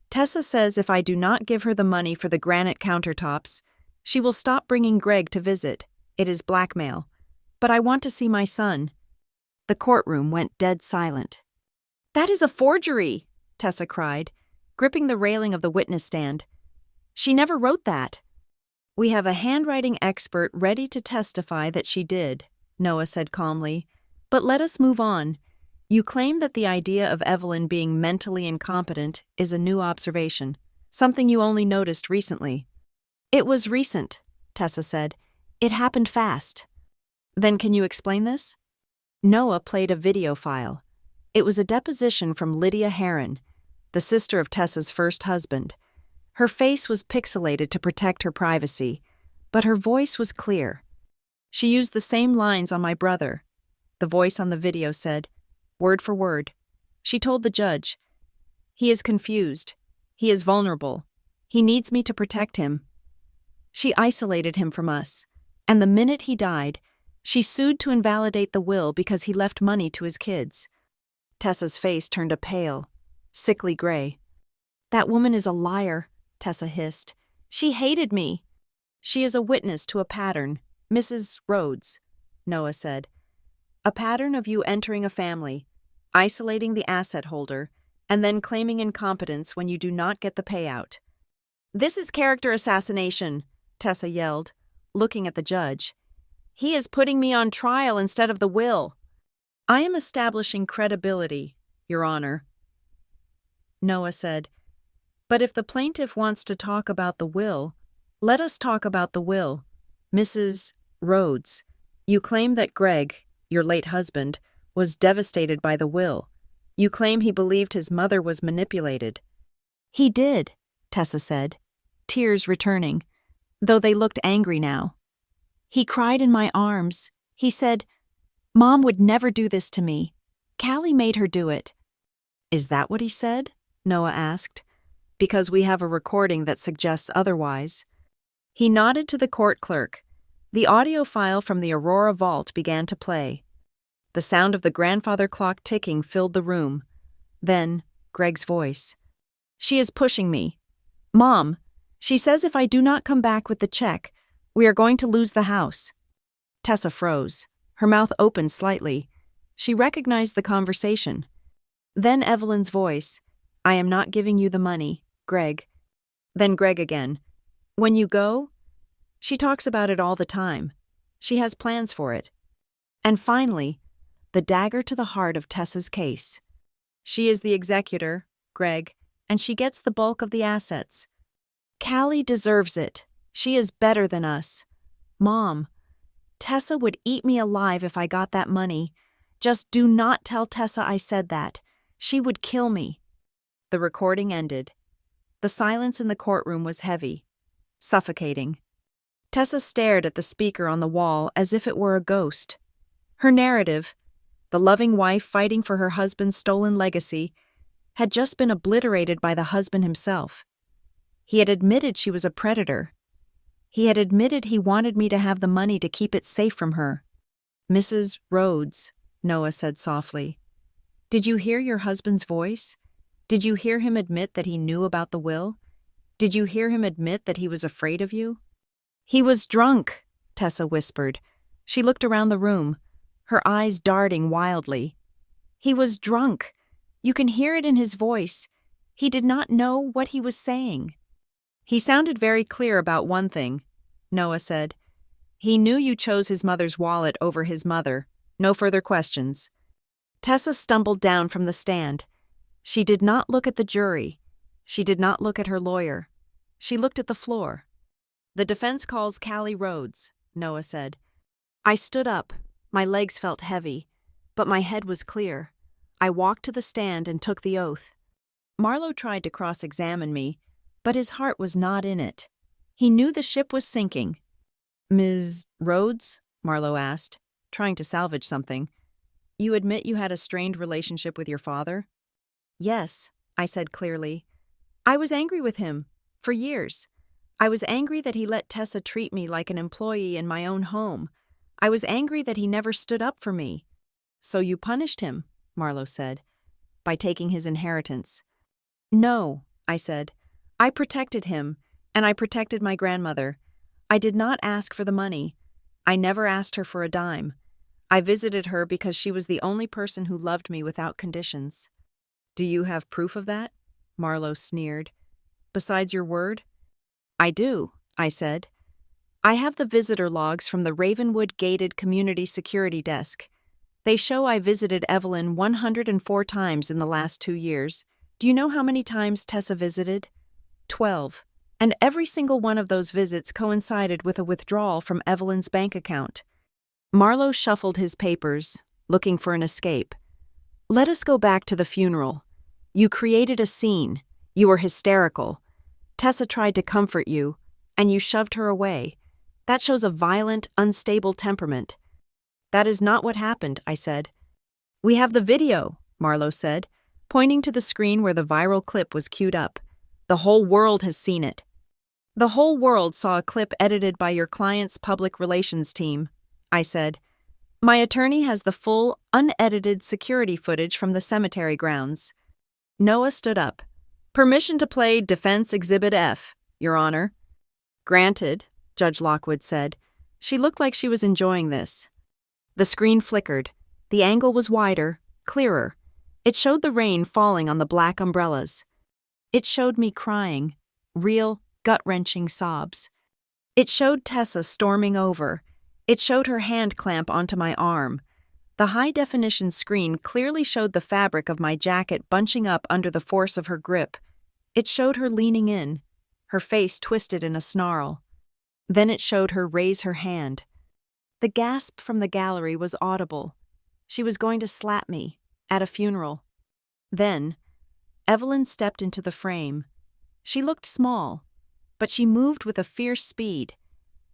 Tessa says if I do not give her the money for the granite countertops, she will stop bringing Greg to visit. It is blackmail. But I want to see my son. The courtroom went dead silent. That is a forgery, Tessa cried, gripping the railing of the witness stand. She never wrote that. We have a handwriting expert ready to testify that she did, Noah said calmly. But let us move on. You claim that the idea of Evelyn being mentally incompetent is a new observation, something you only noticed recently. It was recent, Tessa said. It happened fast. Then can you explain this? Noah played a video file. It was a deposition from Lydia Heron, the sister of Tessa's first husband. Her face was pixelated to protect her privacy, but her voice was clear. She used the same lines on my brother. The voice on the video said, word for word. She told the judge, he is confused. He is vulnerable. He needs me to protect him. She isolated him from us, and the minute he died, she sued to invalidate the will because he left money to his kids. Tessa's face turned a pale, sickly gray. That woman is a liar, Tessa hissed. She hated me. She is a witness to a pattern, Mrs. Rhodes, Noah said. A pattern of you entering a family, isolating the asset holder, and then claiming incompetence when you do not get the payout. This is character assassination, Tessa yelled, looking at the judge. He is putting me on trial instead of the will. I am establishing credibility, Your Honor, Noah said. But if the plaintiff wants to talk about the will, let us talk about the will. Mrs. Rhodes, you claim that Greg, your late husband, was devastated by the will. You claim he believed his mother was manipulated. He did, Tessa said, tears returning, though they looked angry now. He cried in my arms. He said, Mom would never do this to me. Callie made her do it. Is that what he said? Noah asked. Because we have a recording that suggests otherwise. He nodded to the court clerk. The audio file from the Aurora vault began to play. The sound of the grandfather clock ticking filled the room. Then, Greg's voice. She is pushing me. Mom, she says if I do not come back with the check, we are going to lose the house. Tessa froze. Her mouth opened slightly. She recognized the conversation. Then Evelyn's voice. I am not giving you the money, Greg. Then Greg again. When you go? She talks about it all the time. She has plans for it. And finally, the dagger to the heart of Tessa's case. She is the executor, Greg, and she gets the bulk of the assets. Callie deserves it. She is better than us. Mom, Tessa would eat me alive if I got that money. Just do not tell Tessa I said that. She would kill me. The recording ended. The silence in the courtroom was heavy, suffocating. Tessa stared at the speaker on the wall as if it were a ghost. Her narrative, the loving wife fighting for her husband's stolen legacy, had just been obliterated by the husband himself. He had admitted she was a predator. He had admitted he wanted me to have the money to keep it safe from her. Mrs. Rhodes, Noah said softly. Did you hear your husband's voice? Did you hear him admit that he knew about the will? Did you hear him admit that he was afraid of you? He was drunk, Tessa whispered. She looked around the room, her eyes darting wildly. He was drunk. You can hear it in his voice. He did not know what he was saying. He sounded very clear about one thing, Noah said. He knew you chose his mother's wallet over his mother. No further questions. Tessa stumbled down from the stand. She did not look at the jury. She did not look at her lawyer. She looked at the floor. The defense calls Callie Rhodes, Noah said. I stood up. My legs felt heavy, but my head was clear. I walked to the stand and took the oath. Marlowe tried to cross-examine me, but his heart was not in it. He knew the ship was sinking. "Ms. Rhodes?" Marlowe asked, trying to salvage something. "You admit you had a strained relationship with your father?" "Yes," I said clearly. "I was angry with him, for years. I was angry that he let Tessa treat me like an employee in my own home. I was angry that he never stood up for me." "So you punished him," Marlowe said, "by taking his inheritance." "No," I said. "I protected him, and I protected my grandmother. I did not ask for the money. I never asked her for a dime. I visited her because she was the only person who loved me without conditions." "Do you have proof of that?" Marlowe sneered. "Besides your word?" "I do," I said. "I have the visitor logs from the Ravenwood Gated Community Security Desk. They show I visited Evelyn 104 times in the last 2 years. Do you know how many times Tessa visited? 12. And every single one of those visits coincided with a withdrawal from Evelyn's bank account." Marlowe shuffled his papers, looking for an escape. "Let us go back to the funeral. You created a scene. You were hysterical. Tessa tried to comfort you, and you shoved her away. That shows a violent, unstable temperament." "That is not what happened," I said. "We have the video," Marlowe said, pointing to the screen where the viral clip was queued up. "The whole world has seen it." "The whole world saw a clip edited by your client's public relations team," I said. "My attorney has the full, unedited security footage from the cemetery grounds." Noah stood up. "Permission to play Defense Exhibit F, Your Honor." "Granted," Judge Lockwood said. She looked like she was enjoying this. The screen flickered. The angle was wider, clearer. It showed the rain falling on the black umbrellas. It showed me crying, real, gut-wrenching sobs. It showed Tessa storming over. It showed her hand clamp onto my arm. The high-definition screen clearly showed the fabric of my jacket bunching up under the force of her grip. It showed her leaning in, her face twisted in a snarl. Then it showed her raise her hand. The gasp from the gallery was audible. She was going to slap me, at a funeral. Then, Evelyn stepped into the frame. She looked small, but she moved with a fierce speed.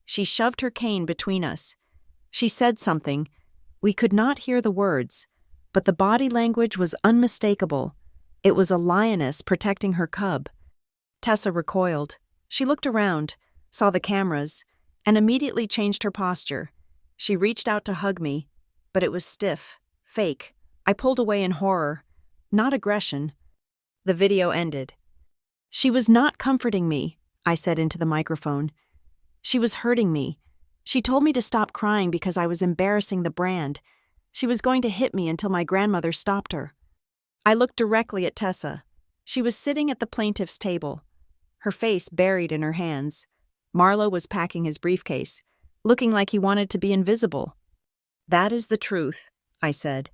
She shoved her cane between us. She said something. We could not hear the words, but the body language was unmistakable. It was a lioness protecting her cub. Tessa recoiled. She looked around, saw the cameras, and immediately changed her posture. She reached out to hug me, but it was stiff, fake. I pulled away in horror, not aggression. The video ended. "She was not comforting me," I said into the microphone. "She was hurting me. She told me to stop crying because I was embarrassing the brand. She was going to hit me until my grandmother stopped her." I looked directly at Tessa. She was sitting at the plaintiff's table, her face buried in her hands. Marlowe was packing his briefcase, looking like he wanted to be invisible. "That is the truth," I said.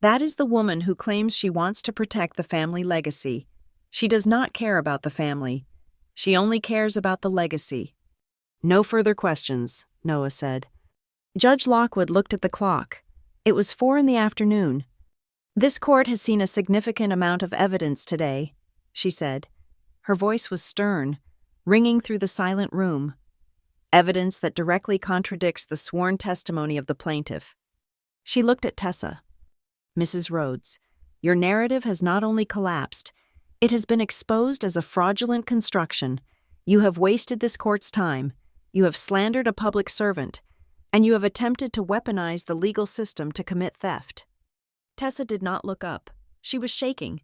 "That is the woman who claims she wants to protect the family legacy. She does not care about the family. She only cares about the legacy." "No further questions," Noah said. Judge Lockwood looked at the clock. It was 4 in the afternoon. "This court has seen a significant amount of evidence today," she said. Her voice was stern, ringing through the silent room. "Evidence that directly contradicts the sworn testimony of the plaintiff." She looked at Tessa. "Mrs. Rhodes, your narrative has not only collapsed, it has been exposed as a fraudulent construction. You have wasted this court's time, you have slandered a public servant, and you have attempted to weaponize the legal system to commit theft." Tessa did not look up. She was shaking.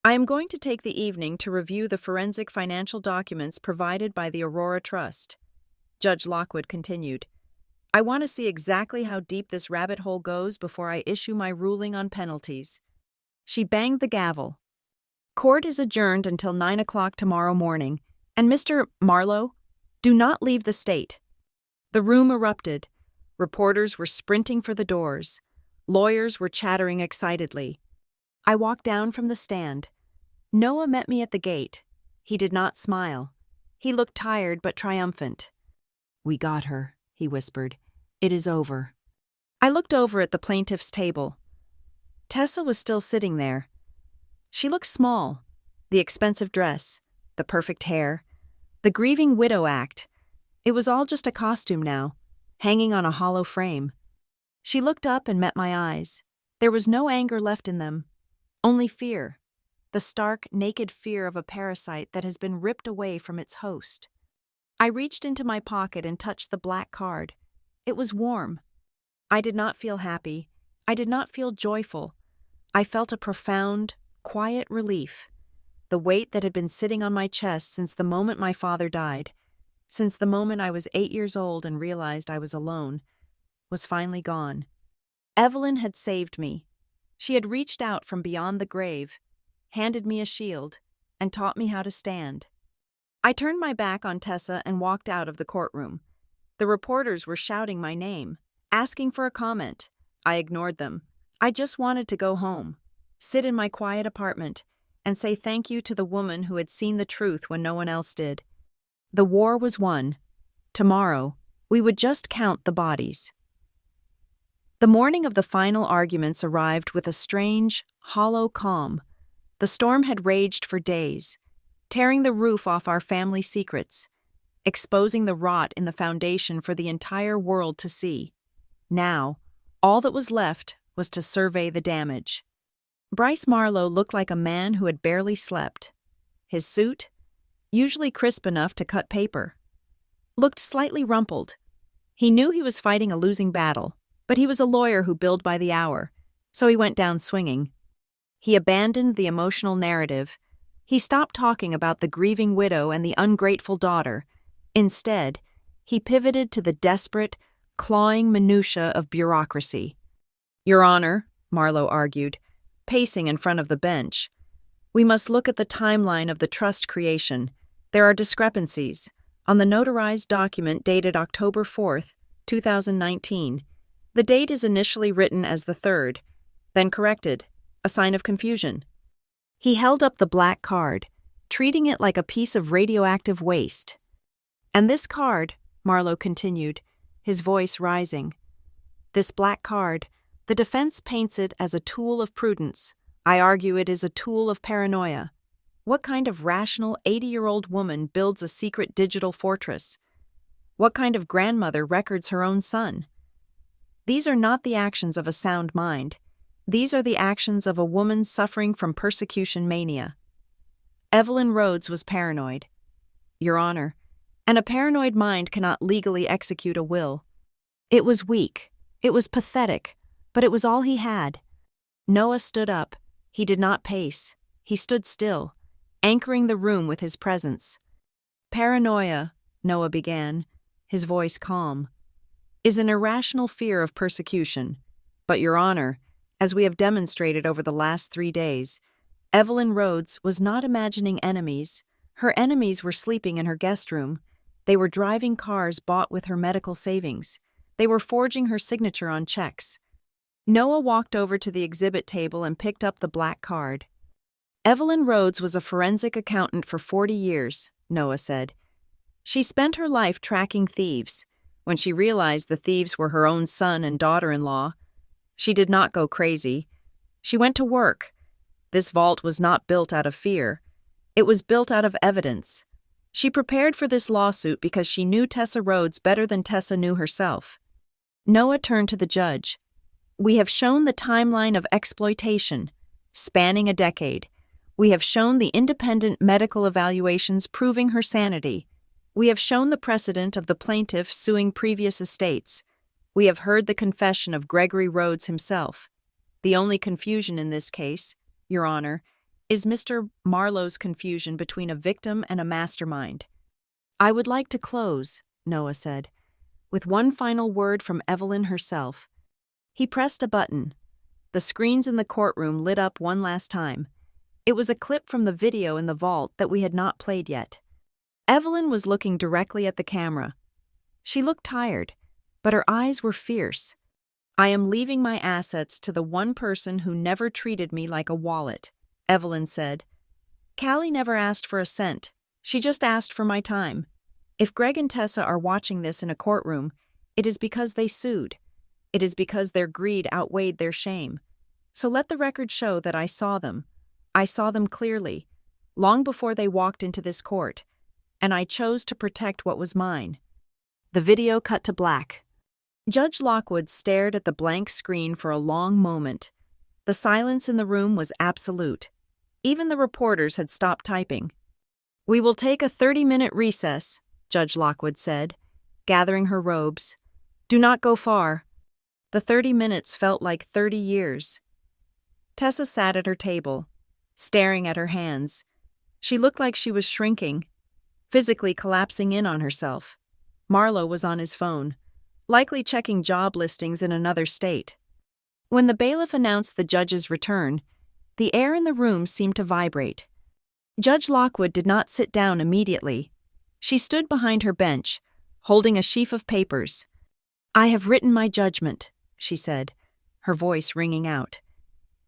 "I am going to take the evening to review the forensic financial documents provided by the Aurora Trust," Judge Lockwood continued. "I want to see exactly how deep this rabbit hole goes before I issue my ruling on penalties." She banged the gavel. "Court is adjourned until 9 o'clock tomorrow morning, and Mr. Marlowe, do not leave the state." The room erupted. Reporters were sprinting for the doors. Lawyers were chattering excitedly. I walked down from the stand. Noah met me at the gate. He did not smile. He looked tired but triumphant. "We got her," he whispered. It is over. I looked over at the plaintiff's table. Tessa was still sitting there. She looked small. The expensive dress, the perfect hair, the grieving widow act. It was all just a costume now, hanging on a hollow frame. She looked up and met my eyes. There was no anger left in them, only fear, the stark, naked fear of a parasite that has been ripped away from its host. I reached into my pocket and touched the black card. It was warm. I did not feel happy. I did not feel joyful. I felt a profound, quiet relief. The weight that had been sitting on my chest since the moment my father died, since the moment I was 8 years old and realized I was alone, was finally gone. Evelyn had saved me. She had reached out from beyond the grave, handed me a shield, and taught me how to stand. I turned my back on Tessa and walked out of the courtroom. The reporters were shouting my name, asking for a comment. I ignored them. I just wanted to go home, sit in my quiet apartment, and say thank you to the woman who had seen the truth when no one else did. The war was won. Tomorrow, we would just count the bodies. The morning of the final arguments arrived with a strange, hollow calm. The storm had raged for days, tearing the roof off our family secrets, exposing the rot in the foundation for the entire world to see. Now, all that was left was to survey the damage. Bryce Marlowe looked like a man who had barely slept. His suit, usually crisp enough to cut paper, looked slightly rumpled. He knew he was fighting a losing battle, but he was a lawyer who billed by the hour, so he went down swinging. He abandoned the emotional narrative. He stopped talking about the grieving widow and the ungrateful daughter. Instead, he pivoted to the desperate, clawing minutiae of bureaucracy. "Your Honor," Marlowe argued, pacing in front of the bench, "we must look at the timeline of the trust creation. There are discrepancies. On the notarized document dated October 4th, 2019, the date is initially written as the 3rd, then corrected, a sign of confusion." He held up the black card, treating it like a piece of radioactive waste. "And this card," Marlowe continued, his voice rising, "this black card, the defense paints it as a tool of prudence. I argue it is a tool of paranoia. What kind of rational 80-year-old woman builds a secret digital fortress? What kind of grandmother records her own son? These are not the actions of a sound mind. These are the actions of a woman suffering from persecution mania." Evelyn Rhodes was paranoid, Your Honor, and a paranoid mind cannot legally execute a will. It was weak, it was pathetic, but it was all he had. Noah stood up. He did not pace. He stood still, anchoring the room with his presence. "Paranoia," Noah began, his voice calm, "is an irrational fear of persecution. But, Your Honor, as we have demonstrated over the last 3 days, Evelyn Rhodes was not imagining enemies. Her enemies were sleeping in her guest room. They were driving cars bought with her medical savings. They were forging her signature on checks." Noah walked over to the exhibit table and picked up the black card. "Evelyn Rhodes was a forensic accountant for 40 years, Noah said. She spent her life tracking thieves. When she realized the thieves were her own son and daughter-in-law, she did not go crazy. She went to work. This vault was not built out of fear. It was built out of evidence. She prepared for this lawsuit because she knew Tessa Rhodes better than Tessa knew herself." Noah turned to the judge. "We have shown the timeline of exploitation, spanning a decade. We have shown the independent medical evaluations proving her sanity. We have shown the precedent of the plaintiff suing previous estates. We have heard the confession of Gregory Rhodes himself. The only confusion in this case, Your Honor, is Mr. Marlowe's confusion between a victim and a mastermind." "I would like to close," Noah said, "with one final word from Evelyn herself." He pressed a button. The screens in the courtroom lit up one last time. It was a clip from the video in the vault that we had not played yet. Evelyn was looking directly at the camera. She looked tired, but her eyes were fierce. "I am leaving my assets to the one person who never treated me like a wallet," Evelyn said. "Callie never asked for a cent. She just asked for my time. If Greg and Tessa are watching this in a courtroom, It is because they sued. It is because their greed outweighed their shame. So let the record show that I saw them. I saw them clearly, long before they walked into this court, and I chose to protect what was mine." The video cut to black. Judge Lockwood stared at the blank screen for a long moment. The silence in the room was absolute. Even the reporters had stopped typing. "We will take a 30-minute recess," Judge Lockwood said, gathering her robes. "Do not go far." The 30 minutes felt like 30 years. Tessa sat at her table, staring at her hands. She looked like she was shrinking, physically collapsing in on herself. Marlowe was on his phone, likely checking job listings in another state. When the bailiff announced the judge's return, the air in the room seemed to vibrate. Judge Lockwood did not sit down immediately. She stood behind her bench, holding a sheaf of papers. "I have written my judgment," she said, her voice ringing out.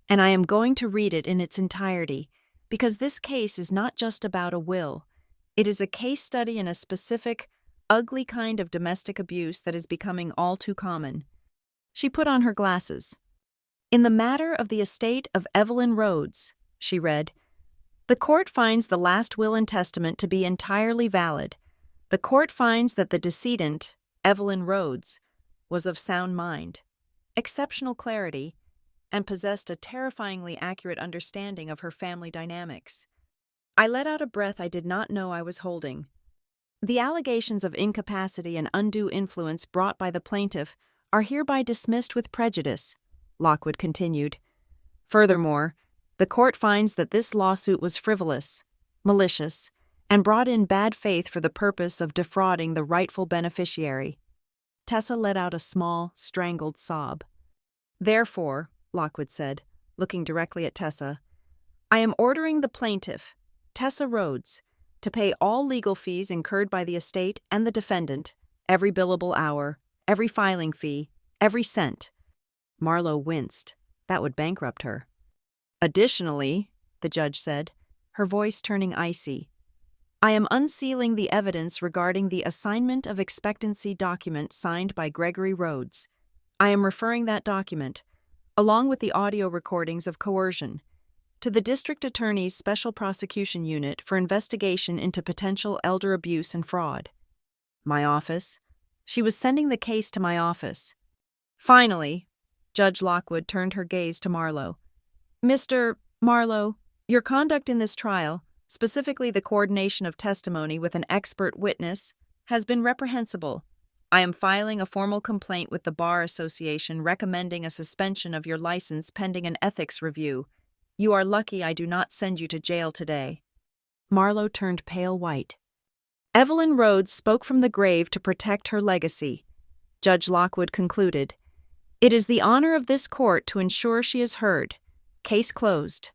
"And I am going to read it in its entirety, because this case is not just about a will. It is a case study in a specific, ugly kind of domestic abuse that is becoming all too common." She put on her glasses. "In the matter of the estate of Evelyn Rhodes," she read, "the court finds the last will and testament to be entirely valid. The court finds that the decedent, Evelyn Rhodes, was of sound mind, exceptional clarity, and possessed a terrifyingly accurate understanding of her family dynamics." I let out a breath I did not know I was holding. "The allegations of incapacity and undue influence brought by the plaintiff are hereby dismissed with prejudice," Lockwood continued. "Furthermore, the court finds that this lawsuit was frivolous, malicious, and brought in bad faith for the purpose of defrauding the rightful beneficiary." Tessa let out a small, strangled sob. "Therefore," Lockwood said, looking directly at Tessa, "I am ordering the plaintiff, Tessa Rhodes, to pay all legal fees incurred by the estate and the defendant, every billable hour, every filing fee, every cent." Marlowe winced. That would bankrupt her. "Additionally," the judge said, her voice turning icy, "I am unsealing the evidence regarding the assignment of expectancy document signed by Gregory Rhodes. I am referring that document, along with the audio recordings of coercion, to the District Attorney's Special Prosecution Unit for investigation into potential elder abuse and fraud." My office. She was sending the case to my office. Finally, Judge Lockwood turned her gaze to Marlowe. "Mr. Marlowe, your conduct in this trial, specifically the coordination of testimony with an expert witness, has been reprehensible. I am filing a formal complaint with the Bar Association recommending a suspension of your license pending an ethics review. You are lucky I do not send you to jail today." Marlowe turned pale white. "Evelyn Rhodes spoke from the grave to protect her legacy," Judge Lockwood concluded. "It is the honor of this court to ensure she is heard. Case closed."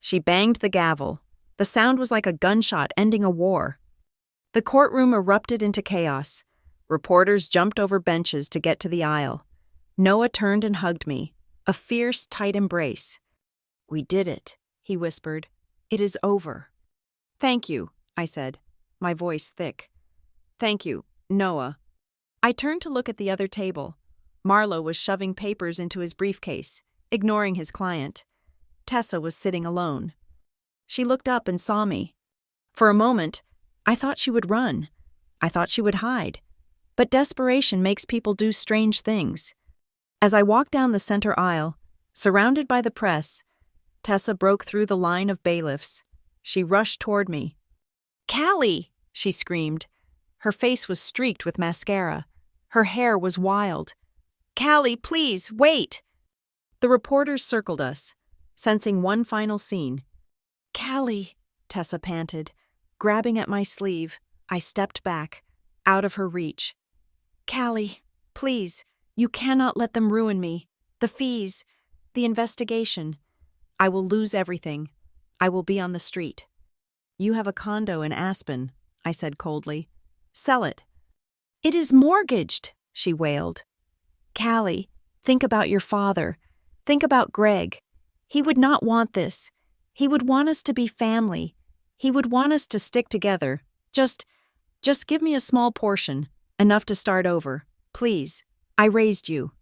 She banged the gavel. The sound was like a gunshot ending a war. The courtroom erupted into chaos. Reporters jumped over benches to get to the aisle. Noah turned and hugged me, a fierce, tight embrace. "We did it," he whispered. "It is over." "Thank you," I said, my voice thick. "Thank you, Noah." I turned to look at the other table. Marlowe was shoving papers into his briefcase, ignoring his client. Tessa was sitting alone. She looked up and saw me. For a moment, I thought she would run. I thought she would hide. But desperation makes people do strange things. As I walked down the center aisle, surrounded by the press, Tessa broke through the line of bailiffs. She rushed toward me. "Callie!" she screamed. Her face was streaked with mascara. Her hair was wild. "Callie, please, wait!" The reporters circled us, sensing one final scene. "Callie," Tessa panted. Grabbing at my sleeve, I stepped back, out of her reach. "Callie, please, you cannot let them ruin me. The fees, the investigation. I will lose everything. I will be on the street." "You have a condo in Aspen," I said coldly. "Sell it." "It is mortgaged," she wailed. "Callie, think about your father. Think about Greg. He would not want this. He would want us to be family. He would want us to stick together. Just give me a small portion, enough to start over. Please, I raised you."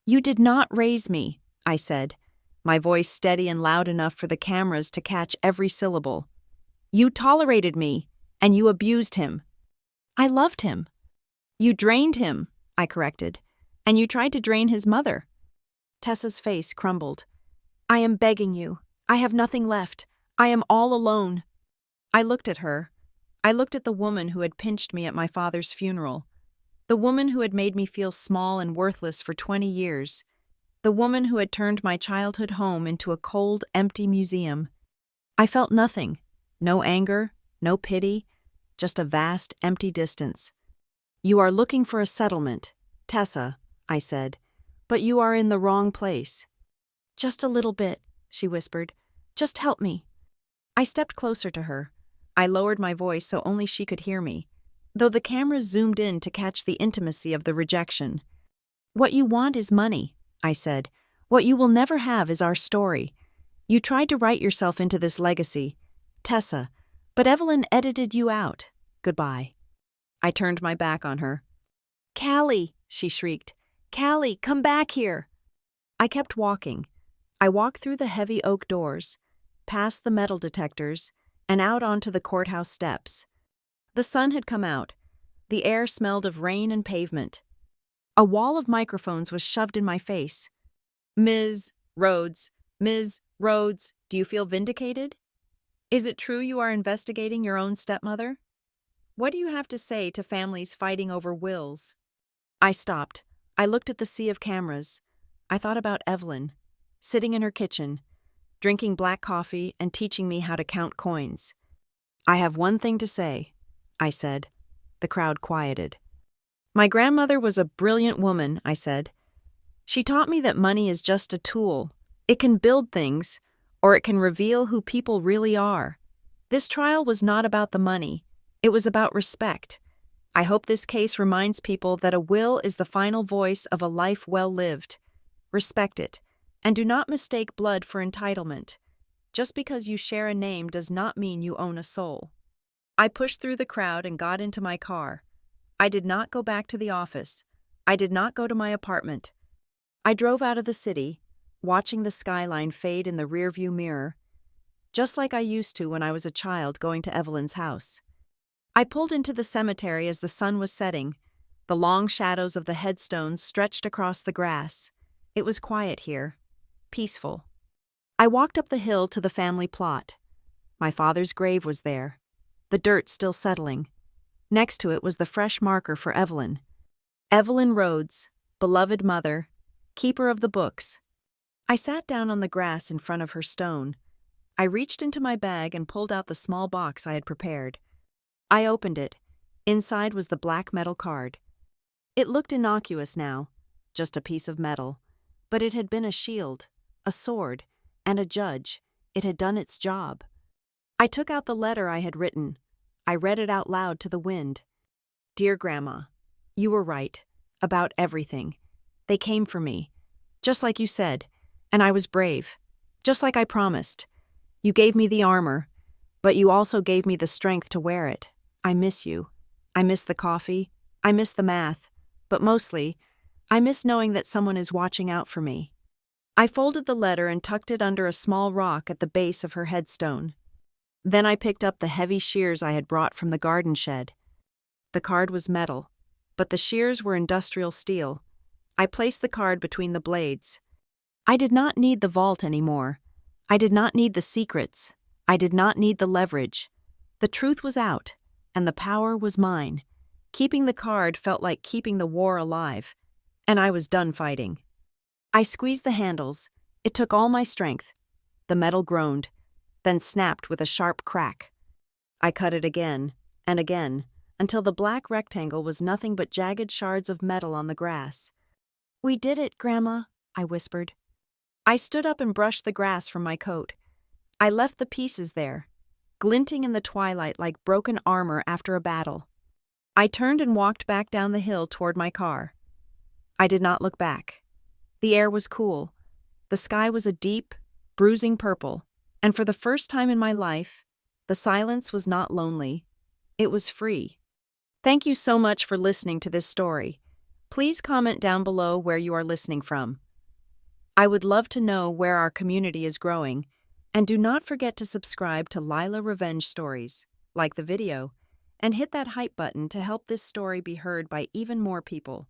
"You did not raise me," I said, my voice steady and loud enough for the cameras to catch every syllable. "You tolerated me, and you abused him." "I loved him." "You drained him," I corrected, "and you tried to drain his mother." Tessa's face crumbled. "I am begging you. I have nothing left. I am all alone." I looked at her. I looked at the woman who had pinched me at my father's funeral. The woman who had made me feel small and worthless for 20 years. The woman who had turned my childhood home into a cold, empty museum. I felt nothing. No anger, no pity, just a vast, empty distance. "You are looking for a settlement, Tessa," I said, "but you are in the wrong place." "Just a little bit," she whispered. "Just help me." I stepped closer to her. I lowered my voice so only she could hear me, though the cameras zoomed in to catch the intimacy of the rejection. "What you want is money," I said. "What you will never have is our story. You tried to write yourself into this legacy, Tessa, but Evelyn edited you out. Goodbye." I turned my back on her. "Callie," she shrieked. "Callie, come back here." I kept walking. I walked through the heavy oak doors, past the metal detectors, and out onto the courthouse steps. The sun had come out. The air smelled of rain and pavement. A wall of microphones was shoved in my face. Ms. Rhodes, do you feel vindicated? Is it true you are investigating your own stepmother? What do you have to say to families fighting over wills?" I stopped. I looked at the sea of cameras. I thought about Evelyn, sitting in her kitchen, drinking black coffee and teaching me how to count coins. "I have one thing to say," I said. The crowd quieted. "My grandmother was a brilliant woman," I said. "She taught me that money is just a tool. It can build things, or it can reveal who people really are. This trial was not about the money. It was about respect. I hope this case reminds people that a will is the final voice of a life well lived. Respect it, and do not mistake blood for entitlement. Just because you share a name does not mean you own a soul." I pushed through the crowd and got into my car. I did not go back to the office. I did not go to my apartment. I drove out of the city, watching the skyline fade in the rearview mirror, just like I used to when I was a child going to Evelyn's house. I pulled into the cemetery as the sun was setting. The long shadows of the headstones stretched across the grass. It was quiet here, peaceful. I walked up the hill to the family plot. My father's grave was there, the dirt still settling. Next to it was the fresh marker for Evelyn. Evelyn Rhodes, beloved mother, keeper of the books. I sat down on the grass in front of her stone. I reached into my bag and pulled out the small box I had prepared. I opened it. Inside was the black metal card. It looked innocuous now, just a piece of metal. But it had been a shield, a sword, and a judge. It had done its job. I took out the letter I had written. I read it out loud to the wind. "Dear Grandma, you were right, about everything. They came for me, just like you said, and I was brave, just like I promised. You gave me the armor, but you also gave me the strength to wear it. I miss you. I miss the coffee. I miss the math. But mostly, I miss knowing that someone is watching out for me." I folded the letter and tucked it under a small rock at the base of her headstone. Then I picked up the heavy shears I had brought from the garden shed. The card was metal, but the shears were industrial steel. I placed the card between the blades. I did not need the vault anymore. I did not need the secrets. I did not need the leverage. The truth was out, and the power was mine. Keeping the card felt like keeping the war alive, and I was done fighting. I squeezed the handles. It took all my strength. The metal groaned, then snapped with a sharp crack. I cut it again, and again, until the black rectangle was nothing but jagged shards of metal on the grass. "We did it, Grandma," I whispered. I stood up and brushed the grass from my coat. I left the pieces there, glinting in the twilight like broken armor after a battle. I turned and walked back down the hill toward my car. I did not look back. The air was cool. The sky was a deep, bruising purple, and for the first time in my life, the silence was not lonely. It was free. Thank you so much for listening to this story. Please comment down below where you are listening from. I would love to know where our community is growing, and do not forget to subscribe to Lila Revenge Stories, like the video, and hit that hype button to help this story be heard by even more people.